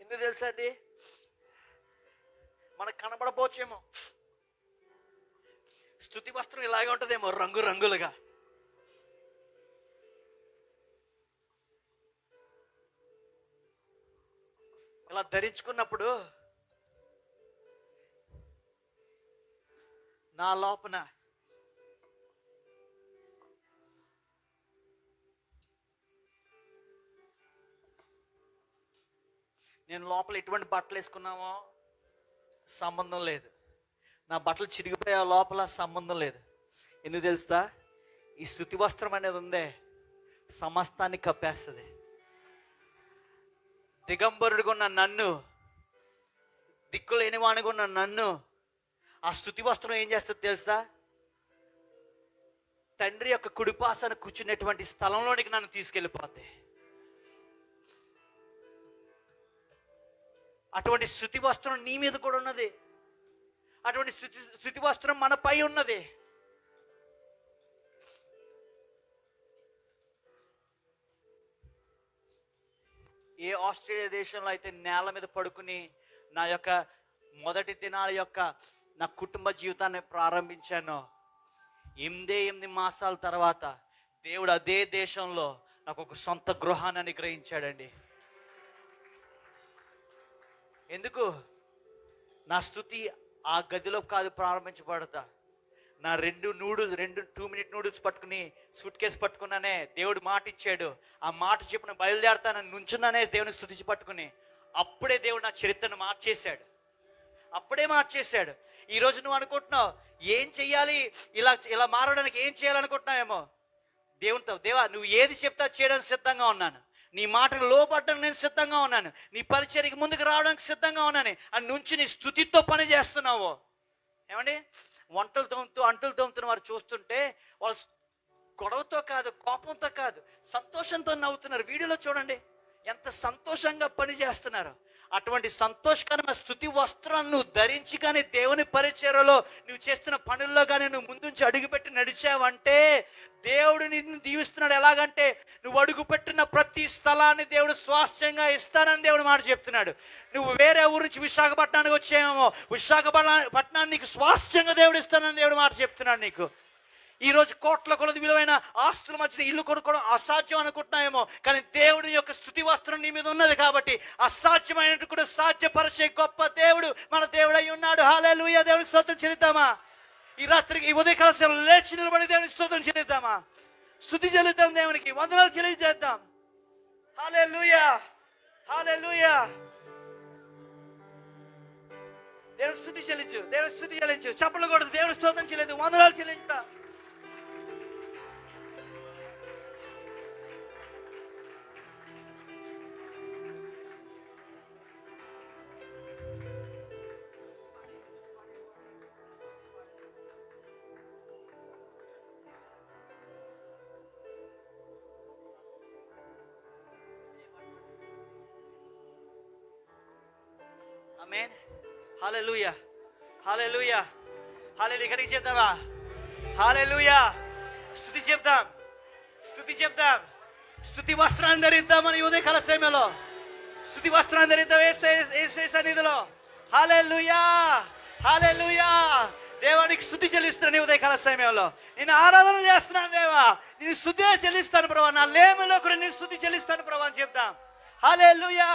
ఎందుకు తెలుసా అండి, మనకు కనబడపోవచ్చేమో, స్తుతి వస్త్రం ఇలాగే ఉంటుందేమో రంగురంగులుగా. ఇలా ధరించుకున్నప్పుడు నా లోపల నేను లోపల ఎటువంటి బట్టలు వేసుకున్నామో సంబంధం లేదు, నా బట్టలు చిరిగిపోయే లోపల సంబంధం లేదు. ఎందుకు తెలుస్తా, ఈ స్తుతి వస్త్రం అనేది ఉందే సమస్తాన్ని కప్పేస్తుంది. దిగంబరుడిగా ఉన్న నన్ను, దిక్కులేని వాడిగా ఉన్న నన్ను ఆ స్తుతి వస్త్రం ఏం చేస్తుంది తెలుసా, తండ్రి యొక్క కుడిపాసన కూర్చునేటువంటి స్థలంలోనికి నన్ను తీసుకెళ్ళిపోతే. అటువంటి స్తుతి వస్త్రం నీ మీద కూడా ఉన్నది, అటువంటి స్తుతి వస్త్రం మనపై ఉన్నది. ఏ ఆస్ట్రేలియా దేశంలో అయితే నేల మీద పడుకుని నా యొక్క మొదటి దినాల యొక్క నా కుటుంబ జీవితాన్ని ప్రారంభించానో, 8 మాసాల తర్వాత దేవుడు అదే దేశంలో నాకు ఒక సొంత గృహాన్ని అనుగ్రహించాడండి. ఎందుకు? నా స్తుతి ఆ గదిలో కాదు ప్రారంభించబడతా. నా 2 2 మినిట్ నూడిల్స్ పట్టుకుని సూట్ కేసు పట్టుకున్నానే, దేవుడు మాట ఇచ్చాడు, ఆ మాట చెప్పిన బయలుదేరతానని నుంచున్నానే దేవునికి స్తుతించి పట్టుకుని, అప్పుడే దేవుడు నా చరిత్రను మార్చేశాడు. అప్పుడే మార్చేశాడు. ఈరోజు నువ్వు అనుకుంటున్నావు ఏం చెయ్యాలి, ఇలా మారడానికి ఏం చేయాలనుకుంటున్నావేమో. దేవునితో, దేవా నువ్వు ఏది చెప్తా చేయడానికి సిద్ధంగా ఉన్నాను, నీ మాటకు లోపడడానికి నేను సిద్ధంగా ఉన్నాను, నీ పరిచర్యకి ముందుకు రావడానికి సిద్ధంగా ఉన్నాను అని నుంచి నీ స్తుతితో పని చేస్తున్నావు. ఏమండి, వంటలు తోముతూ అంటులు తోముతున్న వారు చూస్తుంటే వాళ్ళు గొడవతో కాదు, కోపంతో కాదు, సంతోషంతో నవ్వుతున్నారు. వీడియోలో చూడండి ఎంత సంతోషంగా పని చేస్తున్నారు. అటువంటి సంతోషకరమైన స్తుతి వస్త్రాన్ని నువ్వు ధరించి కానీ దేవుని పరిచర్యలో నువ్వు చేస్తున్న పనుల్లో కానీ నువ్వు ముందుంచి అడుగుపెట్టి నడిచావంటే దేవుడు నిన్ను దీవిస్తున్నాడు. ఎలాగంటే నువ్వు అడుగుపెట్టిన ప్రతి స్థలాన్ని దేవుడు స్వాస్థ్యంగా ఇస్తానని దేవుడు మాట చెప్తున్నాడు. నువ్వు వేరే ఊరు నుంచి విశాఖపట్నానికి వచ్చేమో, విశాఖపట్నాన్ని నీకు స్వాస్థ్యంగా దేవుడు ఇస్తానని దేవుడు మాట చెప్తున్నాడు. నీకు ఈరోజు కోట్ల కొలది విలువైన ఆస్తుల మధ్య ఇల్లు కొనుక్కోవడం అసాధ్యం అనుకుంటున్నాయేమో, కానీ దేవుడి యొక్క స్తుతి వస్త్రం నీ మీద ఉన్నది కాబట్టి అసాధ్యమైనట్టు కూడా సాధ్యపరిచే గొప్ప దేవుడు మన దేవుడు అయి ఉన్నాడు. హల్లెలూయా. దేవునికి స్తోత్రం చెల్లిద్దామా? ఈ రాత్రికి, ఈ ఉదయకాల సమయంలో లేచి నిలబడి దేవునికి స్తోత్రం చెల్లిద్దామా? స్తుతి చెల్లిద్దాం, దేవునికి వందనాలు చెల్లిద్దాం. హల్లెలూయా, హల్లెలూయా. దేవునికి స్తుతి చెల్లించు, దేవునికి స్తుతి చెల్లించు. చప్పట్లు కొడుతూ దేవునికి స్తోత్రం చెల్లిద్దాం, వందనాలు చెల్లించుతా. ఆమేన్. హల్లెలూయా, హల్లెలూయా, హల్లెలూయా. ఇక్కడికి చెప్తావా? హల్లెలూయా. స్తుతి చెప్తాం, స్తుతి చెప్తాం. స్తుతి వస్త్రాన్ని ధరిద్దామని ఉదయకాల సమయంలో స్తుతి వస్త్రాన్ని ధరిద్దాం యేసయ్య సన్నిధిలో. హల్లెలూయా, హల్లెలూయా. దేవానికి స్తుతి చెల్లిస్తున్నాను. ఉదయకాల సమయంలో నేను ఆరాధన చేస్తున్నాను. దేవా నేను స్తుతి చెల్లిస్తాను ప్రభా, నా లేమిలో కూడా నేను స్తుతి చెల్లిస్తాను ప్రభా అని చెప్తాం. హల్లెలూయా,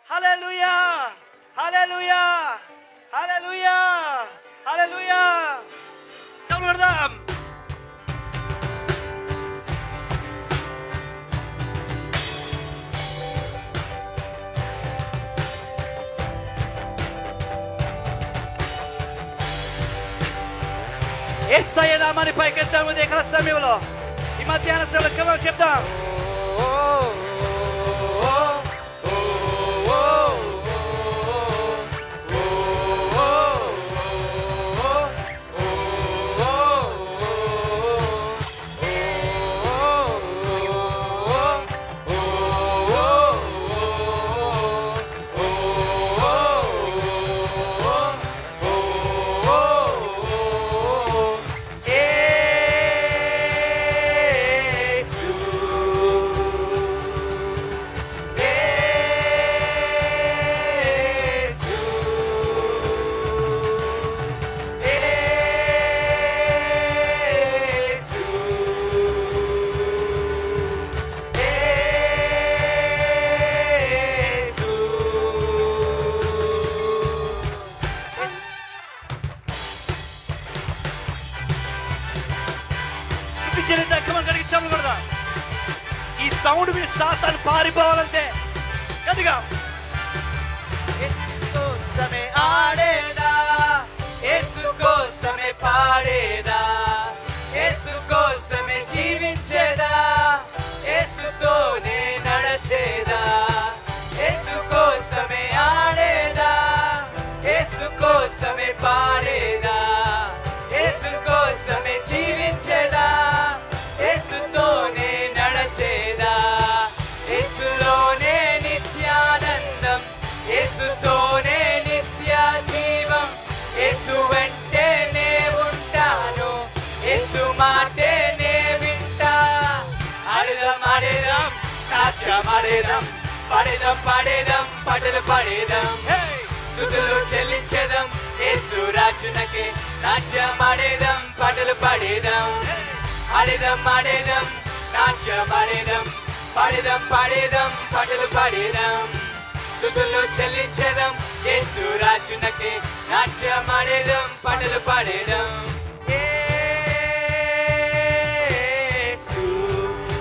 హల్లెలూయా, హల్లెలూయా, హల్లెలూయా, హల్లెలూయా. చప్పట్లు కొడదాం. యేసయ్య నామాన్ని పైకెత్తాము ఉదయకాల సమయంలో. ఈ మధ్యాహ్న సమయంలో చెప్తాం. ఈ సౌండ్ మీ సాతాను పారిపోవాలంటే గట్టిగా. యేసు కోసమే ఆడేదా, యేసు కోసమే పాడేదా, యేసు కోసమే జీవించేదా, యేసుతోనే నడచేదా. యేసు కోసమే ఆడేదా, యేసు కోసమే పాడేదా, యేసు కోసమే జీవించేదా, యేసుతోనే నడచేదా. యేసులోనే నిత్యానందం, యేసుతోనే నిత్య జీవం, యేసు వెంటే నే ఉంటాను, యేసు మాటే నే వింటా. ఆడేదాం ఆడేదాం, నాట్యం ఆడేదాం, పాడేదాం పాడేదాం, పాటలు పాడేదాం, స్తుతులు చెల్లించేదాం యేసు రాజునకే. నాట్యం ఆడేదాం, పాటలు పాడేదాం, ఆడేదాం ఆడేదాం, నాట్యం ఆడేదాం, పాడేదాం పాడేదాం, పాటలు పాడేదాం, స్తుతులు చెల్లించేదాం యేసు రాజునకే నాట్యమాడేదం పాటలు పాడేదం యేసు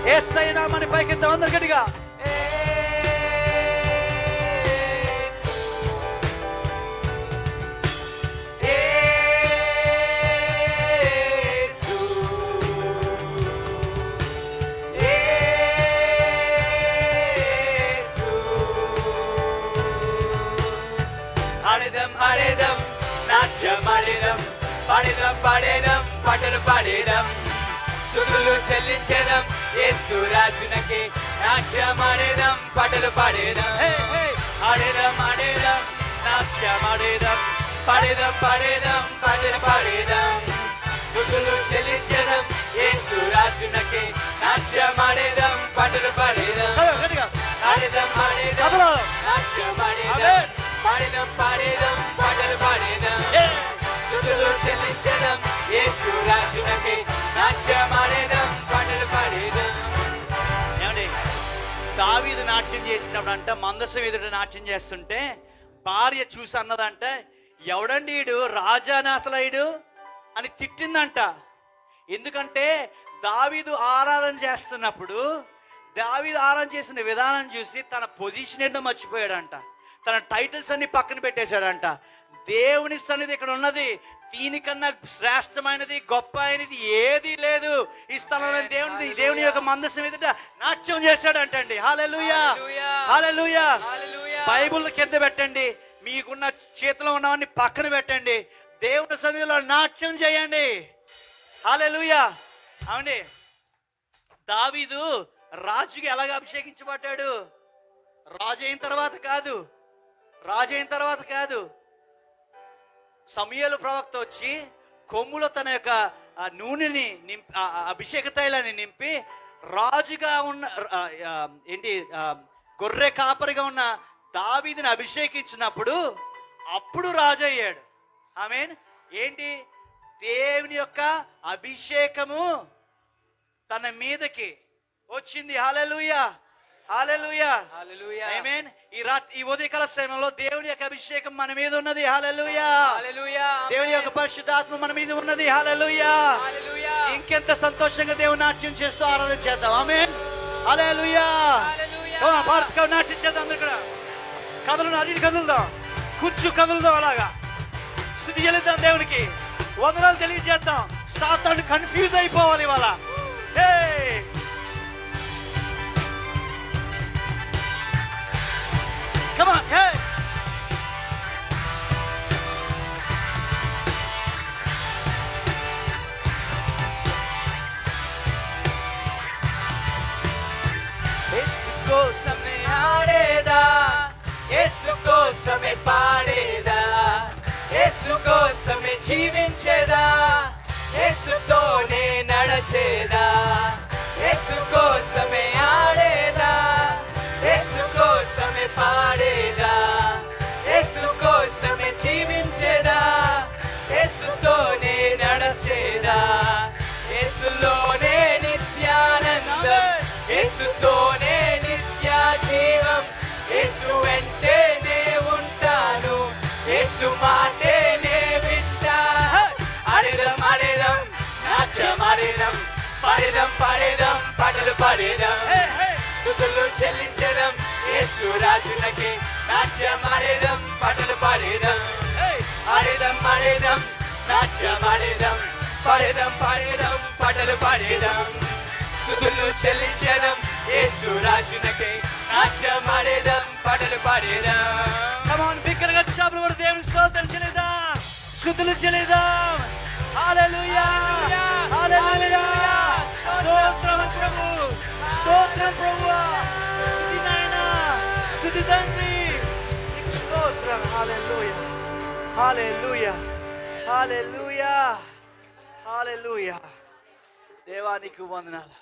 యేసయ్య నామాన్ని పైకెత్తాం అందరు గట్టిగా. ఆడేదం నాట్యమాడేదం పాడేదం పాటలు పాడేదం స్తుతులు చెల్లించేదం యేసు రాజునకే నాట్యమాడేదం పాటలు పాడేదం ఆడేదం నాట్యమాడేదం పాడేదం పాటలు పాడేదం స్తుతులు చెల్లించేదం యేసు రాజునకే నాట్యమాడేదం పాటలు పాడేదం ఆడేదం నాట్యమాడేదం పాడేదం పాటలు పాడేదం స్తుతులు చెల్లించేదం యేసు రాజునకే నాట్యమాడేదం పాటలు పాడేదం. ఏమండి, దావీదు నాట్యం చేసినప్పుడు అంట మందసం ఎదుట నాట్యం చేస్తుంటే భార్య చూసి అన్నదంట, ఎవడండి ఈడు రాజానాసలయుడు అని తిట్టిందంట. ఎందుకంటే దావీదు ఆరాధన చేస్తున్నప్పుడు దావీదు ఆరాధన చేసిన విధానం చూసి తన పొజిషన్ ఏంటో మర్చిపోయాడంట, తన టైటిల్స్ అన్ని పక్కన పెట్టేశాడంట. దేవుని సన్నిధి ఇక్కడ ఉన్నది, దీనికన్నా శ్రేష్టమైనది గొప్ప అయినది ఏది లేదు. ఈ స్థలంలో దేవుని యొక్క మందసం ఎదుట నాట్యం చేశాడంటండి. హల్లెలూయా, హల్లెలూయా. బైబుల్ కింద పెట్టండి, మీకున్న చేతిలో ఉన్నవన్నీ పక్కన పెట్టండి, దేవుని సన్నిధిలో నాట్యం చేయండి. హల్లెలూయా. అవునండి, దావీదు రాజుకి ఎలాగ అభిషేకించబడ్డాడు? రాజు అయిన తర్వాత కాదు, సమూయేలు ప్రవక్త వచ్చి కొమ్ములో తన యొక్క నూనెని నింపి, అభిషేక తైలాన్ని నింపి రాజుగా ఉన్న గొర్రె కాపరిగా ఉన్న దావీదుని అభిషేకించినప్పుడు అప్పుడు రాజు అయ్యాడు. ఆమేన్. ఏంటి? దేవుని యొక్క అభిషేకము తన మీదకి వచ్చింది. హల్లెలూయా, హల్లెలూయా, ఆమేన్. ఈ ఉదయకాల సమయంలో దేవుని యొక్క అభిషేకం మన మీద ఉన్నది. హల్లెలూయా, దేవుని యొక్క పరిశుద్ధాత్మ మన మీద ఉన్నది. హల్లెలూయా. ఇంకెంత సంతోషంగా దేవుని నాట్యం చేస్తూ ఆరాధన చేద్దాం. ఆమేన్. హల్లెలూయా. భారత్ నాట్యం చేద్దాం. అందరు కూడా కదులుదాం, కొంచెం కదులుదాం. అలాగా స్తుతి చెల్లిద్దాం దేవునికి, వందనాలు తెలియజేద్దాం. సాతాను కన్ఫ్యూజ్ అయిపోవాలి ఇవాళ. Come on, hey! యేసు కోసమే ఆడేదా, యేసు కోసమే పాడేదా, యేసు కోసమే జీవించేదా, యేసుతోనే నడచేదా, యేసు కోసమే ఆడేదా, యేసు కోసమే పాడేదా, యేసు కోసమే జీవించేదా, యేసుతోనే నడచేదా, యేసులోనే నిత్యానందం, యేసుతోనే నిత్య జీవం, యేసు వెంటనే ఉంటాను, యేసు మాటే నే వింటా. ఆడేదం నాట్యమాడేదం పాడేదం పాటలు పాడేదం స్తుతులు చెల్లించేదం యేసు రాజునకే నాట్యమాడేదం పాటలు పాడేదం ఆడేదం నాట్యమాడేదం పాడేదం పాటలు పాడేదం స్తుతులు చెల్లించేదం యేసు రాజునకే నాట్యమాడేదం పాటలు పాడేదం. Come on, బిగ్గరగా చప్పట్లు కొట్టి దేవునికి స్తోత్రం చెల్లిద్దాం, స్తుతులు చెల్లిద్దాం. హల్లెలూయా, హల్లెలూయా. స్తోత్రం ప్రభు, స్తోత్రం ప్రభువా, స్తుతి నాయనా, స్తుతి తండ్రి, నీకు స్తోత్రం. హల్లెలూయా, హల్లెలూయా, హల్లెలూయా, హల్లెలూయా. దేవా నీకు వందనాలు.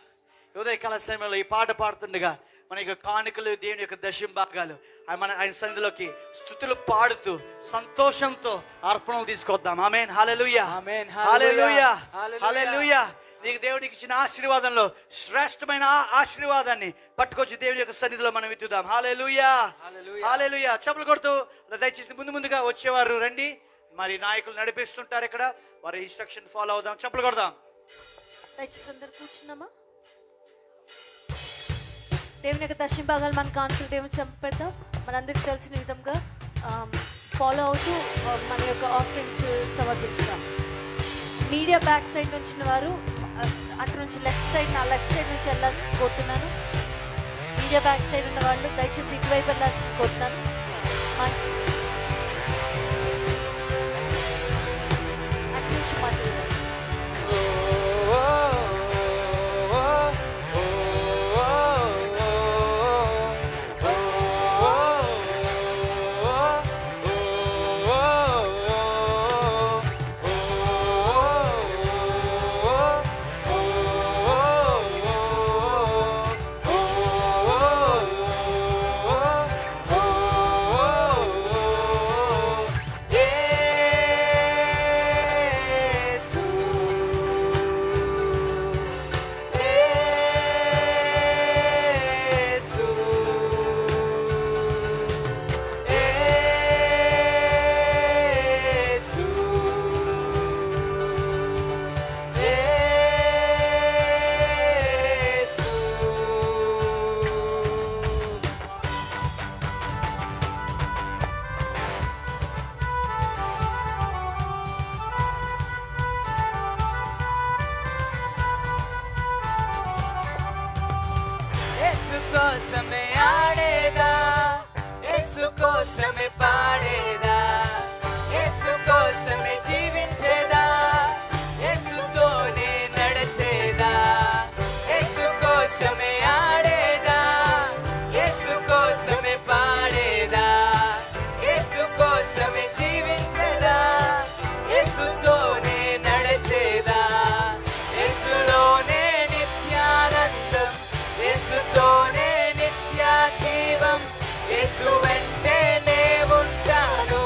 ఉదయకాల సమయంలో ఈ పాట పాడుతుండగా మన యొక్క కానుకలు, దేవుని యొక్క దశమ భాగాలు ఆయన సన్నిధిలోకి స్తుతులు పాడుతూ సంతోషంతో అర్పణలు తీసుకొద్దాం. ఆమేన్. హల్లెలూయా, ఆమేన్. హల్లెలూయా, హల్లెలూయా. హల్లెలూయా. నీకు దేవుడికి ఇచ్చిన ఆశీర్వాదంలో శ్రేష్టమైన ఆశీర్వాదాన్ని పట్టుకొచ్చి దేవుని యొక్క సన్నిధిలో మనం విత్తుదాం. హల్లెలూయా, హల్లెలూయా. చప్పలు కొడుతూ దయచేసి ముందుగా వచ్చేవారు రండి. మరి నాయకులు నడిపిస్తుంటారు ఇక్కడ, వారి ఇన్స్ట్రక్షన్ ఫాలో అవుదాం. చప్పలు కొడదాం. దయచేసి అందరు కూర్చున్నామా? దేవుని యొక్క దర్శన భాగాలు మన కానుకలు దేవుని చంపేద్దాం. మనందరికీ తెలిసిన విధంగా ఫాలో అవుతూ మన యొక్క ఆఫరింగ్స్ సమర్పించుదాం. మీడియా బ్యాక్ సైడ్ నుంచి వారు అటు నుంచి లెఫ్ట్ సైడ్ నుంచి వెళ్ళాల్సి కోరుతున్నాను. మీడియా బ్యాక్ సైడ్ ఉన్న వాళ్ళు దయచేసి ఇటువైపు వెళ్ళాల్సి కోరుతున్నాను. మంచి అటు నుంచి మంచి కోసమే ఆడేదా, యేసు కోసమే పాడేదా, యేసు కోసమే జీవించేదా, యేసుతోనే నడిచేదా. యేసు కోసమే ఆడేదా, యేసు కోసమే పాడేదా, యేసు కోసమే జీవించేదా, యేసుతోనే నడిచేదా. యేసులోనే నిత్యానందం, యేసుతోనే నిత్య జీవం, యేసు వెంటనే ఉంటాను,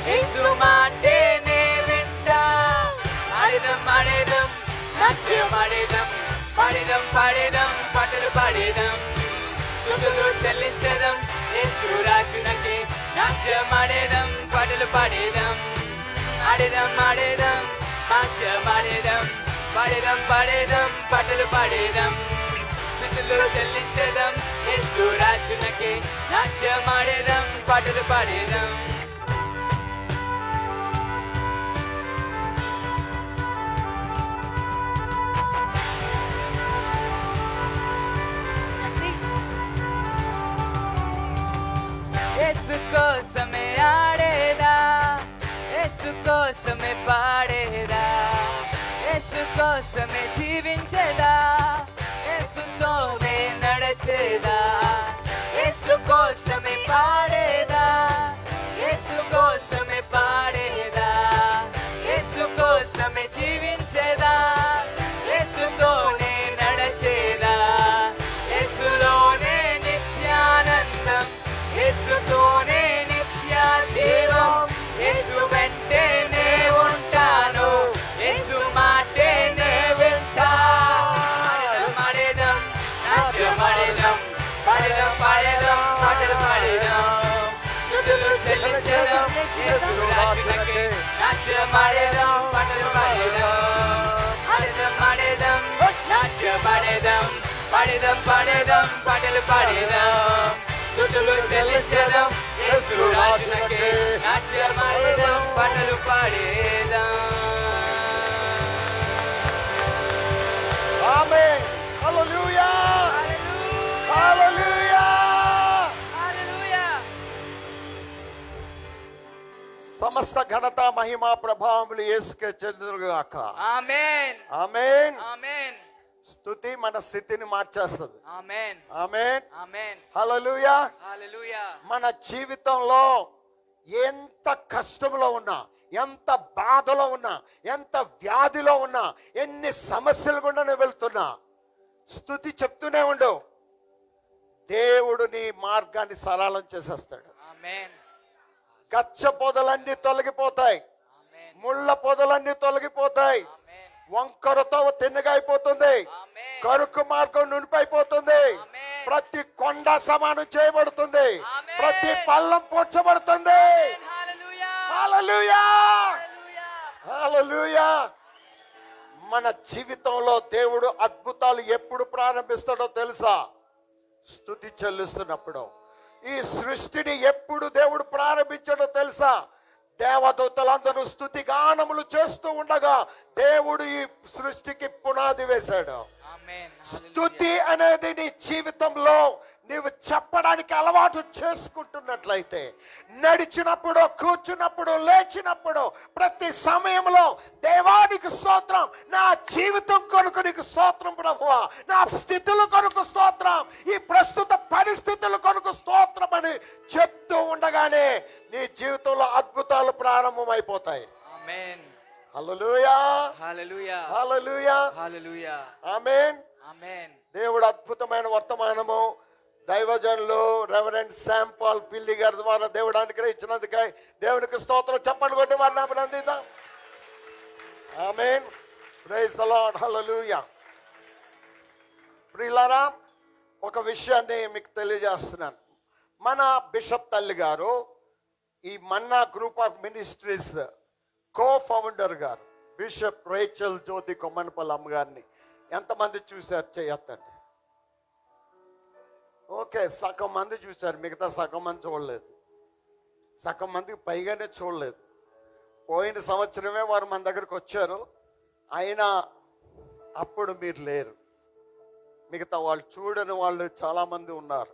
యేసు మాటేనే వింటా. ఆడేదం ఆడేదం నాట్యం ఆడేదం, పాడేదం పాడేదం పాటలు పాడేదం, స్తుతులు చెల్లించదం యేసు రాజునకే. నాట్యం ఆడేదం పాటలు పాడేదం, ఆడేదం ఆడేదం నాట్యం ఆడేదం, పాడేదం పాడేదం పాటలు పాడేదం, స్తుతులు చెల్లించదం యేసు రాజునకే. నాట్యం ఆడేదం పాటలు పాడేదం. యేసు కోసమే ఆడేదా, యేసు కోసమే పాడేదా, యేసు కోసమే జీవించేదా, యేసుతోనే నడిచేదా. యేసు కోసమే పాడేదా, యేసు కోసమే పాడేదా, యేసు కోసమే జీవించేదా, యేసుతోనే నడిచేదా. యేసులోనే నిత్యానందం, యేసుతోనే నిత్య జీవం, యేసు వెంటనే ఉంటాను, యేసు మాటేనే వింటా. ఆడేదం నాట్యం ఆడేదం, పాడేదం పాడేదం పాటలు పాడేదం, స్తుతులు చెల్లించదం యేసు రాజునకే. నాట్యం ఆడేదం పాటలు పాడేదం, ఆడేదం ఆడేదం నాట్యం ఆడేదం, పాడేదం పాడేదం పాటలు పాడేదం, స్తుతులు చెల్లించదం యేసు రాజునకే. నాట్యం ఆడేదం పాటలు పాడేదం. ఆమేన్. హల్లెలూయా, హల్లెలూయా. హల్లెలూయా. సమస్త ఘనత మహిమ ప్రభావములు యేసుకే చెందునుగాక. ఆమేన్, ఆమేన్. ఆమేన్, స్తుతి మన స్థితిని మార్చేస్తుంది. ఆమేన్, ఆమేన్. ఆమేన్. హల్లెలూయా. హల్లెలూయా. మన జీవితంలో ఎంత కష్టంలో ఉన్నా, ఎంత బాధలో ఉన్నా, ఎంత వ్యాధిలో ఉన్నా, ఎన్ని సమస్యలు గుండా నువ్వు వెళ్తున్నా, స్తుతి చెప్తూనే ఉండు. దేవుడు నీ మార్గాన్ని సరళం చేసేస్తాడు. ఆమేన్, గచ్చ పొదలన్నీ తొలగిపోతాయి, ఆమేన్, ముళ్ళ పొదలన్నీ తొలగిపోతాయి, ఆమేన్. వంకరతో తిన్నగా అయిపోతుంది, ఆమేన్. కరుకు మార్గం నునిపైపోతుంది, ఆమేన్. ప్రతి కొండ సమానం చేయబడుతుంది, ఆమేన్. ప్రతి పల్లం పూడ్చబడుతుంది. హల్లెలూయా హల్లెలూయా, హల్లెలూయా హల్లెలూయా. మన జీవితంలో దేవుడు అద్భుతాలు ఎప్పుడు ప్రారంభిస్తాడో తెలుసా? స్తుతి చెల్లిస్తున్నప్పుడు. ఈ సృష్టిని ఎప్పుడు దేవుడు ప్రారంభించాడో తెలుసా? దేవదూతలందరూ స్తుతి గానములు చేస్తూ ఉండగా దేవుడు ఈ సృష్టికి పునాది వేశాడు. ఆమేన్ స్తుతి అనేది నీ జీవితంలో నీవు చెప్పడానికి అలవాటు చేసుకుంటున్నట్లయితే, నడిచినప్పుడు, కూర్చున్నప్పుడు, లేచినప్పుడు, ప్రతి సమయంలో దేవానికి స్తోత్రం, నా జీవితం కొరకు నీకు స్తోత్రం ప్రభువా, నా స్థితుల కొరకు స్తోత్రం, ఈ ప్రస్తుత పరిస్థితుల కొరకు స్తోత్రం అని చెప్తూ ఉండగానే నీ జీవితంలో అద్భుతాలు ప్రారంభమైపోతాయి. ఆమేన్ హల్లెలూయా, హల్లెలూయా హల్లెలూయా, హల్లెలూయా ఆమేన్. ఆమేన్ దేవుడు అద్భుతమైన వర్తమానము దైవజనులు రెవరెండ్ శామ్ పాల్ పిల్లి గారి ద్వారా దేవుడు అనుగ్రహించినందుకై దేవునికి స్తోత్రం. చెప్పండి కొట్టి వారిని అభినందిద్దాం. Amen. Praise the Lord. Hallelujah. ప్రియులారా, ఒక విషయాన్ని మీకు తెలియజేస్తున్నాను. మన బిషప్ తల్లి గారు ఈ Manna group of ministries co founder గారు బిషప్ రేచల్ జ్యోతి కొమ్మనపల్లి అమ్మగారిని ఎంతమంది చూశారు? చేయొద్దండి. ఓకే, సగం మంది చూశారు, మిగతా సగం మంది చూడలేదు. సగం మందికి పైగానే చూడలేదు. పోయిన సంవత్సరమే వారు మన దగ్గరికి వచ్చారు, అయినా అప్పుడు మీరు లేరు. మిగతా వాళ్ళు చూడని వాళ్ళు చాలామంది ఉన్నారు.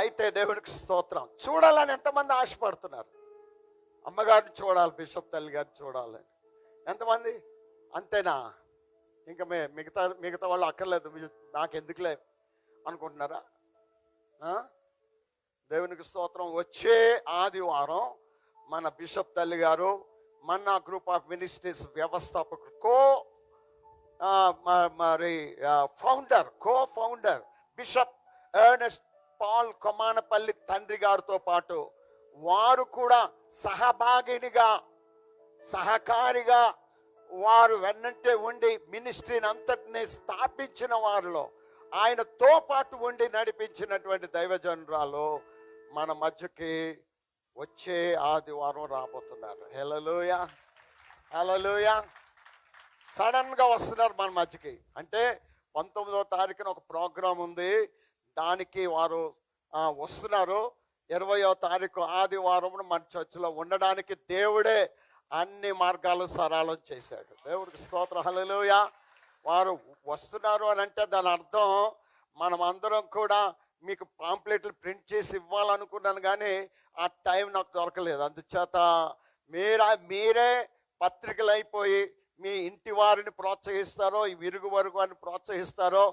అయితే దేవునికి స్తోత్రం. చూడాలని ఎంతమంది ఆశపడుతున్నారు? అమ్మగారిని చూడాలి, బిషప్ తల్లి గారిని చూడాలని ఎంతమంది? అంతేనా? ఇంకా మిగతా వాళ్ళు అక్కర్లేదు, నాకు ఎందుకులే అనుకుంటున్నారా? దేవునికి స్తోత్రం. వచ్చే ఆదివారం మన బిషప్ తల్లి గారు మన్నా గ్రూప్ ఆఫ్ మినిస్ట్రీస్ వ్యవస్థాపకుడు co founder bishop Ernest Paul Komanapalli తండ్రి గారితో పాటు వారు కూడా సహభాగినిగా, సహకారిగా వారు వెన్నంటే ఉండి మినిస్ట్రీని అంతటిని స్థాపించిన వారిలో ఆయనతో పాటు ఉండి నడిపించినటువంటి దైవజనురాలు మన మధ్యకి వచ్చే ఆదివారం రాబోతున్నారు. హల్లెలూయా, హల్లెలూయా. సడన్ గా వస్తున్నారు మన మధ్యకి. అంటే 19వ తారీఖున ఒక ప్రోగ్రాం ఉంది, దానికి వారు వస్తున్నారు. 20వ తారీఖు ఆదివారం మన చర్చిలో ఉండడానికి దేవుడే అన్ని మార్గాలు సరళం చేశాడు. దేవుడికి స్తోత్రం. హల్లెలూయా. వారు వస్తున్నారు అని అంటే దాని అర్థం మనం అందరం కూడా మీకు పాంప్లెట్లు ప్రింట్ చేసి ఇవ్వాలనుకున్నాను, కానీ ఆ టైం నాకు దొరకలేదు. అందుచేత మీరే పత్రికలు అయిపోయి మీ ఇంటి వారిని ప్రోత్సహిస్తారో, ఈ విరుగు వరుగు వారిని ప్రోత్సహిస్తారో,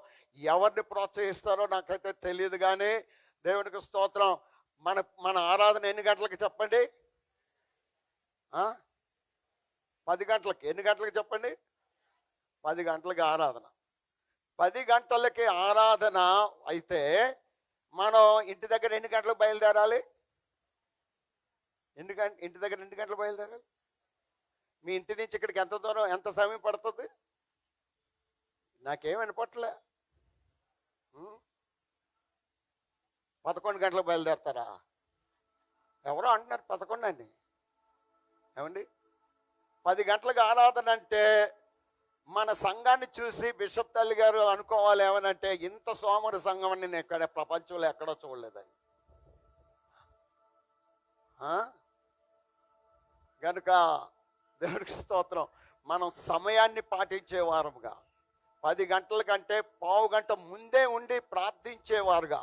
ఎవరిని ప్రోత్సహిస్తారో నాకైతే తెలియదు. కానీ దేవునికి స్తోత్రం. మన ఆరాధన ఎన్ని గంటలకు చెప్పండి? 10 గంటలకి. ఎన్ని గంటలకు చెప్పండి? 10 గంటలకి ఆరాధన. 10 గంటలకి ఆరాధన అయితే మనం ఇంటి దగ్గర ఎన్ని గంటలకు బయలుదేరాలి? ఇంటి దగ్గర ఎన్ని గంటలకు బయలుదేరాలి? మీ ఇంటి నుంచి ఇక్కడికి ఎంత దూరం, ఎంత సమయం పడుతుంది? నాకేం వినపట్లే. 11 గంటలకు బయలుదేరతారా? ఎవరో అంటున్నారు 11 అని. ఏమండి, 10 గంటలకు ఆరాధన అంటే మన సంఘాన్ని చూసి బిషప్ తల్లి గారు అనుకోవాలి ఏమనంటే, ఇంత సోమరి సంఘం అని నేను ఎక్కడ ప్రపంచంలో ఎక్కడో చూడలేదని. కనుక దేవుడికి స్తోత్రం. మనం సమయాన్ని పాటించే వారుగా, 10 గంటల కంటే పావు గంట ముందే ఉండి ప్రార్థించేవారుగా,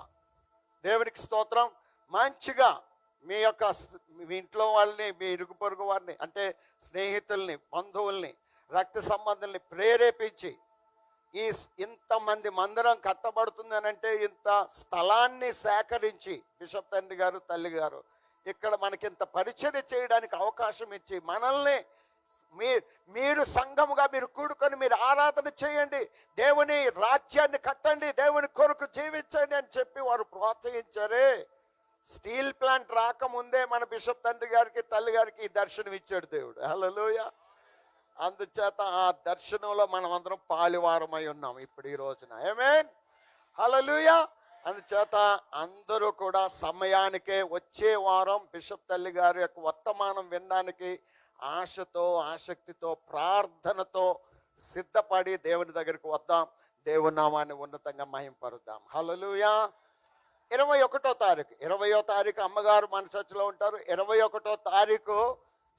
దేవునికి స్తోత్రం, మంచిగా మీ ఇంట్లో వాళ్ళని, మీ ఇరుగు పొరుగు వారిని, అంటే స్నేహితుల్ని, బంధువుల్ని, రక్త సంబంధుల్ని ప్రేరేపించి ఇంతమంది మందిరం కట్టబడుతుంది అని అంటే ఇంత స్థలాన్ని సేకరించి బిషప్ తండ్రి గారు, తల్లి గారు ఇక్కడ మనకింత పరిచర్య చేయడానికి అవకాశం ఇచ్చి మనల్ని మీరు సంఘముగా మీరు కూడుకొని మీరు ఆరాధన చేయండి, దేవుని రాజ్యాన్ని కట్టండి, దేవుని కొరకు జీవించండి అని చెప్పి వారు ప్రోత్సహించారే. స్టీల్ ప్లాంట్ రాకముందే మన బిషప్ తండ్రి గారికి, తల్లి గారికి ఈ దర్శనం ఇచ్చాడు దేవుడు. హల్లెలూయా. అందుచేత ఆ దర్శనంలో మనం అందరం పాలువారమై ఉన్నాం ఇప్పుడు ఈ రోజున. ఆమేన్, హల్లెలూయా. అందుచేత అందరూ కూడా సమయానికే వచ్చే వారం బిషప్ తల్లి గారి యొక్క వర్తమానం వినడానికి ఆశతో, ఆసక్తితో, ప్రార్థనతో సిద్ధపడి దేవుని దగ్గరికి వద్దాం. దేవుని నామాన్ని ఉన్నతంగా మహింపరుద్దాం. హల్లెలూయా. 21వ తారీఖు 20వ తారీఖు అమ్మగారు మన చర్చిలో ఉంటారు. 21వ తారీఖు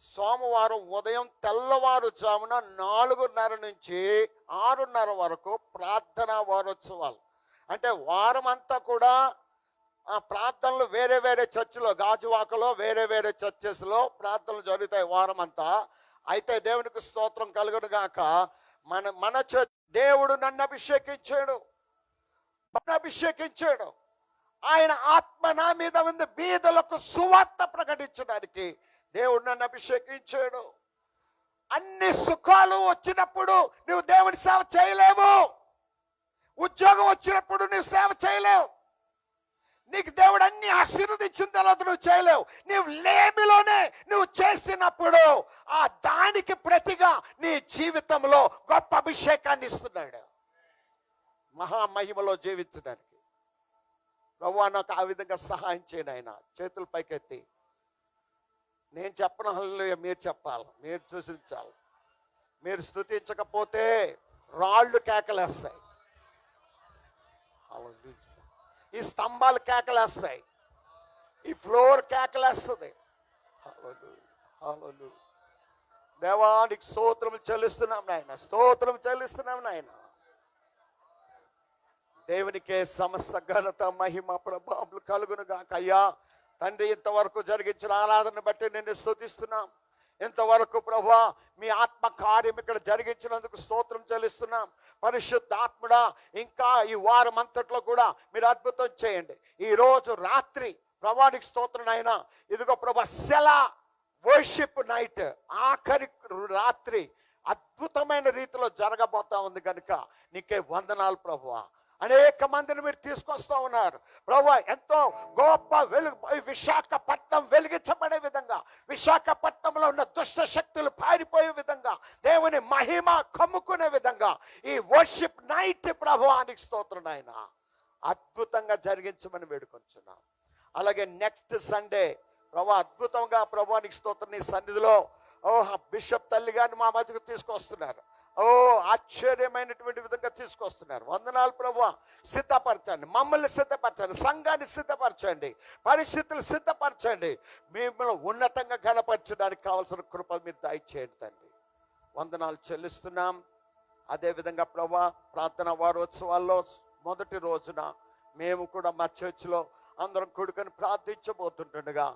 సోమవారం ఉదయం తెల్లవారుజామున 4:30 నుంచి 6:30 వరకు ప్రార్థనా వారోత్సవాలు. అంటే వారం అంతా కూడా ఆ ప్రార్థనలు వేరే వేరే చర్చిలో, గాజువాకలో వేరే వేరే చర్చెస్లో ప్రార్థనలు జరుగుతాయి వారం అంతా. అయితే దేవునికి స్తోత్రం కలుగును గాక. మన చర్చ్ దేవుడు నన్ను అభిషేకించాడు. ఆయన ఆత్మ నా మీద ఉంది బీదలకు సువార్త ప్రకటించడానికి దేవుడు నన్ను అభిషేకించాడు. అన్ని సుఖాలు వచ్చినప్పుడు నువ్వు దేవుని సేవ చేయలేవు. ఉద్యోగం వచ్చినప్పుడు నువ్వు సేవ చేయలేవు. నీకు దేవుడు అన్ని ఆశీర్వదించిన తర్వాత నువ్వు చేయలేవు. నువ్వు లేమిలోనే నువ్వు చేసినప్పుడు ఆ దానికి ప్రతిగా నీ జీవితంలో గొప్ప అభిషేకాన్ని ఇస్తున్నాడు, మహామహిమలో జీవించడానికి. ప్రభువా నాకు ఆ విధంగా సహాయం చేయను. ఆయన చేతుల పైకెత్తి నేను చెప్పను, హల్లెలూయా మీరు చెప్పాలి, మీరు చూసించాలి. మీరు స్తుతించకపోతే రాళ్ళు కేకలేస్తాయి, ఈ స్తంభాలు కేకలేస్తాయి, ఈ ఫ్లోర్ కేకలేస్తుంది. దేవానికి స్తోత్రం చెల్లిస్తున్నాం నాయన, స్తోత్రం చెల్లిస్తున్నాం నాయన. దేవునికే సమస్త ఘనత, మహిమ, ప్రభావాలు కలుగును గాక. అయ్యా తండ్రి, ఇంతవరకు జరిగించిన ఆరాధన బట్టి నిన్ను స్తుతిస్తున్నాం. ఇంతవరకు ప్రభువా మీ ఆత్మ కార్యం ఇక్కడ జరిగించినందుకు స్తోత్రం చెల్లిస్తున్నాం. పరిశుద్ధ ఆత్ముడా, ఇంకా ఈ వారం అంతట్లో కూడా మీరు అద్భుతం చేయండి. ఈ రోజు రాత్రి ప్రభానికి స్తోత్రం అయినా ఇదిగో ప్రభా సెలా వర్షిప్ నైట్, ఆఖరి రాత్రి అద్భుతమైన రీతిలో జరగబోతా ఉంది కనుక నీకే వందనాలు ప్రభువా. అనేక మందిని మీరు తీసుకొస్తా ఉన్నారు ప్రభువా. ఎంతో గొప్ప వెలుగు, విశాఖపట్నం వెలిగించబడే విధంగా, విశాఖపట్నంలో ఉన్న దుష్ట శక్తులు పారిపోయే విధంగా, దేవుని మహిమ కమ్ముకునే విధంగా ఈ వర్షిప్ నైట్ ప్రభువానికి స్తోత్రం నాయన అద్భుతంగా జరిగించమని వేడుకొంచున్నాం. అలాగే నెక్స్ట్ సండే ప్రభు అద్భుతంగా ప్రభువానికి స్తోత్రం నీ సన్నిధిలో బిషప్ తల్లి గారిని మా మధ్యకు తీసుకొస్తున్నారు. ఆశ్చర్యమైనటువంటి విధంగా తీసుకొస్తున్నారు. వందనాలు ప్రభువా. సిద్ధపరచండి, మమ్మల్ని సిద్ధపరచండి, సంఘాన్ని సిద్ధపరచండి, పరిస్థితులు సిద్ధపరచండి. మిమ్మల్ని ఉన్నతంగా కనపరచడానికి కావాల్సిన కృప మీరు దయచేయండి తండ్రి. వందనాలు చెల్లిస్తున్నాం. అదేవిధంగా ప్రభువా ప్రార్థన వారోత్సవాల్లో మొదటి రోజున మేము కూడా మా చర్చిలో అందరం కూడుకొని ప్రార్థించబోతుంటుండగా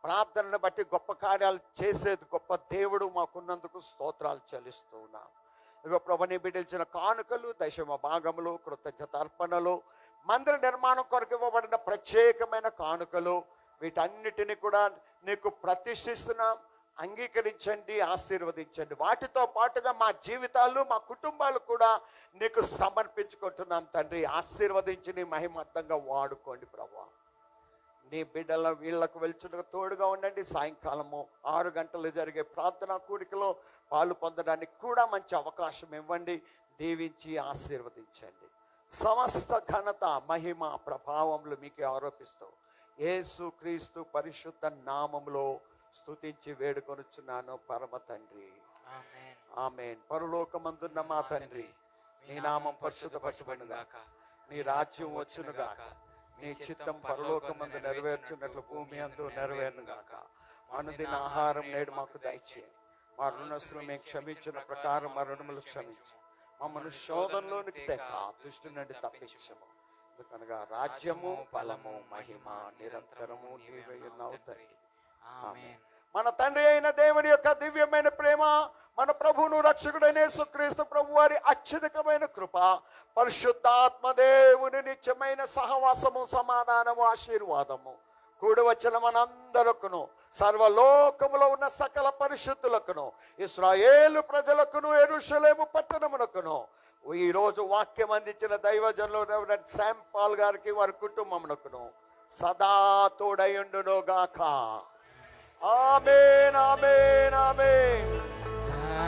ప్రార్థనను బట్టి గొప్ప కార్యాలు చేసేది గొప్ప దేవుడు మాకున్నందుకు స్తోత్రాలు చెల్లిస్తూ ఉన్నాం. ఇగో ప్రభుని బిడ్డలిచిన కానుకలు, దశమ భాగములు, కృతజ్ఞత అర్పణలు, మందిర నిర్మాణం కొరకు ఇవ్వబడిన ప్రత్యేకమైన కానుకలు, వీటన్నిటిని కూడా నీకు ప్రతిష్ఠిస్తున్నాం. అంగీకరించండి, ఆశీర్వదించండి. వాటితో పాటుగా మా జీవితాలు, మా కుటుంబాలు కూడా నీకు సమర్పించుకుంటున్నాం తండ్రి. ఆశీర్వదించి నీ మహిమార్థంగా వాడుకోండి ప్రభువా. నీ బిడ్డల వీళ్లకు వెళ్చుటకు తోడుగా ఉండండి. సాయంకాలము 6 గంటలు జరిగే ప్రార్థనా కూడికలో పాలు పొందడానికి కూడా మంచి అవకాశం ఇవ్వండి. దీవించి ఆశీర్వదించండి. సమస్త ఘనత, మహిమ, ప్రభావములు మీకు ఆరోపిస్తూ యేసు క్రీస్తు పరిశుద్ధ నామములో స్తుతించి వేడుకొనుచున్నాను పరమ తండ్రి, ఆమేన్. పరలోకమందున్న మా తండ్రి, నీ నామం పరిశుద్ధపరచబడును గాక, నీ రాజ్యం వచ్చును గాక, నీ చిత్తం పరలోకమందు నెరవేర్చున్నట్లు భూమి అందు నెరవేరును గాక. అనుదిన ఆహారం నేడు మాకు దయచేయండి. మా రుణస్తులు మేము క్షమించిన ప్రకారం మా రుణములు క్షమించి మమ్మల్ని శోధనలోనికి తెక దుష్టు నుండి తప్పించము. ఎందుకనగా రాజ్యము, బలము, మహిమ నిరంతరము నీవే ఉన్నావు తండ్రి. ఆమేన్. మన తండ్రి అయిన దేవుని యొక్క దివ్యమైన ప్రేమ, మన ప్రభువును రక్షకుడైన యేసుక్రీస్తు ప్రభు వారి అత్యధికమైన కృప, పరిశుద్ధాత్మ దేవుని నిత్యమైన సహవాసము, సమాధానము, ఆశీర్వాదము కూడి వచ్చిన మనందరకును, సర్వలోకములో ఉన్న సకల పరిశుద్ధులకును, ఇశ్రాయేలు ప్రజలకును, యెరూషలేము పట్టణమునకును, ఈ రోజు వాక్యం అందించిన దైవజనులు రెవరెండ్ శామ్ పాల్ గారికి, వారి కుటుంబమునకును సదా తోడయుండును గాక. ఆమేన్, ఆమేన్, ఆమేన్.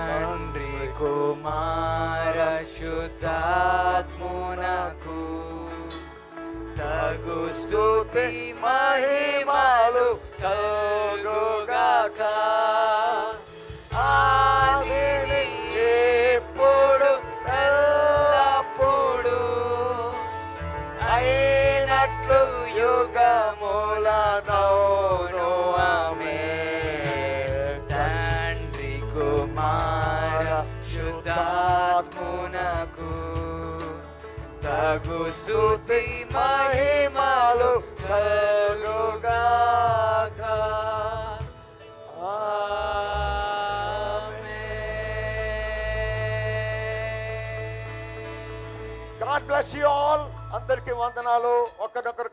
తండ్రి శుద్ధాత్మునకు తగు స్తుతి మహిమలు కలుగుగాక. ఆదిని ఎప్పుడు ఎల్లప్పుడు అయినట్లు యుగములనౌను ఆమేన్. తండ్రి కుమార శుద్ధాత్మునకు తగు స్తుతి మహిమలు కలుగుగాక. God bless you all. అందరికీ వందనాలు. ఒకరినొకరు